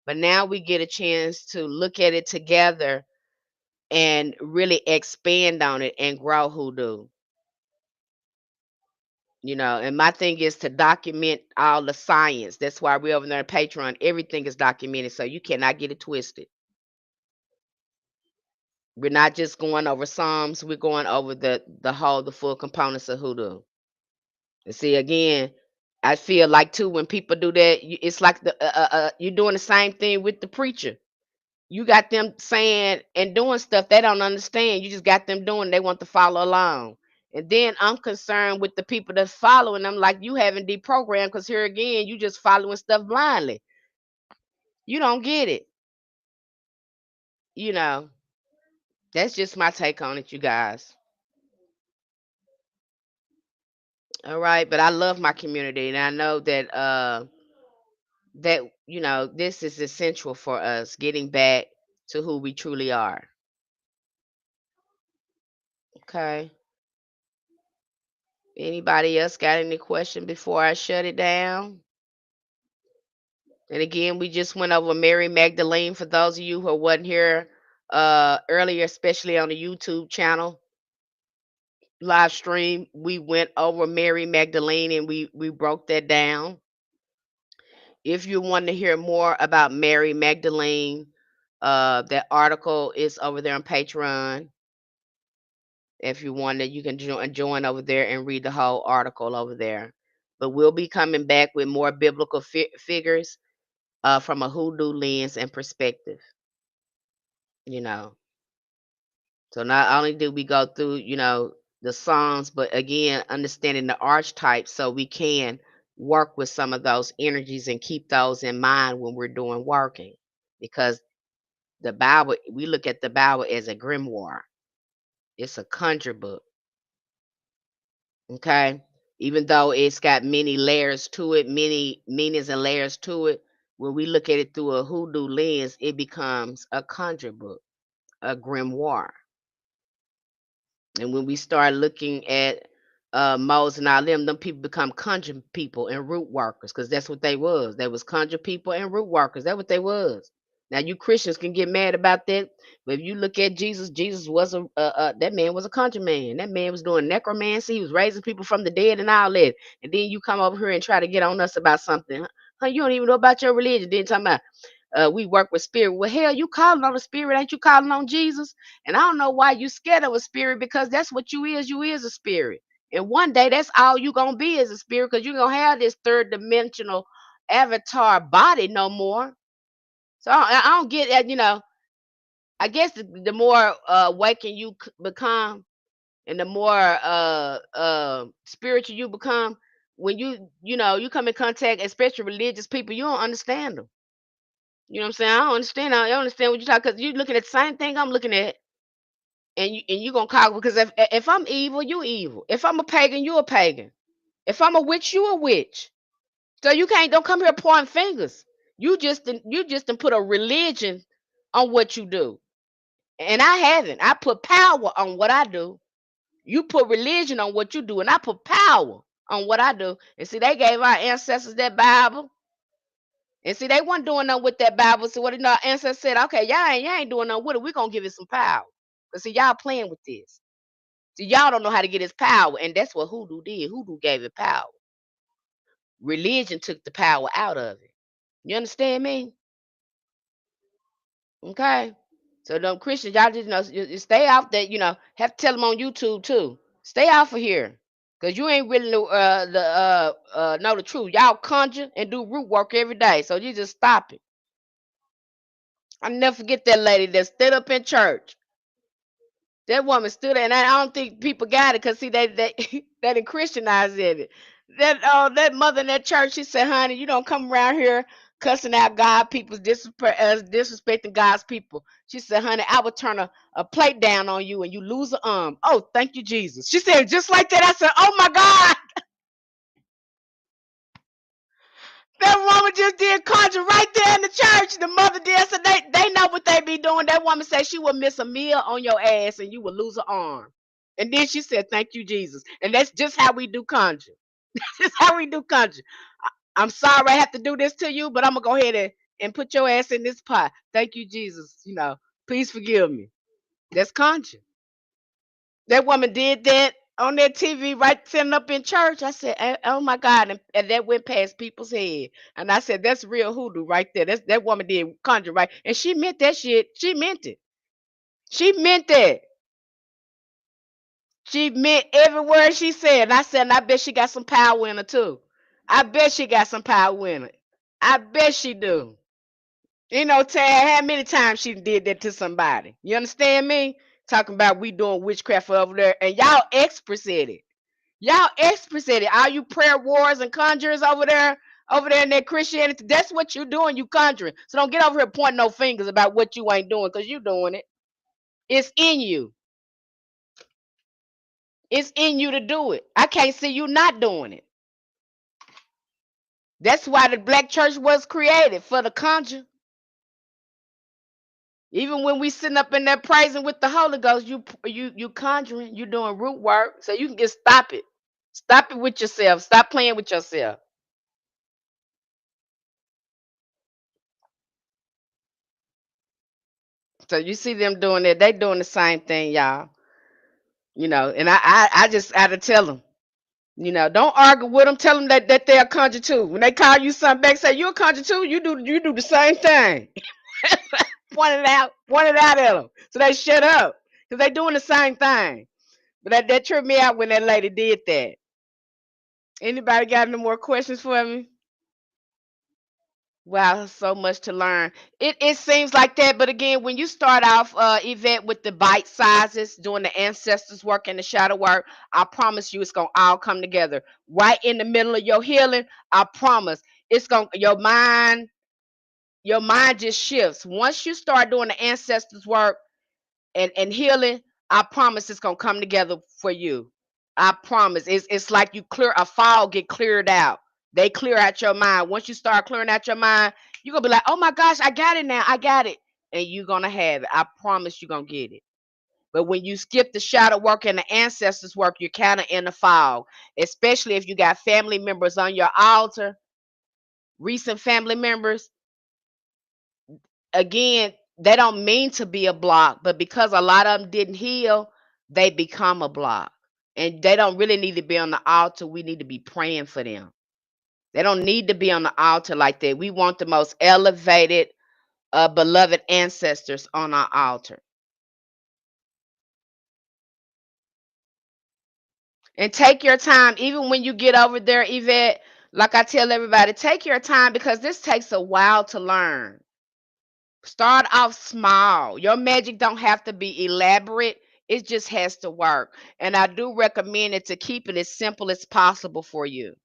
But now we get a chance to look at it together and really expand on it and grow hoodoo. And my thing is to document all the science. That's why we're over there on Patreon. Everything is documented, so you cannot get it twisted. We're not just going over Psalms, we're going over the full components of hoodoo. And see, again, I feel like too when people do that, it's like you're doing the same thing with the preacher. You got them saying and doing stuff they don't understand. You just got them doing. They want to follow along. And then I'm concerned with the people that's following them, like you haven't deprogrammed. Because here again, you just following stuff blindly. You don't get it, you know. That's just my take on it, you guys. All right, but I love my community, and I know that this is essential for us getting back to who we truly are. Okay. Anybody else got any question before I shut it down? And again, we just went over Mary Magdalene for those of you who wasn't here earlier, especially on the YouTube channel live stream. We went over Mary Magdalene and we broke that down. If you want to hear more about Mary Magdalene, that article is over there on Patreon. If you want to, you can join over there and read the whole article over there. But we'll be coming back with more biblical figures from a hoodoo lens and perspective. You know, so not only do we go through, the songs, but again, understanding the archetypes so we can work with some of those energies and keep those in mind when we're doing working. Because the Bible, we look at the Bible as a grimoire. It's a conjure book. Okay. Even though it's got many layers to it, many meanings and layers to it, when we look at it through a hoodoo lens, it becomes a conjure book, a grimoire. And when we start looking at moles and all them people become conjure people and root workers, because that's what they was. They was conjure people and root workers. That's what they was. Now you Christians can get mad about that, but if you look at Jesus, Jesus was that man was a conjure man. That man was doing necromancy. He was raising people from the dead and all that. And then you come over here and try to get on us about something. Huh, you don't even know about your religion. Then talking about we work with spirit. Well, hell, you calling on the spirit, ain't you calling on Jesus? And I don't know why you scared of a spirit, because that's what you is. You is a spirit. And one day that's all you gonna be is a spirit, because you're gonna have this third dimensional avatar body no more. So I don't get that, I guess the more awakened you become and the more spiritual you become, when you come in contact, especially religious people, you don't understand them. You know what I'm saying? I don't understand. I don't understand what you're talking, because you're looking at the same thing I'm looking at, and you gonna call, because if I'm evil, you evil. If I'm a pagan, you a pagan. If I'm a witch, you a witch. So you can't don't come here pointing fingers. You just done put a religion on what you do, and I haven't. I put power on what I do. You put religion on what you do, and I put power on what I do. And see, they gave our ancestors that Bible. And see, they weren't doing nothing with that Bible. So what did our ancestors said? Okay, y'all ain't doing nothing with it. We're gonna give it some power. But see, y'all playing with this. See, y'all don't know how to get its power. And that's what hoodoo did. Hoodoo gave it power. Religion took the power out of it. You understand me? Okay. So them Christians, y'all just you stay off that, have to tell them on YouTube too. Stay off of here. Cause you ain't really know the truth. Y'all conjure and do root work every day. So you just stop it. I never forget that lady that stood up in church. That woman stood there, and I don't think people got it, because see, they they done Christianized it. That mother in that church, she said, "Honey, you don't come around here cussing out God people, disrespecting God's people." She said, "Honey, I would turn a plate down on you and you lose an arm." Oh, thank you, Jesus. She said just like that. I said, "Oh my God, that woman just did conjure right there in the church." The mother did. So they know what they be doing. That woman said she would miss a meal on your ass and you would lose an arm. And then she said, "Thank you, Jesus." And that's just how we do conjure. That's how we do conjure. I'm sorry I have to do this to you, but I'm gonna go ahead and put your ass in this pot. Thank you, Jesus. Please forgive me. That's conjure. That woman did that on that TV right sitting up in church. I said, "Oh my God." And that went past people's head. And I said, that's real hoodoo right there. That woman did conjure right. And she meant that shit. She meant it. She meant that. She meant every word she said. And I said, and I bet she got some power in her too. I bet she got some power in her. I bet she do. Tad, how many times she did that to somebody? You understand me? Talking about we doing witchcraft over there, and y'all experts at it. Y'all experts at it. All you prayer wars and conjurers over there in that Christianity, that's what you doing. You conjuring. So don't get over here pointing no fingers about what you ain't doing, because you doing it. It's in you. It's in you to do it. I can't see you not doing it. That's why the black church was created, for the conjure. Even when we sitting up in there praising with the Holy Ghost, you conjuring, you doing root work, so you can just stop it. Stop it with yourself. Stop playing with yourself. So you see them doing that, they doing the same thing, y'all. And I just had to tell them, don't argue with them. Tell them that they're a conjure too. When they call you something back, say you a conjure too. You do the same thing. Point it out at them, so they shut up, because they doing the same thing. But that tripped me out when that lady did that. Anybody got any more questions for me? Wow, so much to learn. It seems like that, but again, when you start off, Yvette, with the bite sizes, doing the ancestors work and the shadow work, I promise you, it's gonna all come together. Right in the middle of your healing, I promise, it's gonna your mind just shifts once you start doing the ancestors work and healing. I promise it's gonna come together for you. I promise. It's like you clear a fog, get cleared out. They clear out your mind. Once you start clearing out your mind, you're gonna be like, oh my gosh, I got it now. I got it. And you're gonna have it. I promise you're gonna get it. But when you skip the shadow work and the ancestors work, you're kind of in the fog. Especially if you got family members on your altar, recent family members. Again, they don't mean to be a block, but because a lot of them didn't heal, they become a block. And they don't really need to be on the altar. We need to be praying for them. They don't need to be on the altar like that. We want the most elevated, beloved ancestors on our altar. And take your time, even when you get over there, Yvette. Like I tell everybody, take your time, because this takes a while to learn. Start off small. Your magic don't have to be elaborate. It just has to work. And I do recommend it to keep it as simple as possible for you.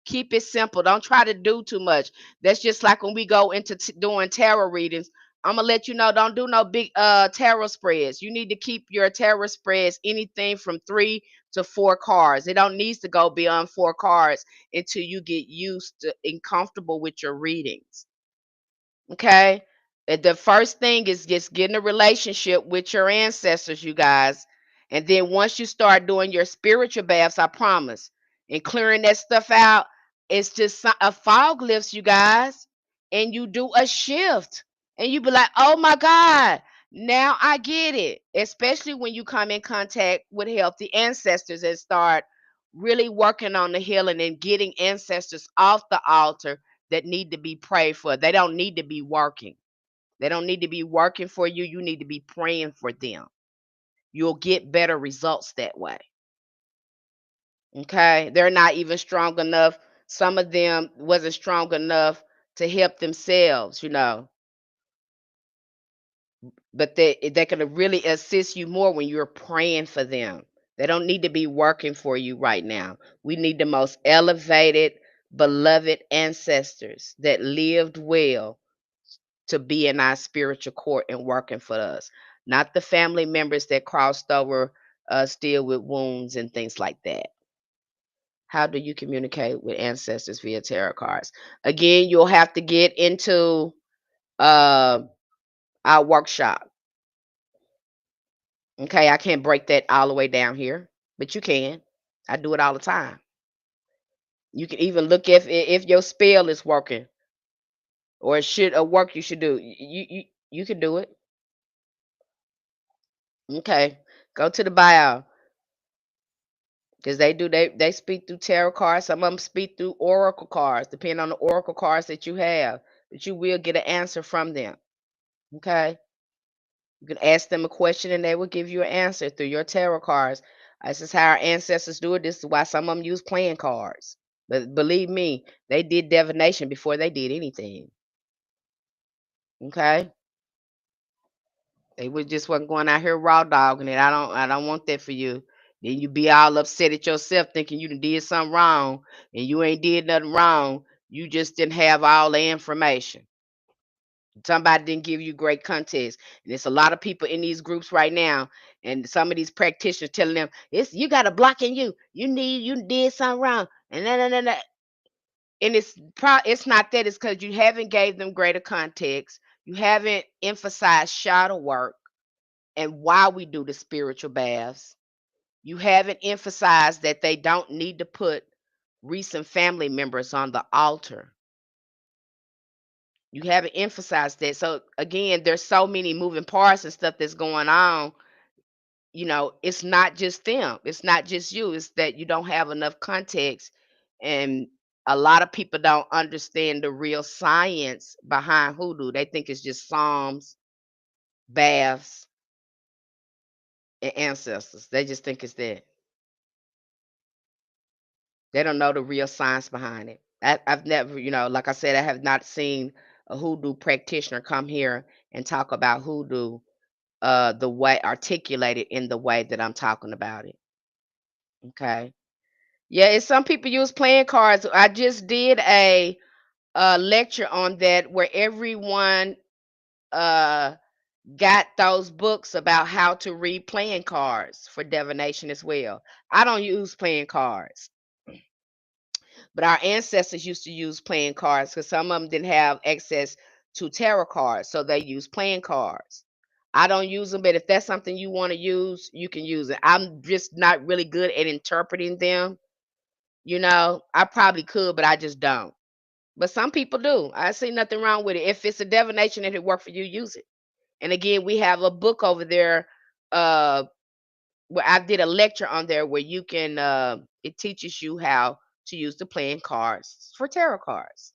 Keep it simple. Don't try to do too much. That's just like when we go into doing tarot readings. I'm gonna let you know, don't do no big tarot spreads. You need to keep your tarot spreads anything from 3 to 4 cards. It don't needs to go beyond 4 cards until you get used to and comfortable with your readings. Okay. The first thing is just getting a relationship with your ancestors, you guys. And then once you start doing your spiritual baths, I promise, and clearing that stuff out, it's just a fog lifts, you guys. And you do a shift. And you be like, oh my God, now I get it. Especially when you come in contact with healthy ancestors and start really working on the healing and getting ancestors off the altar that need to be prayed for. They don't need to be working. They don't need to be working for you. You need to be praying for them. You'll get better results that way. Okay? They're not even strong enough. Some of them wasn't strong enough to help themselves. But they can really assist you more when you're praying for them. They don't need to be working for you right now. We need the most elevated, beloved ancestors that lived well to be in our spiritual court and working for us, not the family members that crossed over, still with wounds and things like that. How do you communicate with ancestors via tarot cards? Again, you'll have to get into uh, our workshop. Okay, I can't break that all the way down here, but you can. I do it all the time. You can even look if your spell is working, or it should a work you should do. You can do it. Okay, go to the bio. Because they speak through tarot cards. Some of them speak through oracle cards, depending on the oracle cards that you have. But you will get an answer from them. Okay. You can ask them a question and they will give you an answer through your tarot cards. This is how our ancestors do it. This is why some of them use playing cards. But believe me, they did divination before they did anything. Okay. They was just wasn't going out here raw dogging it. I don't want that for you. Then you be all upset at yourself thinking you done did something wrong and you ain't did nothing wrong. You just didn't have all the information. Somebody didn't give you great context. And there's a lot of people in these groups right now, and some of these practitioners telling them, it's you got a block in you. You did something wrong. And and it's not that, it's because you haven't gave them greater context. You haven't emphasized shadow work and why we do the spiritual baths. You haven't emphasized that they don't need to put recent family members on the altar. You haven't emphasized that. So again, there's so many moving parts and stuff that's going on. It's not just them. It's not just you. It's that you don't have enough context, and a lot of people don't understand the real science behind hoodoo. They think it's just psalms, baths, and ancestors. They just think it's that. They don't know the real science behind it. I've never, like I said, I have not seen a hoodoo practitioner come here and talk about hoodoo the way articulated in the way that I'm talking about it. Okay. Yeah, it's some people use playing cards. I just did a lecture on that where everyone uh got those books about how to read playing cards for divination as well. I don't use playing cards, but our ancestors used to use playing cards because some of them didn't have access to tarot cards, so they use playing cards. I don't use them, but if that's something you want to use, you can use it. I'm just not really good at interpreting them. I probably could, but I just don't. But some people do. I see nothing wrong with it. If it's a divination that it work for you, use it. And again, we have a book over there uh where I did a lecture on there where you can it teaches you how to use the playing cards for tarot cards.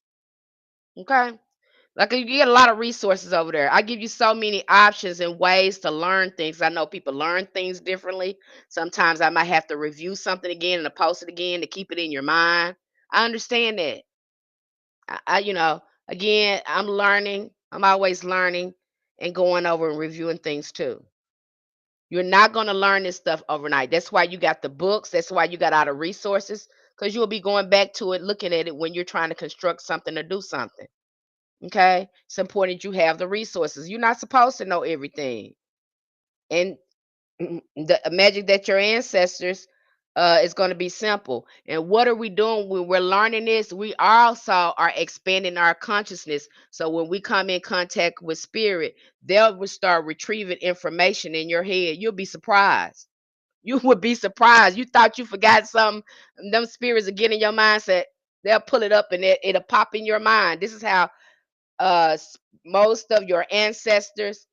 Okay? Like you get a lot of resources over there. I give you so many options and ways to learn things. I know people learn things differently. Sometimes I might have to review something again and to post it again to keep it in your mind. I understand that. Again, I'm learning. I'm always learning and going over and reviewing things too. You're not going to learn this stuff overnight. That's why you got the books. That's why you got all the resources, because you'll be going back to it, looking at it when you're trying to construct something or do something. Okay? It's important you have the resources. You're not supposed to know everything. And the magic that your ancestors is going to be simple. And what are we doing when we're learning this? We also are expanding our consciousness. So when we come in contact with spirit, they'll start retrieving information in your head. You'll be surprised. You would be surprised. You thought you forgot something. And them spirits are getting your mindset. They'll pull it up and it'll pop in your mind. This is how most of your ancestors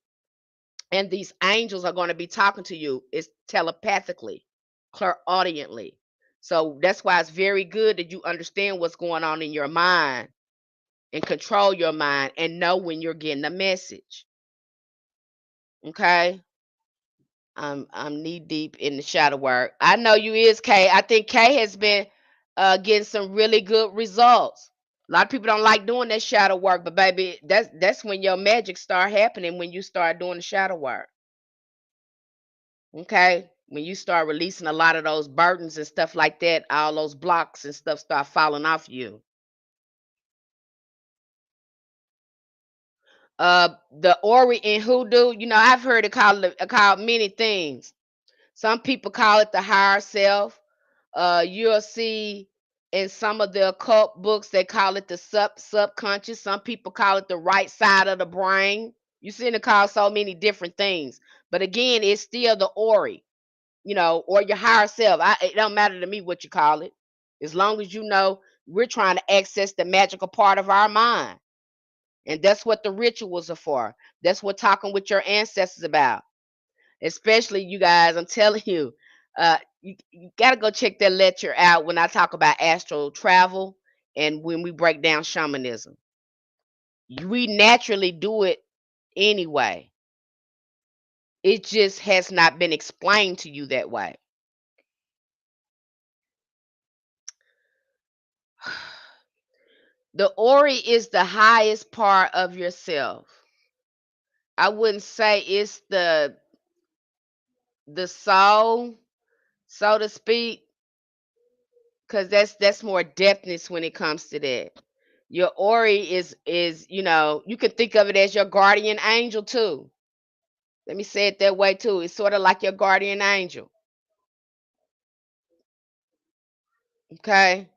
and these angels are going to be talking to you is telepathically, clairaudiently. So that's why it's very good that you understand what's going on in your mind and control your mind and know when you're getting a message. Okay. I'm knee deep in the shadow work. I know you is Kay. I think Kay has been getting some really good results. A lot of people don't like doing that shadow work, but baby, that's when your magic start happening, when you start doing the shadow work. Okay? When you start releasing a lot of those burdens and stuff like that, all those blocks and stuff start falling off you. The Ori in hoodoo, I've heard it called many things. Some people call it the higher self. You'll see in some of the occult books they call it the subconscious. Some people call it the right side of the brain. You see it called so many different things. But again, it's still the Ori. Or your higher self. It don't matter to me what you call it. As long as you know we're trying to access the magical part of our mind. And that's what the rituals are for. That's what talking with your ancestors about. Especially you guys, I'm telling you, you got to go check that lecture out when I talk about astral travel and when we break down shamanism. We naturally do it anyway. It just has not been explained to you that way. The Ori is the highest part of yourself. I wouldn't say it's the soul, so to speak, because that's more depthness when it comes to that. Your Ori is, you can think of it as your guardian angel too. Let me say it that way too. It's sort of like your guardian angel. Okay?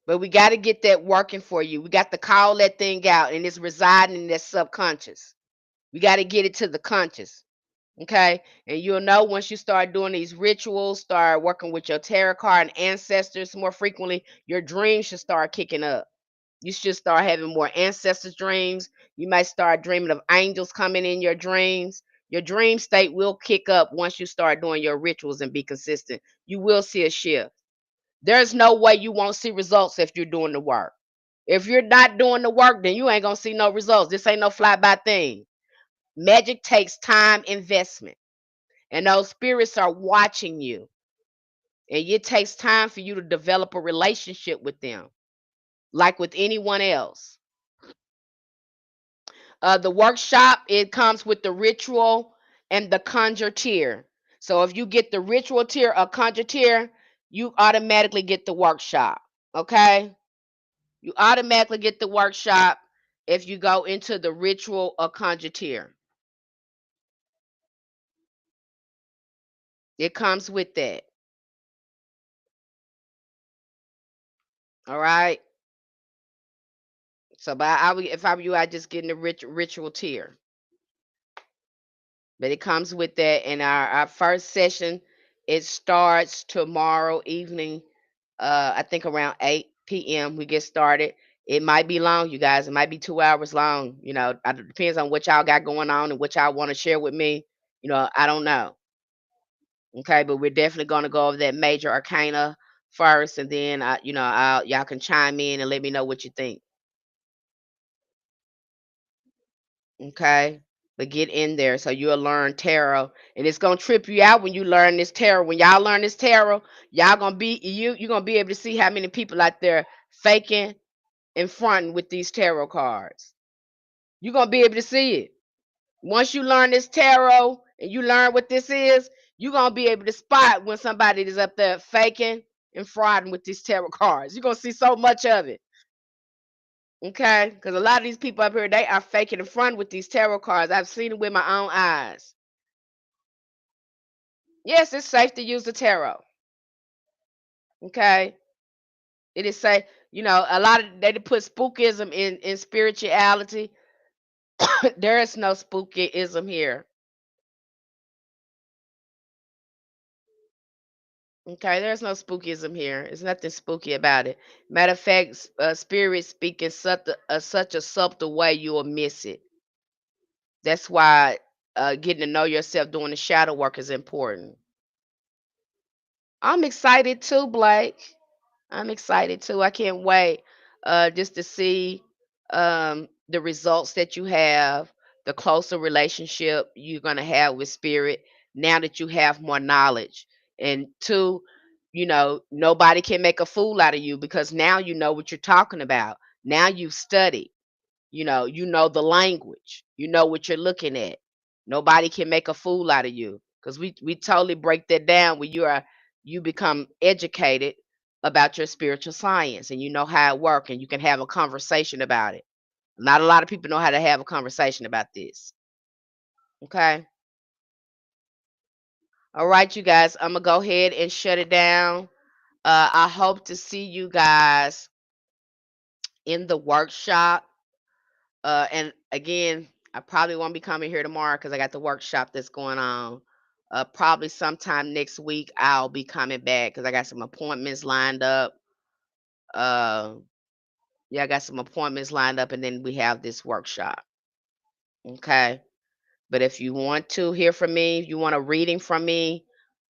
But we got to get that working for you. We got to call that thing out, and it's residing in that subconscious. We got to get it to the conscious. Okay? And you'll know once you start doing these rituals, start working with your tarot card and ancestors more frequently, your dreams should start kicking up. You should start having more ancestors' dreams. You might start dreaming of angels coming in your dreams. Your dream state will kick up once you start doing your rituals and be consistent. You will see a shift. There's no way you won't see results if you're doing the work. If you're not doing the work, then you ain't gonna see no results. This ain't no fly by thing. Magic takes time investment, and those spirits are watching you, and it takes time for you to develop a relationship with them, like with anyone else. The workshop, it comes with the ritual and the conjure tier. So if you get the ritual tier or conjure tier, you automatically get the workshop. Okay? You automatically get the workshop if you go into the ritual or conjure tier. It comes with that. All right. So, but if I were you, I just get in the ritual tier. But it comes with that. And our first session, it starts tomorrow evening. I think around 8 p.m. we get started. It might be long, you guys. It might be 2 hours long. It depends on what y'all got going on and what y'all want to share with me. I don't know. Okay, but we're definitely going to go over that major arcana first, and then y'all can chime in and let me know what you think. Okay, but get in there so you'll learn tarot, and it's gonna trip you out when you learn this tarot. When y'all learn this tarot, y'all gonna be you're gonna be able to see how many people out there faking and fronting with these tarot cards. You're gonna be able to see it. Once you learn this tarot and you learn what this is, you're gonna be able to spot when somebody is up there faking and frauding with these tarot cards. You're gonna see so much of it. Okay? Because a lot of these people up here, they are faking and fronting with these tarot cards. I've seen it with my own eyes. Yes, it's safe to use the tarot. Okay? It is safe. A lot of they put spookism in spirituality. There is no spookyism here. Okay, there's no spookism here. There's nothing spooky about it. Matter of fact, spirits speak in such a subtle way you will miss it. That's why getting to know yourself doing the shadow work is important. I'm excited too, Blake. I'm excited too. I can't wait just to see the results that you have, the closer relationship you're going to have with spirit now that you have more knowledge. And two, nobody can make a fool out of you because now you know what you're talking about. Now you've studied. You know the language. You know what you're looking at. Nobody can make a fool out of you because we totally break that down when you become educated about your spiritual science and you know how it works and you can have a conversation about it. Not a lot of people know how to have a conversation about this. Okay. All right, you guys. I'm gonna go ahead and shut it down. I hope to see you guys in the workshop. And again, I probably won't be coming here tomorrow because I got the workshop that's going on. Probably sometime next week I'll be coming back because I got some appointments lined up. Uh, yeah, I got some appointments lined up, and then we have this workshop. Okay, but if you want to hear from me, if you want a reading from me,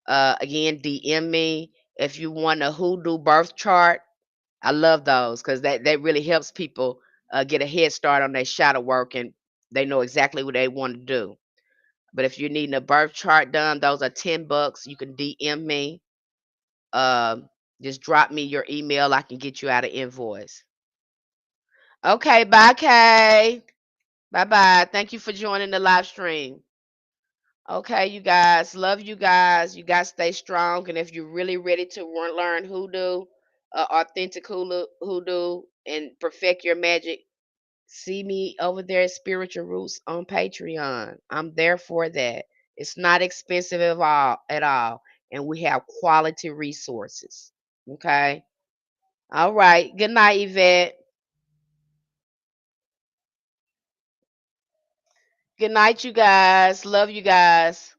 again, DM me. If you want a hoodoo birth chart, I love those because that really helps people get a head start on their shadow work and they know exactly what they want to do. But if you're needing a birth chart done, those are $10. You can DM me. Just drop me your email. I can get you out an invoice. Okay, bye, Kay. Bye bye. Thank you for joining the live stream. Okay, you guys. Love you guys. You guys stay strong. And if you're really ready to learn hoodoo, authentic hoodoo and perfect your magic, see me over there at Spiritual Roots on Patreon. I'm there for that. It's not expensive at all, and we have quality resources. Okay. All right. Good night, Yvette. Good night, you guys. Love you guys.